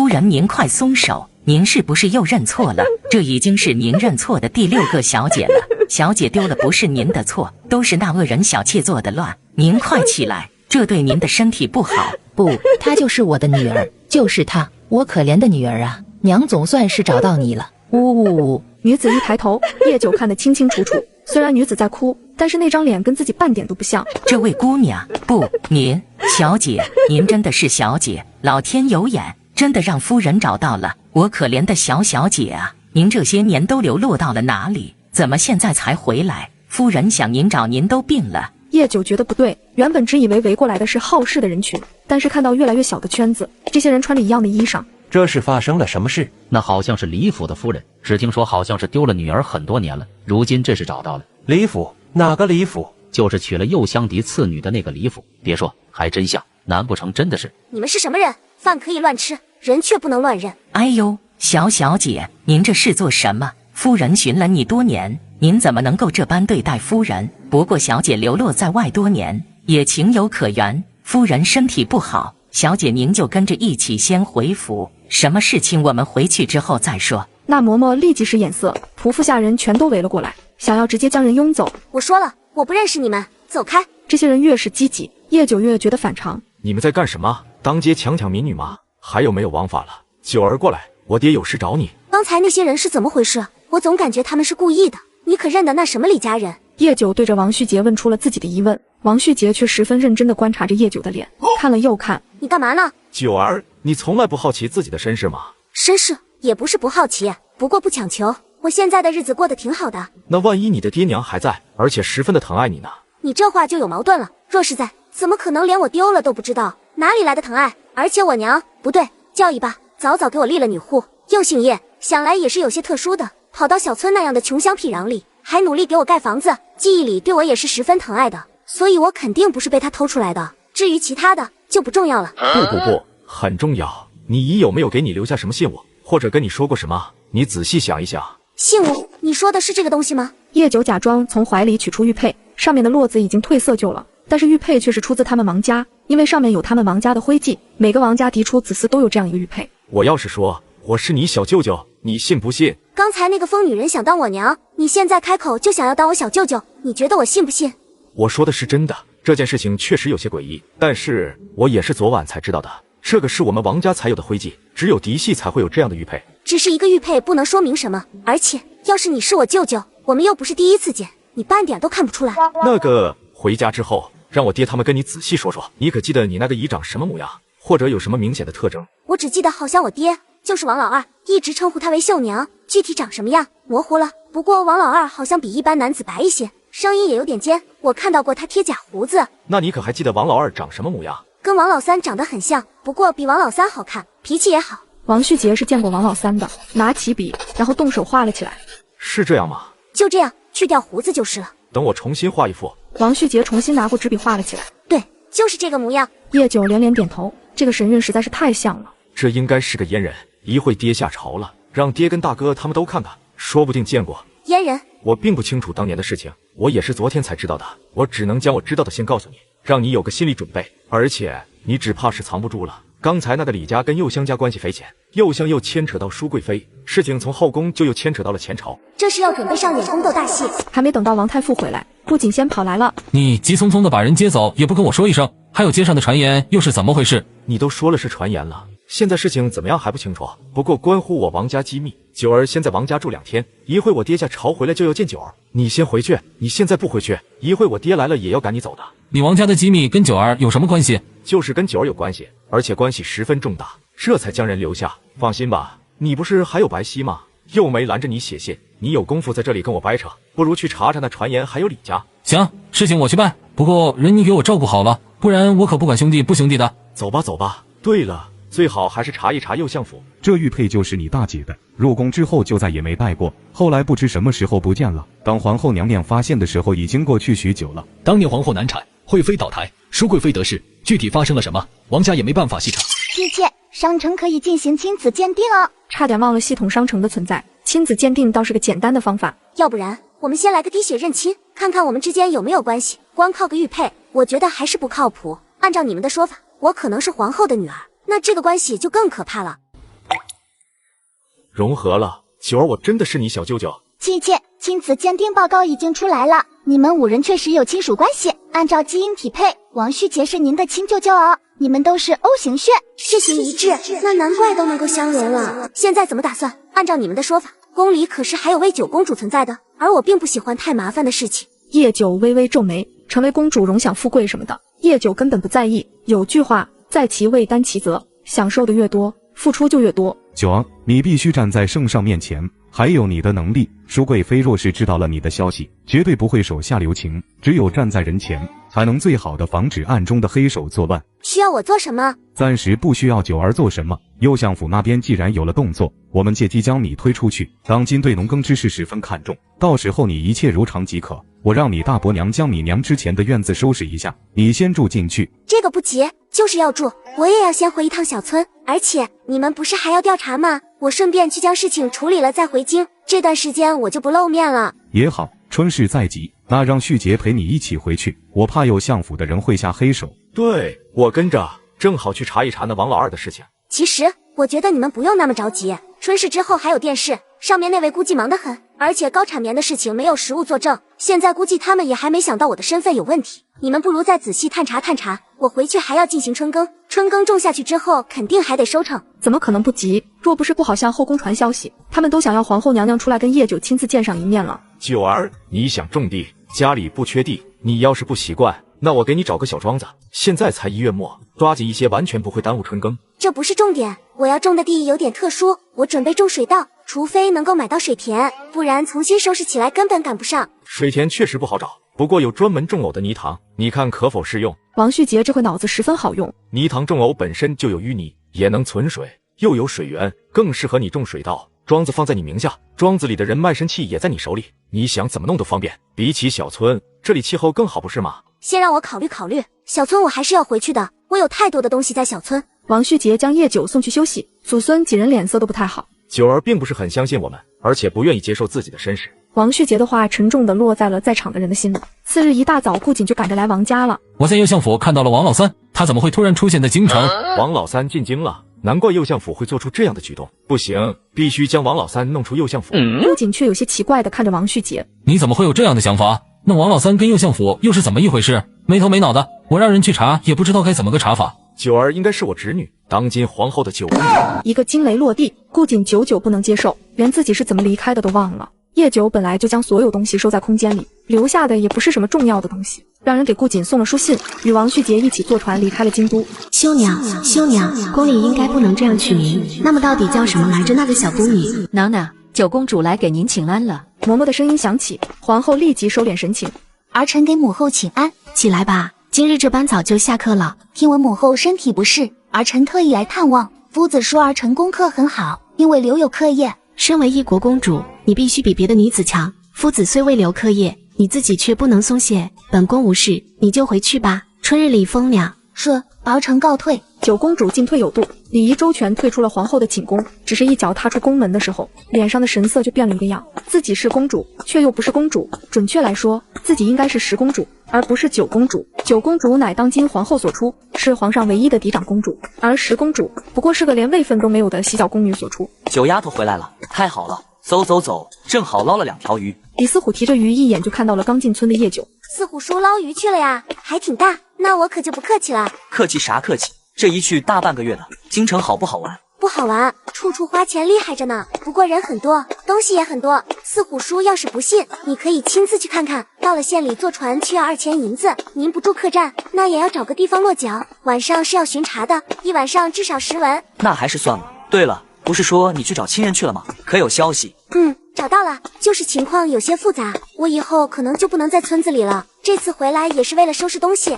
人，您快松手，您是不是又认错了？这已经是您认错的第6个小姐了。小姐丢了不是您的错，都是那恶人小妾做的乱。您快起来，这对您的身体不好。不，她就是我的女儿，就是她，我可怜的女儿啊！娘总算是找到你了。呜呜！女子一抬头，叶九看得清清楚楚。虽然女子在哭，但是那张脸跟自己半点都不像。这位姑娘，不，您小姐，您真的是小姐，老天有眼，真的让夫人找到了。我可怜的小姐啊，您这些年都流落到了哪里？怎么现在才回来？夫人想您找您都病了。叶九觉得不对，原本只以为围过来的是好事的人群，但是看到越来越小的圈子，这些人穿着一样的衣裳。这是发生了什么事？那好像是李府的夫人，只听说好像是丢了女儿很多年了，如今这是找到了。李府？哪个李府？就是娶了右香嫡次女的那个李府。别说，还真像，难不成真的是？你们是什么人？饭可以乱吃，人却不能乱认。哎呦，小姐，您这是做什么？夫人寻了你多年，您怎么能够这般对待夫人？不过小姐流落在外多年，也情有可原。夫人身体不好，小姐您就跟着一起先回府，什么事情我们回去之后再说。那嬷嬷立即使眼色，仆妇下人全都围了过来，想要直接将人拥走。我说了，我不认识你们，走开！这些人越是积极，叶九越觉得反常。你们在干什么？当街强抢民女吗？还有没有王法了？九儿过来，我爹有事找你。刚才那些人是怎么回事？我总感觉他们是故意的。你可认得那什么李家人？叶九对着王旭杰问出了自己的疑问，王旭杰却十分认真地观察着叶九的脸，看了又看。你干嘛呢？九儿，你从来不好奇自己的身世吗？身世也不是不好奇，不过不强求。我现在的日子过得挺好的。那万一你的爹娘还在，而且十分的疼爱你呢？你这话就有矛盾了。若是在，怎么可能连我丢了都不知道？哪里来的疼爱？而且我娘不对，叫一爸早早给我立了女户，又姓叶，想来也是有些特殊的，跑到小村那样的穷乡僻壤里，还努力给我盖房子，记忆里对我也是十分疼爱的，所以我肯定不是被他偷出来的。至于其他的就不重要了。不，很重要。你姨有没有给你留下什么信物，或者跟你说过什么？你仔细想一想。信物？你说的是这个东西吗？叶九假装从怀里取出玉佩，上面的络子已经褪色旧了，但是玉佩却是出自他们王家，因为上面有他们王家的徽记，每个王家嫡出子嗣都有这样一个玉佩。我要是说我是你小舅舅，你信不信？刚才那个疯女人想当我娘，你现在开口就想要当我小舅舅，你觉得我信不信？我说的是真的，这件事情确实有些诡异，但是我也是昨晚才知道的。这个是我们王家才有的徽记，只有嫡系才会有这样的玉佩。只是一个玉佩不能说明什么，而且要是你是我舅舅，我们又不是第一次见，你半点都看不出来。那个回家之后，让我爹他们跟你仔细说说，你可记得你那个姨长什么模样，或者有什么明显的特征？我只记得好像我爹就是王老二，一直称呼他为秀娘，具体长什么样模糊了。不过王老二好像比一般男子白一些，声音也有点尖，我看到过他贴假胡子。那你可还记得王老二长什么模样？跟王老三长得很像，不过比王老三好看，脾气也好。王旭杰是见过王老三的，拿起笔，然后动手画了起来。是这样吗？就这样，去掉胡子就是了。等我重新画一幅。王旭杰重新拿过纸笔画了起来。对，就是这个模样。叶九连连点头，这个神韵实在是太像了。这应该是个阉人，一会爹下朝了，让爹跟大哥他们都看看，说不定见过。阉人？我并不清楚当年的事情，我也是昨天才知道的。我只能将我知道的先告诉你，让你有个心理准备。而且你只怕是藏不住了。刚才那个李家跟右相家关系匪浅，右相又牵扯到舒贵妃，事情从后宫就又牵扯到了前朝，这是要准备上演宫斗大戏。还没等到王太傅回来，顾瑾先跑来了。你急匆匆的把人接走，也不跟我说一声，还有街上的传言又是怎么回事？你都说了是传言了，现在事情怎么样还不清楚？不过关乎我王家机密，九儿先在王家住2天，一会我爹下朝回来就要见九儿，你先回去，你现在不回去，一会我爹来了也要赶你走的。你王家的机密跟九儿有什么关系？就是跟九儿有关系，而且关系十分重大，这才将人留下。放心吧，你不是还有白皙吗？又没拦着你写信，你有功夫在这里跟我掰扯，不如去查查那传言还有李家。行，事情我去办，不过人你给我照顾好了，不然我可不管兄弟不兄弟的。走吧走吧。对了，最好还是查一查右相府。这玉佩就是你大姐的，入宫之后就再也没戴过，后来不知什么时候不见了。当皇后娘娘发现的时候，已经过去许久了。当年皇后难产，惠妃倒台，舒贵妃得势，具体发生了什么，王家也没办法细查。姬妾，商城可以进行亲子鉴定哦。差点忘了系统商城的存在，亲子鉴定倒是个简单的方法。要不然我们先来个滴血认亲，看看我们之间有没有关系。光靠个玉佩，我觉得还是不靠谱。按照你们的说法，我可能是皇后的女儿，那这个关系就更可怕了。融合了，九儿，我真的是你小舅舅。姬妾，亲子鉴定报告已经出来了，你们5人确实有亲属关系。按照基因匹配，王旭杰是您的亲舅舅哦，你们都是 O 型血，血型一致，那难怪都能够相容了。现在怎么打算？按照你们的说法，宫里可是还有魏九公主存在的，而我并不喜欢太麻烦的事情。叶九微微皱眉，成为公主荣享富贵什么的，叶九根本不在意。有句话，在其位担其责，享受的越多，付出就越多。九儿，你必须站在圣上面前，还有你的能力。舒贵妃若是知道了你的消息，绝对不会手下留情，只有站在人前，才能最好的防止暗中的黑手作乱。需要我做什么？暂时不需要九儿做什么。右相府那边既然有了动作，我们借机将你推出去。当今对农耕之事十分看重，到时候你一切如常即可。我让你大伯娘将你娘之前的院子收拾一下，你先住进去。这个不急，就是要住，我也要先回一趟小村。而且你们不是还要调查吗？我顺便去将事情处理了再回京，这段时间我就不露面了。也好，春事在即，那让旭杰陪你一起回去，我怕右相府的人会下黑手。对，我跟着，正好去查一查那王老二的事情。其实我觉得你们不用那么着急，春事之后还有殿试，上面那位估计忙得很，而且高产棉的事情没有实物作证，现在估计他们也还没想到我的身份有问题。你们不如再仔细探查探查，我回去还要进行春耕，春耕种下去之后肯定还得收成。怎么可能不急？若不是不好向后宫传消息，他们都想要皇后娘娘出来跟叶九亲自见上一面了。九儿，你想种地，家里不缺地，你要是不习惯，那我给你找个小庄子。现在才1月末，抓紧一些，完全不会耽误春耕。这不是重点，我要种的地有点特殊，我准备种水稻，除非能够买到水田，不然重新收拾起来根本赶不上。水田确实不好找，不过有专门种藕的泥塘，你看可否适用？王旭杰这回脑子十分好用，泥塘种藕本身就有淤泥，也能存水，又有水源，更适合你种水稻。庄子放在你名下，庄子里的人脉生气也在你手里，你想怎么弄都方便。比起小村，这里气候更好，不是吗？先让我考虑考虑，小村我还是要回去的，我有太多的东西在小村，王旭杰将叶九送去休息，祖孙几人脸色都不太好。九儿并不是很相信我们，而且不愿意接受自己的身世。王旭杰的话沉重地落在了在场的人的心里。次日一大早，顾瑾就赶着来王家了。我在右相府看到了王老三，他怎么会突然出现在京城？王老三进京了，难怪右相府会做出这样的举动。不行，必须将王老三弄出右相府。顾瑾却有些奇怪地看着王旭杰，你怎么会有这样的想法？那王老三跟右相府又是怎么一回事？没头没脑的，我让人去查，也不知道该怎么个查法。九儿应该是我侄女，当今皇后的九公主。一个惊雷落地，顾瑾久久不能接受，连自己是怎么离开的都忘了。叶九本来就将所有东西收在空间里，留下的也不是什么重要的东西，让人给顾瑾送了书信，与王旭杰一起坐船离开了京都。休娘，休娘，宫里应该不能这样取名，那么到底叫什么来着？那个小宫女。娘娘，九公主来给您请安了。嬷嬷的声音响起，皇后立即收敛神情。儿臣给母后请安。起来吧，今日这般早就下课了。听闻母后身体不适，儿臣特意来探望。夫子说儿臣功课很好，因为留有课业。身为一国公主，你必须比别的女子强。夫子虽未留课业，你自己却不能松懈。本宫无事，你就回去吧。春日里风凉。是，儿臣告退。九公主进退有度，礼仪周全，退出了皇后的寝宫。只是一脚踏出宫门的时候，脸上的神色就变了一个样。自己是公主，却又不是公主。准确来说，自己应该是十公主，而不是九公主。九公主乃当今皇后所出，是皇上唯一的嫡长公主，而十公主不过是个连位分都没有的洗脚宫女所出。九丫头回来了，太好了！走走走，正好捞了2条鱼。李思虎提着鱼，一眼就看到了刚进村的叶九。四虎叔捞鱼去了呀，还挺大，那我可就不客气了。客气啥客气？这一去大半个月了，京城好不好玩？不好玩，处处花钱厉害着呢。不过人很多，东西也很多。四虎叔要是不信，你可以亲自去看看。到了县里坐船去要2000银子，您不住客栈，那也要找个地方落脚。晚上是要巡查的，一晚上至少10文。那还是算了。对了，不是说你去找亲人去了吗？可有消息？找到了，就是情况有些复杂，我以后可能就不能在村子里了。这次回来也是为了收拾东西。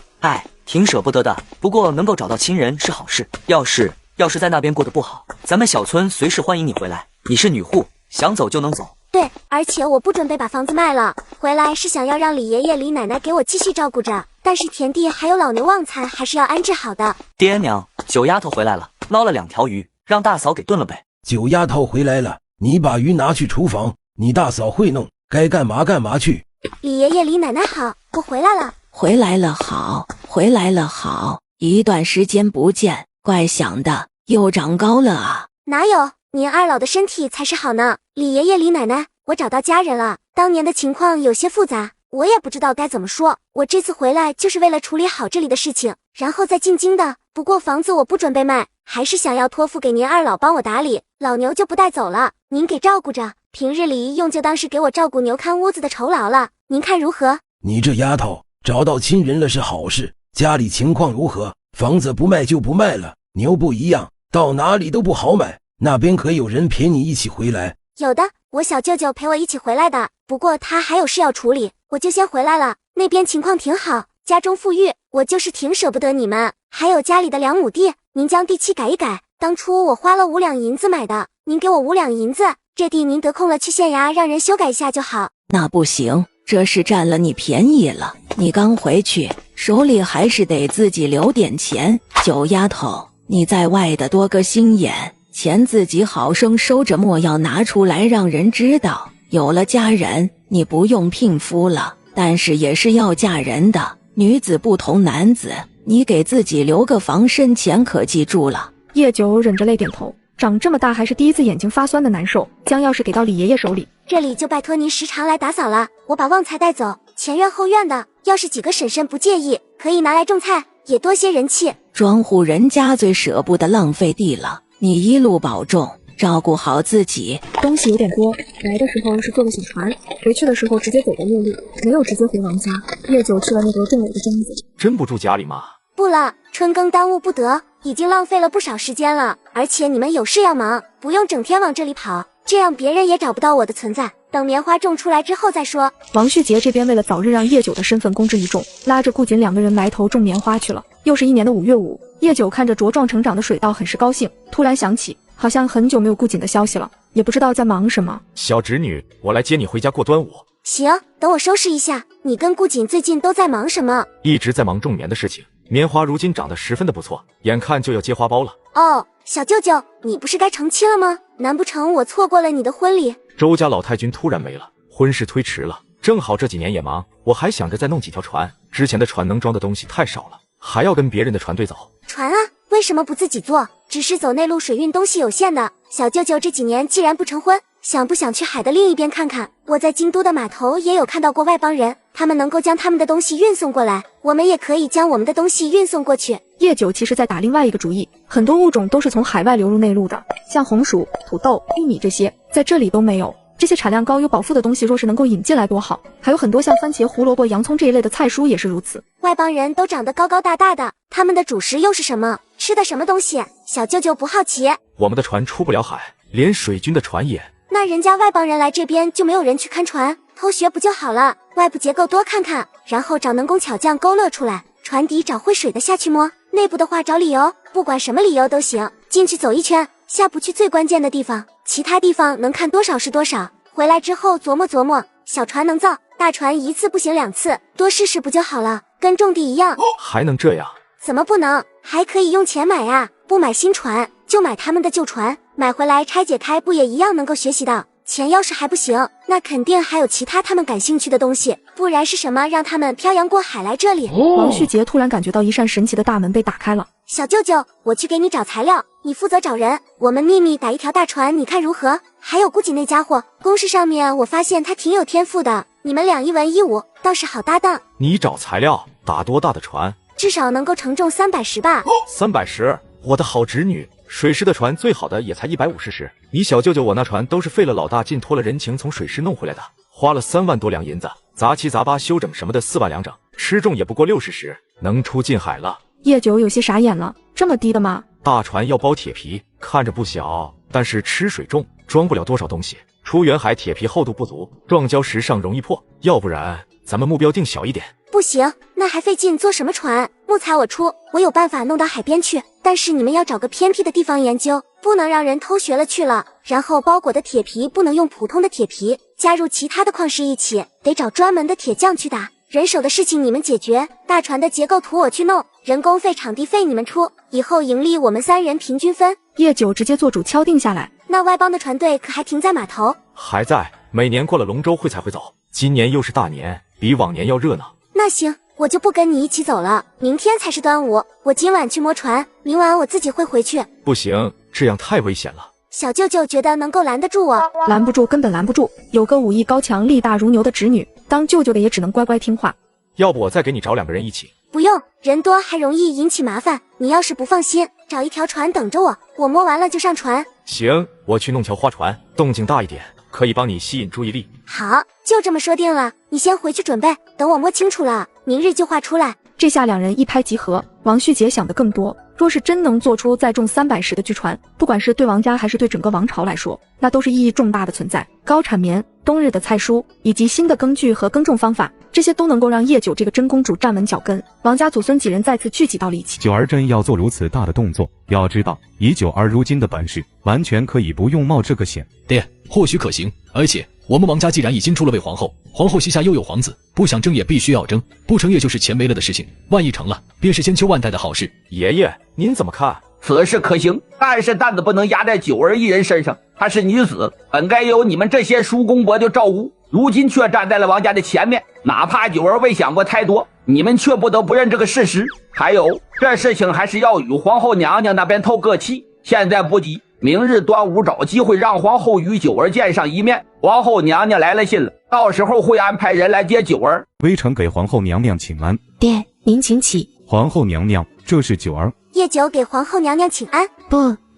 挺舍不得的，不过能够找到亲人是好事。要是在那边过得不好，咱们小村随时欢迎你回来。你是女户，想走就能走。对，而且我不准备把房子卖了，回来是想要让李爷爷、李奶奶给我继续照顾着，但是田地还有老牛旺财还是要安置好的。爹娘，九丫头回来了，捞了2条鱼，让大嫂给炖了呗。九丫头回来了，你把鱼拿去厨房，你大嫂会弄，该干嘛干嘛去。李爷爷、李奶奶好，我回来了。回来了好，回来了好，一段时间不见，怪想的，又长高了啊。哪有，您二老的身体才是好呢。李爷爷、李奶奶，我找到家人了，当年的情况有些复杂，我也不知道该怎么说。我这次回来就是为了处理好这里的事情，然后再进京的。不过房子我不准备卖，还是想要托付给您二老帮我打理，老牛就不带走了，您给照顾着，平日里用就当是给我照顾牛看屋子的酬劳了，您看如何？你这丫头找到亲人了是好事，家里情况如何？房子不卖就不卖了，牛不一样，到哪里都不好买，那边可有人陪你一起回来？有的，我小舅舅陪我一起回来的，不过他还有事要处理，我就先回来了。那边情况挺好，家中富裕，我就是挺舍不得你们。还有家里的2亩地，您将地契改一改，当初我花了5两银子买的，您给我5两银子，这地您得空了去县衙让人修改一下就好。那不行，这是占了你便宜了，你刚回去，手里还是得自己留点钱。九丫头，你在外的多个心眼，钱自己好生收着，莫要拿出来让人知道。有了家人，你不用聘夫了，但是也是要嫁人的，女子不同男子，你给自己留个防身钱可记住了。叶九忍着泪点头，长这么大还是第一次眼睛发酸的难受，将钥匙给到李爷爷手里。这里就拜托您时常来打扫了，我把旺财带走，前院后院的，要是几个婶婶不介意，可以拿来种菜，也多些人气。庄户人家最舍不得浪费地了，你一路保重，照顾好自己。东西有点多，来的时候是坐的小船，回去的时候直接走的陆路，没有直接回王家。叶九吃了那个正尾的盅子。真不住家里吗？不了，春耕耽误不得，已经浪费了不少时间了，而且你们有事要忙，不用整天往这里跑，这样别人也找不到我的存在，等棉花种出来之后再说。王旭杰这边为了早日让叶九的身份公之于众，拉着顾瑾2个人埋头种棉花去了。又是一年的5月5，叶九看着茁壮成长的水稻很是高兴，突然想起好像很久没有顾瑾的消息了，也不知道在忙什么。小侄女，我来接你回家过端午。行，等我收拾一下。你跟顾瑾最近都在忙什么？一直在忙种棉的事情，棉花如今长得十分的不错，眼看就要结花苞了。哦，小舅舅，你不是该成亲了吗？难不成我错过了你的婚礼？周家老太君突然没了，婚事推迟了。正好这几年也忙，我还想着再弄几条船，之前的船能装的东西太少了，还要跟别人的船队走。船啊，为什么不自己做？只是走内陆水运东西有限的。小舅舅这几年既然不成婚，想不想去海的另一边看看？我在京都的码头也有看到过外邦人，他们能够将他们的东西运送过来，我们也可以将我们的东西运送过去。叶九其实在打另外一个主意，很多物种都是从海外流入内陆的，像红薯、土豆、玉米这些，在这里都没有。这些产量高、有饱腹的东西，若是能够引进来多好！还有很多像番茄、胡萝卜、洋葱这一类的菜蔬也是如此。外邦人都长得高高大大的，他们的主食又是什么？吃的什么东西？小舅舅不好奇。我们的船出不了海，连水军的船也……那人家外邦人来这边就没有人去看船，偷学不就好了？外部结构多看看，然后找能工巧匠勾勒出来，船底找会水的下去摸，内部的话找理由，不管什么理由都行。进去走一圈，下不去最关键的地方，其他地方能看多少是多少。回来之后琢磨琢磨，小船能造，大船一次不行2次，多试试不就好了？跟种地一样。还能这样？怎么不能？还可以用钱买啊！不买新船，就买他们的旧船，买回来拆解开，不也一样能够学习到？钱要是还不行，那肯定还有其他他们感兴趣的东西，不然是什么让他们漂洋过海来这里？王旭杰突然感觉到一扇神奇的大门被打开了。小舅舅，我去给你找材料，你负责找人，我们秘密打一条大船，你看如何？还有顾瑾那家伙，公事上面我发现他挺有天赋的，你们俩一文一武，倒是好搭档。你找材料打多大的船？至少能够承重310吧。310，我的好侄女，水师的船最好的也才150石，你小舅舅我那船都是费了老大劲托了人情从水师弄回来的，花了3万多两银子，杂七杂八修整什么的4万两整，吃重也不过60石，能出近海了。叶九有些傻眼了，这么低的吗？大船要包铁皮，看着不小，但是吃水重，装不了多少东西。出远海铁皮厚度不足，撞礁石上容易破，要不然咱们目标定小一点。不行，那还费劲做什么船？木材我出，我有办法弄到海边去，但是你们要找个偏僻的地方研究，不能让人偷学了去了。然后包裹的铁皮不能用普通的铁皮，加入其他的矿石一起，得找专门的铁匠去打。人手的事情你们解决，大船的结构图我去弄，人工费、场地费你们出，以后盈利我们3人平均分。叶九直接做主敲定下来。那外邦的船队可还停在码头？还在，每年过了龙舟会才会走，今年又是大年，比往年要热闹。那行，我就不跟你一起走了，明天才是端午，我今晚去摸船，明晚我自己会回去。不行，这样太危险了。小舅舅觉得能够拦得住我？拦不住，根本拦不住。有个武艺高强、力大如牛的侄女，当舅舅的也只能乖乖听话。要不我再给你找2个人一起？不用，人多还容易引起麻烦。你要是不放心，找一条船等着我，我摸完了就上船。行，我去弄条花船，动静大一点，可以帮你吸引注意力。好，就这么说定了。你先回去准备，等我摸清楚了，明日就画出来。这下2人一拍即合。王旭杰想的更多，若是真能做出载重310的巨船，不管是对王家还是对整个王朝来说，那都是意义重大的存在。高产棉、冬日的菜蔬，以及新的耕具和耕种方法，这些都能够让叶九这个真公主站稳脚跟，王家祖孙几人再次聚集到了一起。九儿真要做如此大的动作，要知道以九儿如今的本事，完全可以不用冒这个险。爹，或许可行，而且我们王家既然已经出了位皇后，皇后膝下又有皇子，不想争也必须要争，不成也就是钱没了的事情。万一成了，便是千秋万代的好事。爷爷，您怎么看？此事可行，但是担子不能压在九儿一人身上。她是女子，本该由你们这些叔公伯就照顾，如今却站在了王家的前面。哪怕九儿未想过太多，你们却不得不认这个事实。还有，这事情还是要与皇后娘娘那边透个气，现在不急，明日端午找机会让皇后与九儿见上一面。皇后娘娘来了信了，到时候会安排人来接九儿。微臣给皇后娘娘请安。爹，您请起。皇后娘娘，这是九儿。叶九给皇后娘娘请安。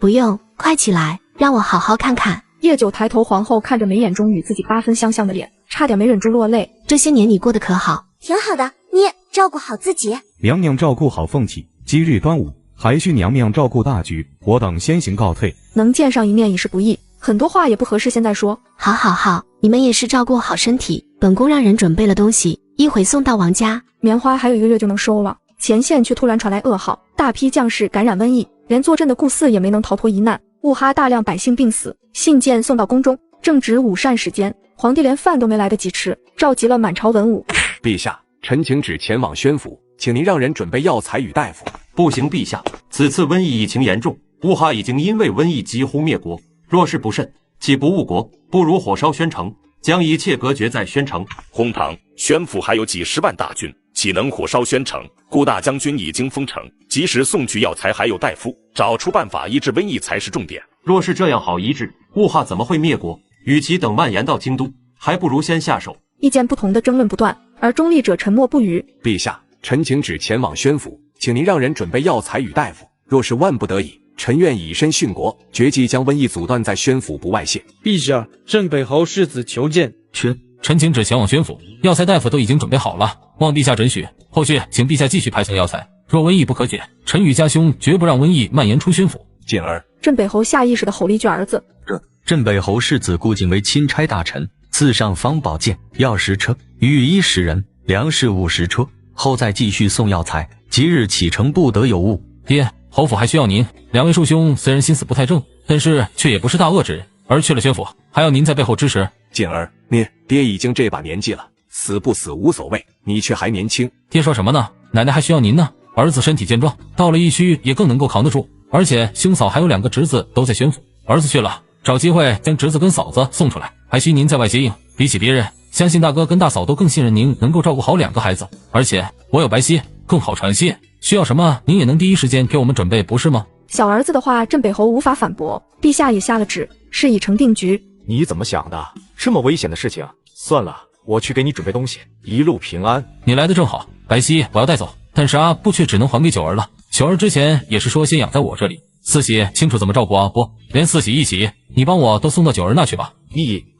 不用，快起来，让我好好看看。叶九抬头，皇后看着眉眼中与自己8分相像的脸，差点没忍住落泪。这些年你过得可好？挺好的，你照顾好自己。娘娘照顾好凤体，今日端午，还需娘娘照顾大局。我等先行告退。能见上一面已是不易，很多话也不合适现在说。好，你们也是照顾好身体。本宫让人准备了东西，一会送到王家。棉花还有1个月就能收了，前线却突然传来噩耗，大批将士感染瘟疫，连坐镇的顾四也没能逃脱一难。兀哈大量百姓病死，信件送到宫中，正值午膳时间，皇帝连饭都没来得及吃，召集了满朝文武。陛下，臣请旨前往宣府，请您让人准备药材与大夫。不行，陛下，此次瘟疫疫情严重，乌哈已经因为瘟疫几乎灭国。若是不慎，岂不误国？不如火烧宣城，将一切隔绝在宣城。荒唐！宣府还有几十万大军，岂能火烧宣城？顾大将军已经封城，及时送去药材还有大夫，找出办法医治瘟疫才是重点。若是这样好医治，乌哈怎么会灭国？与其等蔓延到京都，还不如先下手。意见不同的争论不断，而中立者沉默不语。陛下，臣请旨前往宣府，请您让人准备药材与大夫。若是万不得已，臣愿以身殉国，决计将瘟疫阻断在宣府不外泄。陛下，镇北侯世子求见。臣请旨前往宣府，药材大夫都已经准备好了，望陛下准许。后续请陛下继续派送药材。若瘟疫不可解，臣与家兄绝不让瘟疫蔓延出宣府。进而，镇北侯下意识地吼了一句儿子。镇北侯世子顾景为钦差大臣，赐上方宝剑、药10车、御医10人，粮食50车，后再继续送药材，即日启程不得有误。爹，侯府还需要您。两位叔兄虽然心思不太正，但是却也不是大恶之人，而去了宣府，还要您在背后支持。进而，您爹已经这把年纪了，死不死无所谓，你却还年轻。爹说什么呢？奶奶还需要您呢。儿子身体健壮，到了疫区也更能够扛得住，而且兄嫂还有2个侄子都在宣府，儿子去了，找机会将侄子跟嫂子送出来，还需您在外接应。比起别人，相信大哥跟大嫂都更信任您能够照顾好2个孩子，而且我有白皙，更好传信，需要什么您也能第一时间给我们准备，不是吗？小儿子的话，镇北侯无法反驳，陛下也下了旨，事已成定局。你怎么想的？这么危险的事情，算了，我去给你准备东西，一路平安。你来的正好，白皙我要带走，但是阿布却只能还给九儿了。九儿之前也是说先养在我这里，四喜清楚怎么照顾阿布，连四喜一起，你帮我都送到九儿那去吧。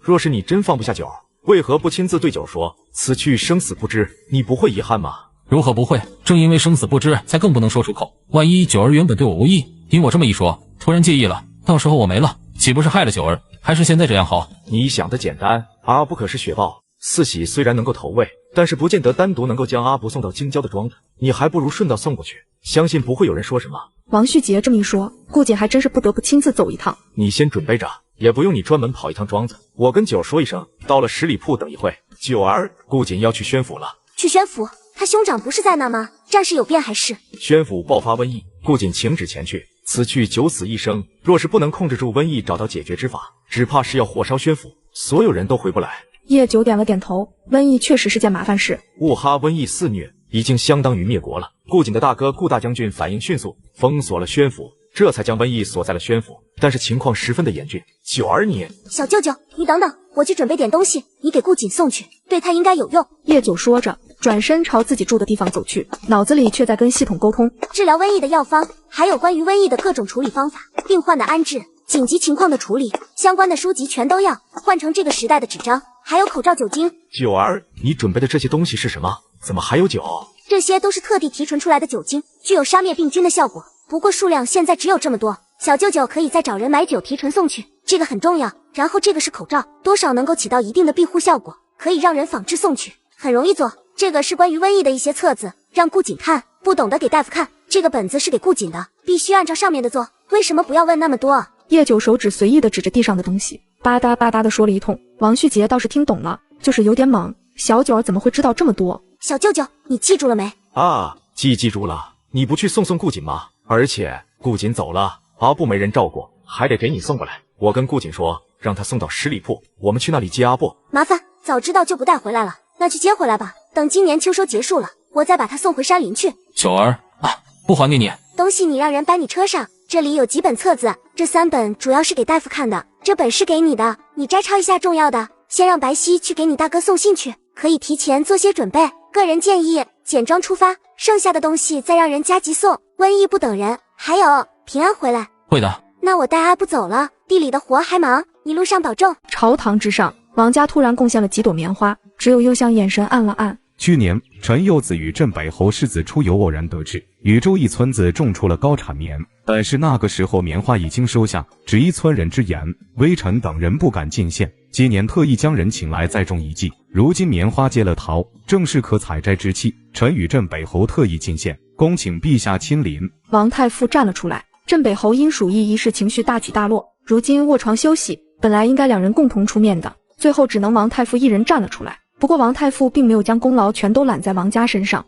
若是你真放不下九儿，为何不亲自对九儿说，此去生死不知，你不会遗憾吗？如何不会？正因为生死不知，才更不能说出口。万一九儿原本对我无意，听我这么一说，突然介意了，到时候我没了，岂不是害了九儿？还是现在这样好？你想的简单，阿布可是雪豹，四喜虽然能够投喂，但是不见得单独能够将阿布送到京郊的庄的，你还不如顺道送过去，相信不会有人说什么。王旭杰这么一说，顾瑾还真是不得不亲自走一趟。你先准备着，也不用你专门跑一趟庄子，我跟九儿说一声，到了10里铺等一会。九儿，顾瑾要去宣府了。去宣府？他兄长不是在那吗？战事有变还是？宣府爆发瘟疫，顾瑾请旨前去，此去九死一生，若是不能控制住瘟疫，找到解决之法，只怕是要火烧宣府，所有人都回不来。叶九点了点头，瘟疫确实是件麻烦事。兀哈瘟疫肆虐，已经相当于灭国了。顾瑾的大哥顾大将军反应迅速，封锁了宣府，这才将瘟疫锁在了宣府。但是情况十分的严峻。九儿你，小舅舅，你等等，我去准备点东西，你给顾瑾送去，对他应该有用。叶九说着，转身朝自己住的地方走去，脑子里却在跟系统沟通。治疗瘟疫的药方，还有关于瘟疫的各种处理方法，病患的安置，紧急情况的处理，相关的书籍全都要换成这个时代的纸张，还有口罩、酒精。九儿，你准备的这些东西是什么？怎么还有酒？这些都是特地提纯出来的酒精，具有杀灭病菌的效果，不过数量现在只有这么多，小舅舅可以再找人买酒提纯送去，这个很重要。然后这个是口罩，多少能够起到一定的庇护效果，可以让人仿制送去，很容易做。这个是关于瘟疫的一些册子，让顾瑾看，不懂的给大夫看。这个本子是给顾瑾的，必须按照上面的做。为什么不要问那么多啊？叶九手指随意的指着地上的东西，吧嗒吧嗒的说了一通。王旭杰倒是听懂了，就是有点懵，小九儿怎么会知道这么多？小舅舅，你记住了没？啊，记住了。你不去送顾瑾吗？而且顾瑾走了，阿布没人照顾，还得给你送过来。我跟顾瑾说，让他送到10里铺，我们去那里接阿布。麻烦，早知道就不带回来了。那去接回来吧，等今年秋收结束了，我再把他送回山林去。九儿啊，不还给你东西，你让人搬你车上。这里有几本册子，这3本主要是给大夫看的，这本是给你的，你摘抄一下重要的，先让白皙去给你大哥送信去，可以提前做些准备。个人建议简装出发，剩下的东西再让人加急送。瘟疫不等人，还有平安回来。会的。那我带阿布走了，地里的活还忙，一路上保重。朝堂之上，王家突然贡献了几朵棉花，只有右相眼神暗了暗。去年，陈幼子与镇北侯世子出游，偶然得知禹州一村子种出了高产棉，但是那个时候棉花已经收下，只依村人之言，微臣等人不敢进献。今年特意将人请来再种一季，如今棉花结了桃，正是可采摘之期。臣与镇北侯特意进献，恭请陛下亲临。王太傅站了出来。镇北侯因鼠疫一事情绪大起大落，如今卧床休息，本来应该2人共同出面的，最后只能王太傅一人站了出来。不过王太傅并没有将功劳全都揽在王家身上。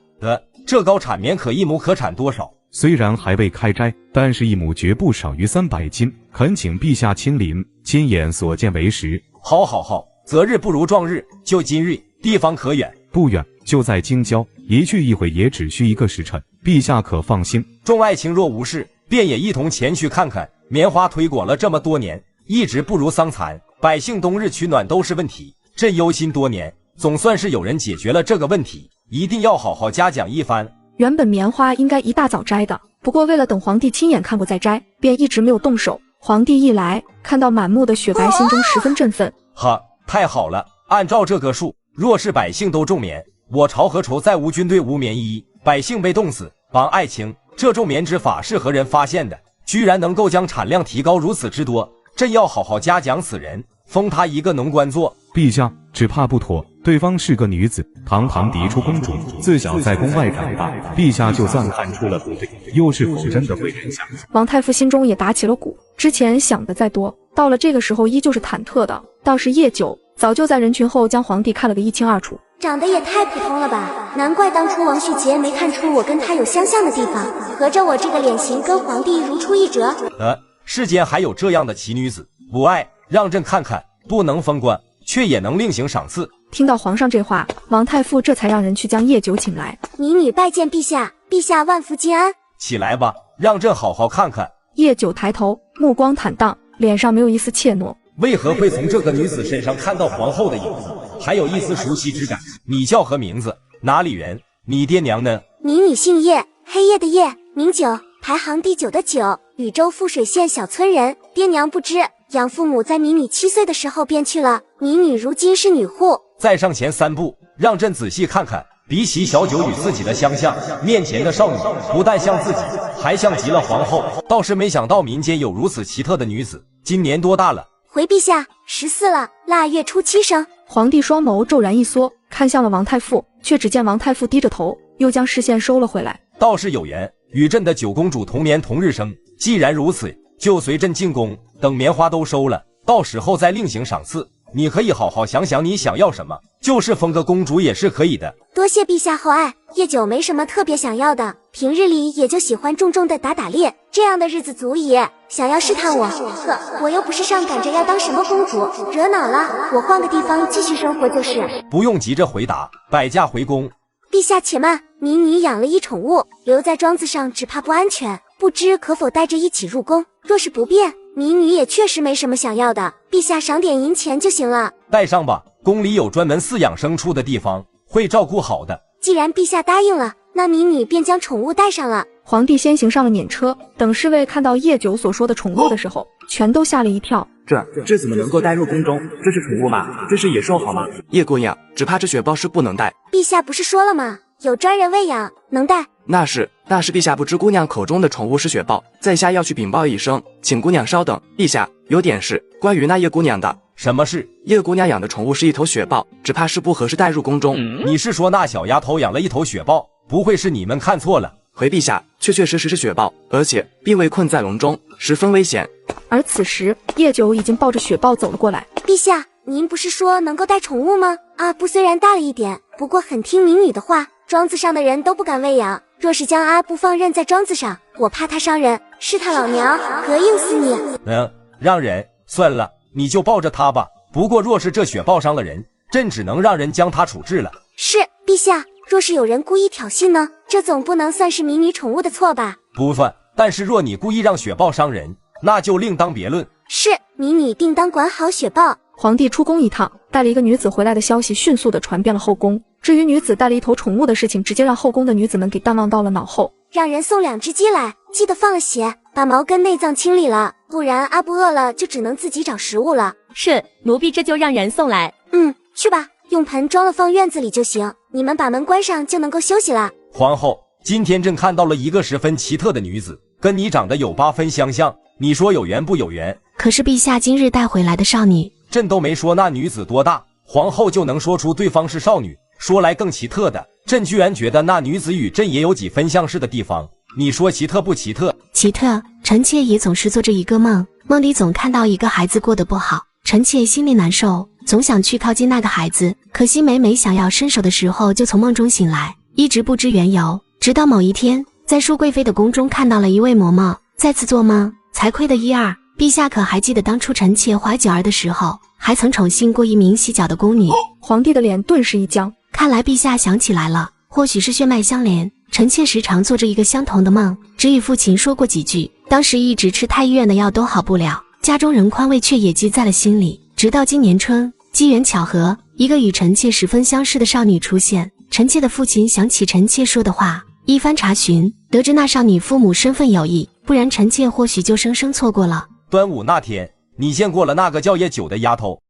这高产棉可一亩可产多少？虽然还未开斋，但是一亩绝不少于300斤，恳请陛下亲临，亲眼所见为实。好，好，好，择日不如撞日，就今日，地方可远？不远，就在京郊，一去一回也只需1个时辰，陛下可放心。众爱卿若无事，便也一同前去看看。棉花推广了这么多年，一直不如桑蚕，百姓冬日取暖都是问题。朕忧心多年，总算是有人解决了这个问题，一定要好好嘉奖一番。原本棉花应该一大早摘的，不过为了等皇帝亲眼看过再摘，便一直没有动手。皇帝一来，看到满目的雪白，心中十分振奋。哈，太好了！按照这个数，若是百姓都种棉，我朝何愁再无军队无棉衣，百姓被冻死？王爱卿，这种棉之法是何人发现的？居然能够将产量提高如此之多，朕要好好嘉奖此人，封他一个农官做。陛下，只怕不妥，对方是个女子，堂堂嫡出公主，自小在宫外长大，陛下就算看出了不对，又是否真的会人想？王太傅心中也打起了鼓，之前想的再多，到了这个时候依旧是忐忑的。倒是叶九早就在人群后将皇帝看了个一清二楚。长得也太普通了吧，难怪当初王旭杰没看出我跟他有相像的地方，合着我这个脸型跟皇帝如出一辙。世间还有这样的奇女子，不爱让朕看看，不能封官，却也能另行赏赐。听到皇上这话，王太傅这才让人去将叶九请来。民女拜见陛下，陛下万福金安。起来吧，让朕好好看看。叶九抬头，目光坦荡，脸上没有一丝怯懦。为何会从这个女子身上看到皇后的影子，还有一丝熟悉之感？你叫何名字？哪里人？你爹娘呢？民女姓叶，黑夜的夜，名九，排行第9的9，禹州富水县小村人。爹娘不知，养父母在民女7岁的时候便去了，民女如今是女户。再上前3步，让朕仔细看看。比起小九与自己的相像，面前的少女不但像自己，还像极了皇后。倒是没想到民间有如此奇特的女子。今年多大了？回陛下，14了，腊月初7生。皇帝双眸骤然一缩，看向了王太傅，却只见王太傅低着头，又将视线收了回来。倒是有缘，与朕的九公主同年同日生。既然如此，就随朕进宫，等棉花都收了，到时候再另行赏赐。你可以好好想想你想要什么，就是封个公主也是可以的。多谢陛下厚爱，叶九没什么特别想要的，平日里也就喜欢重重的打打猎，这样的日子足矣。想要试探我，呵，我又不是上赶着要当什么公主，惹恼了，我换个地方继续生活就是。不用急着回答，摆驾回宫。陛下且慢，民女养了一宠物，留在庄子上只怕不安全，不知可否带着一起入宫？若是不便，民女也确实没什么想要的，陛下赏点银钱就行了。带上吧，宫里有专门饲养牲畜的地方，会照顾好的。既然陛下答应了，那民女便将宠物带上了。皇帝先行上了辇车，等侍卫看到叶九所说的宠物的时候，全都吓了一跳。这怎么能够带入宫中？这是宠物吗？这是野兽好吗？叶姑娘，只怕这雪豹是不能带。陛下不是说了吗？有专人喂养，能带。那是陛下不知姑娘口中的宠物是雪豹，在下要去禀报一声，请姑娘稍等。陛下，有点事，关于那叶姑娘的。什么事？叶姑娘养的宠物是一头雪豹，只怕是不合适带入宫中。你是说那小丫头养了一头雪豹？不会是你们看错了？回陛下，确实是雪豹，而且并未困在笼中，十分危险。而此时叶九已经抱着雪豹走了过来。陛下，您不是说能够带宠物吗？阿布虽然大了一点，不过很听民女的话，庄子上的人都不敢喂养。若是将阿布放任在庄子上，我怕他伤人，是他老娘膈应死你。让人算了，你就抱着他吧。不过若是这雪豹伤了人，朕只能让人将他处置了。是，陛下。若是有人故意挑衅呢？这总不能算是民女宠物的错吧？不算，但是若你故意让雪豹伤人，那就另当别论。是，民女定当管好雪豹。皇帝出宫一趟，带了一个女子回来的消息迅速地传遍了后宫。至于女子带了一头宠物的事情，直接让后宫的女子们给淡忘到了脑后。让人送2只鸡来，记得放了血，把毛跟内脏清理了，不然阿布饿了就只能自己找食物了。是，奴婢这就让人送来。去吧，用盆装了放院子里就行。你们把门关上就能够休息了。皇后，今天朕看到了一个十分奇特的女子，跟你长得有8分相像，你说有缘不有缘？可是陛下今日带回来的少女，朕都没说那女子多大，皇后就能说出对方是少女。说来更奇特的，朕居然觉得那女子与朕也有几分相似的地方，你说奇特不奇特？奇特。臣妾也总是做着一个梦，梦里总看到一个孩子过得不好，臣妾心里难受，总想去靠近那个孩子，可惜每想要伸手的时候就从梦中醒来，一直不知缘由。直到某一天，在舒贵妃的宫中看到了一位嬷嬷，再次做梦，才亏得一二。陛下可还记得当初臣妾怀九儿的时候，还曾宠幸过一名洗脚的宫女？皇帝的脸顿时一僵，看来陛下想起来了，或许是血脉相连。臣妾时常做着一个相同的梦，只与父亲说过几句，当时一直吃太医院的药都好不了，家中人宽慰却也记在了心里。直到今年春，机缘巧合，一个与臣妾十分相似的少女出现，臣妾的父亲想起臣妾说的话，一番查询，得知那少女父母身份有异，不然臣妾或许就生生错过了。端午那天，你见过了那个叫叶九的丫头？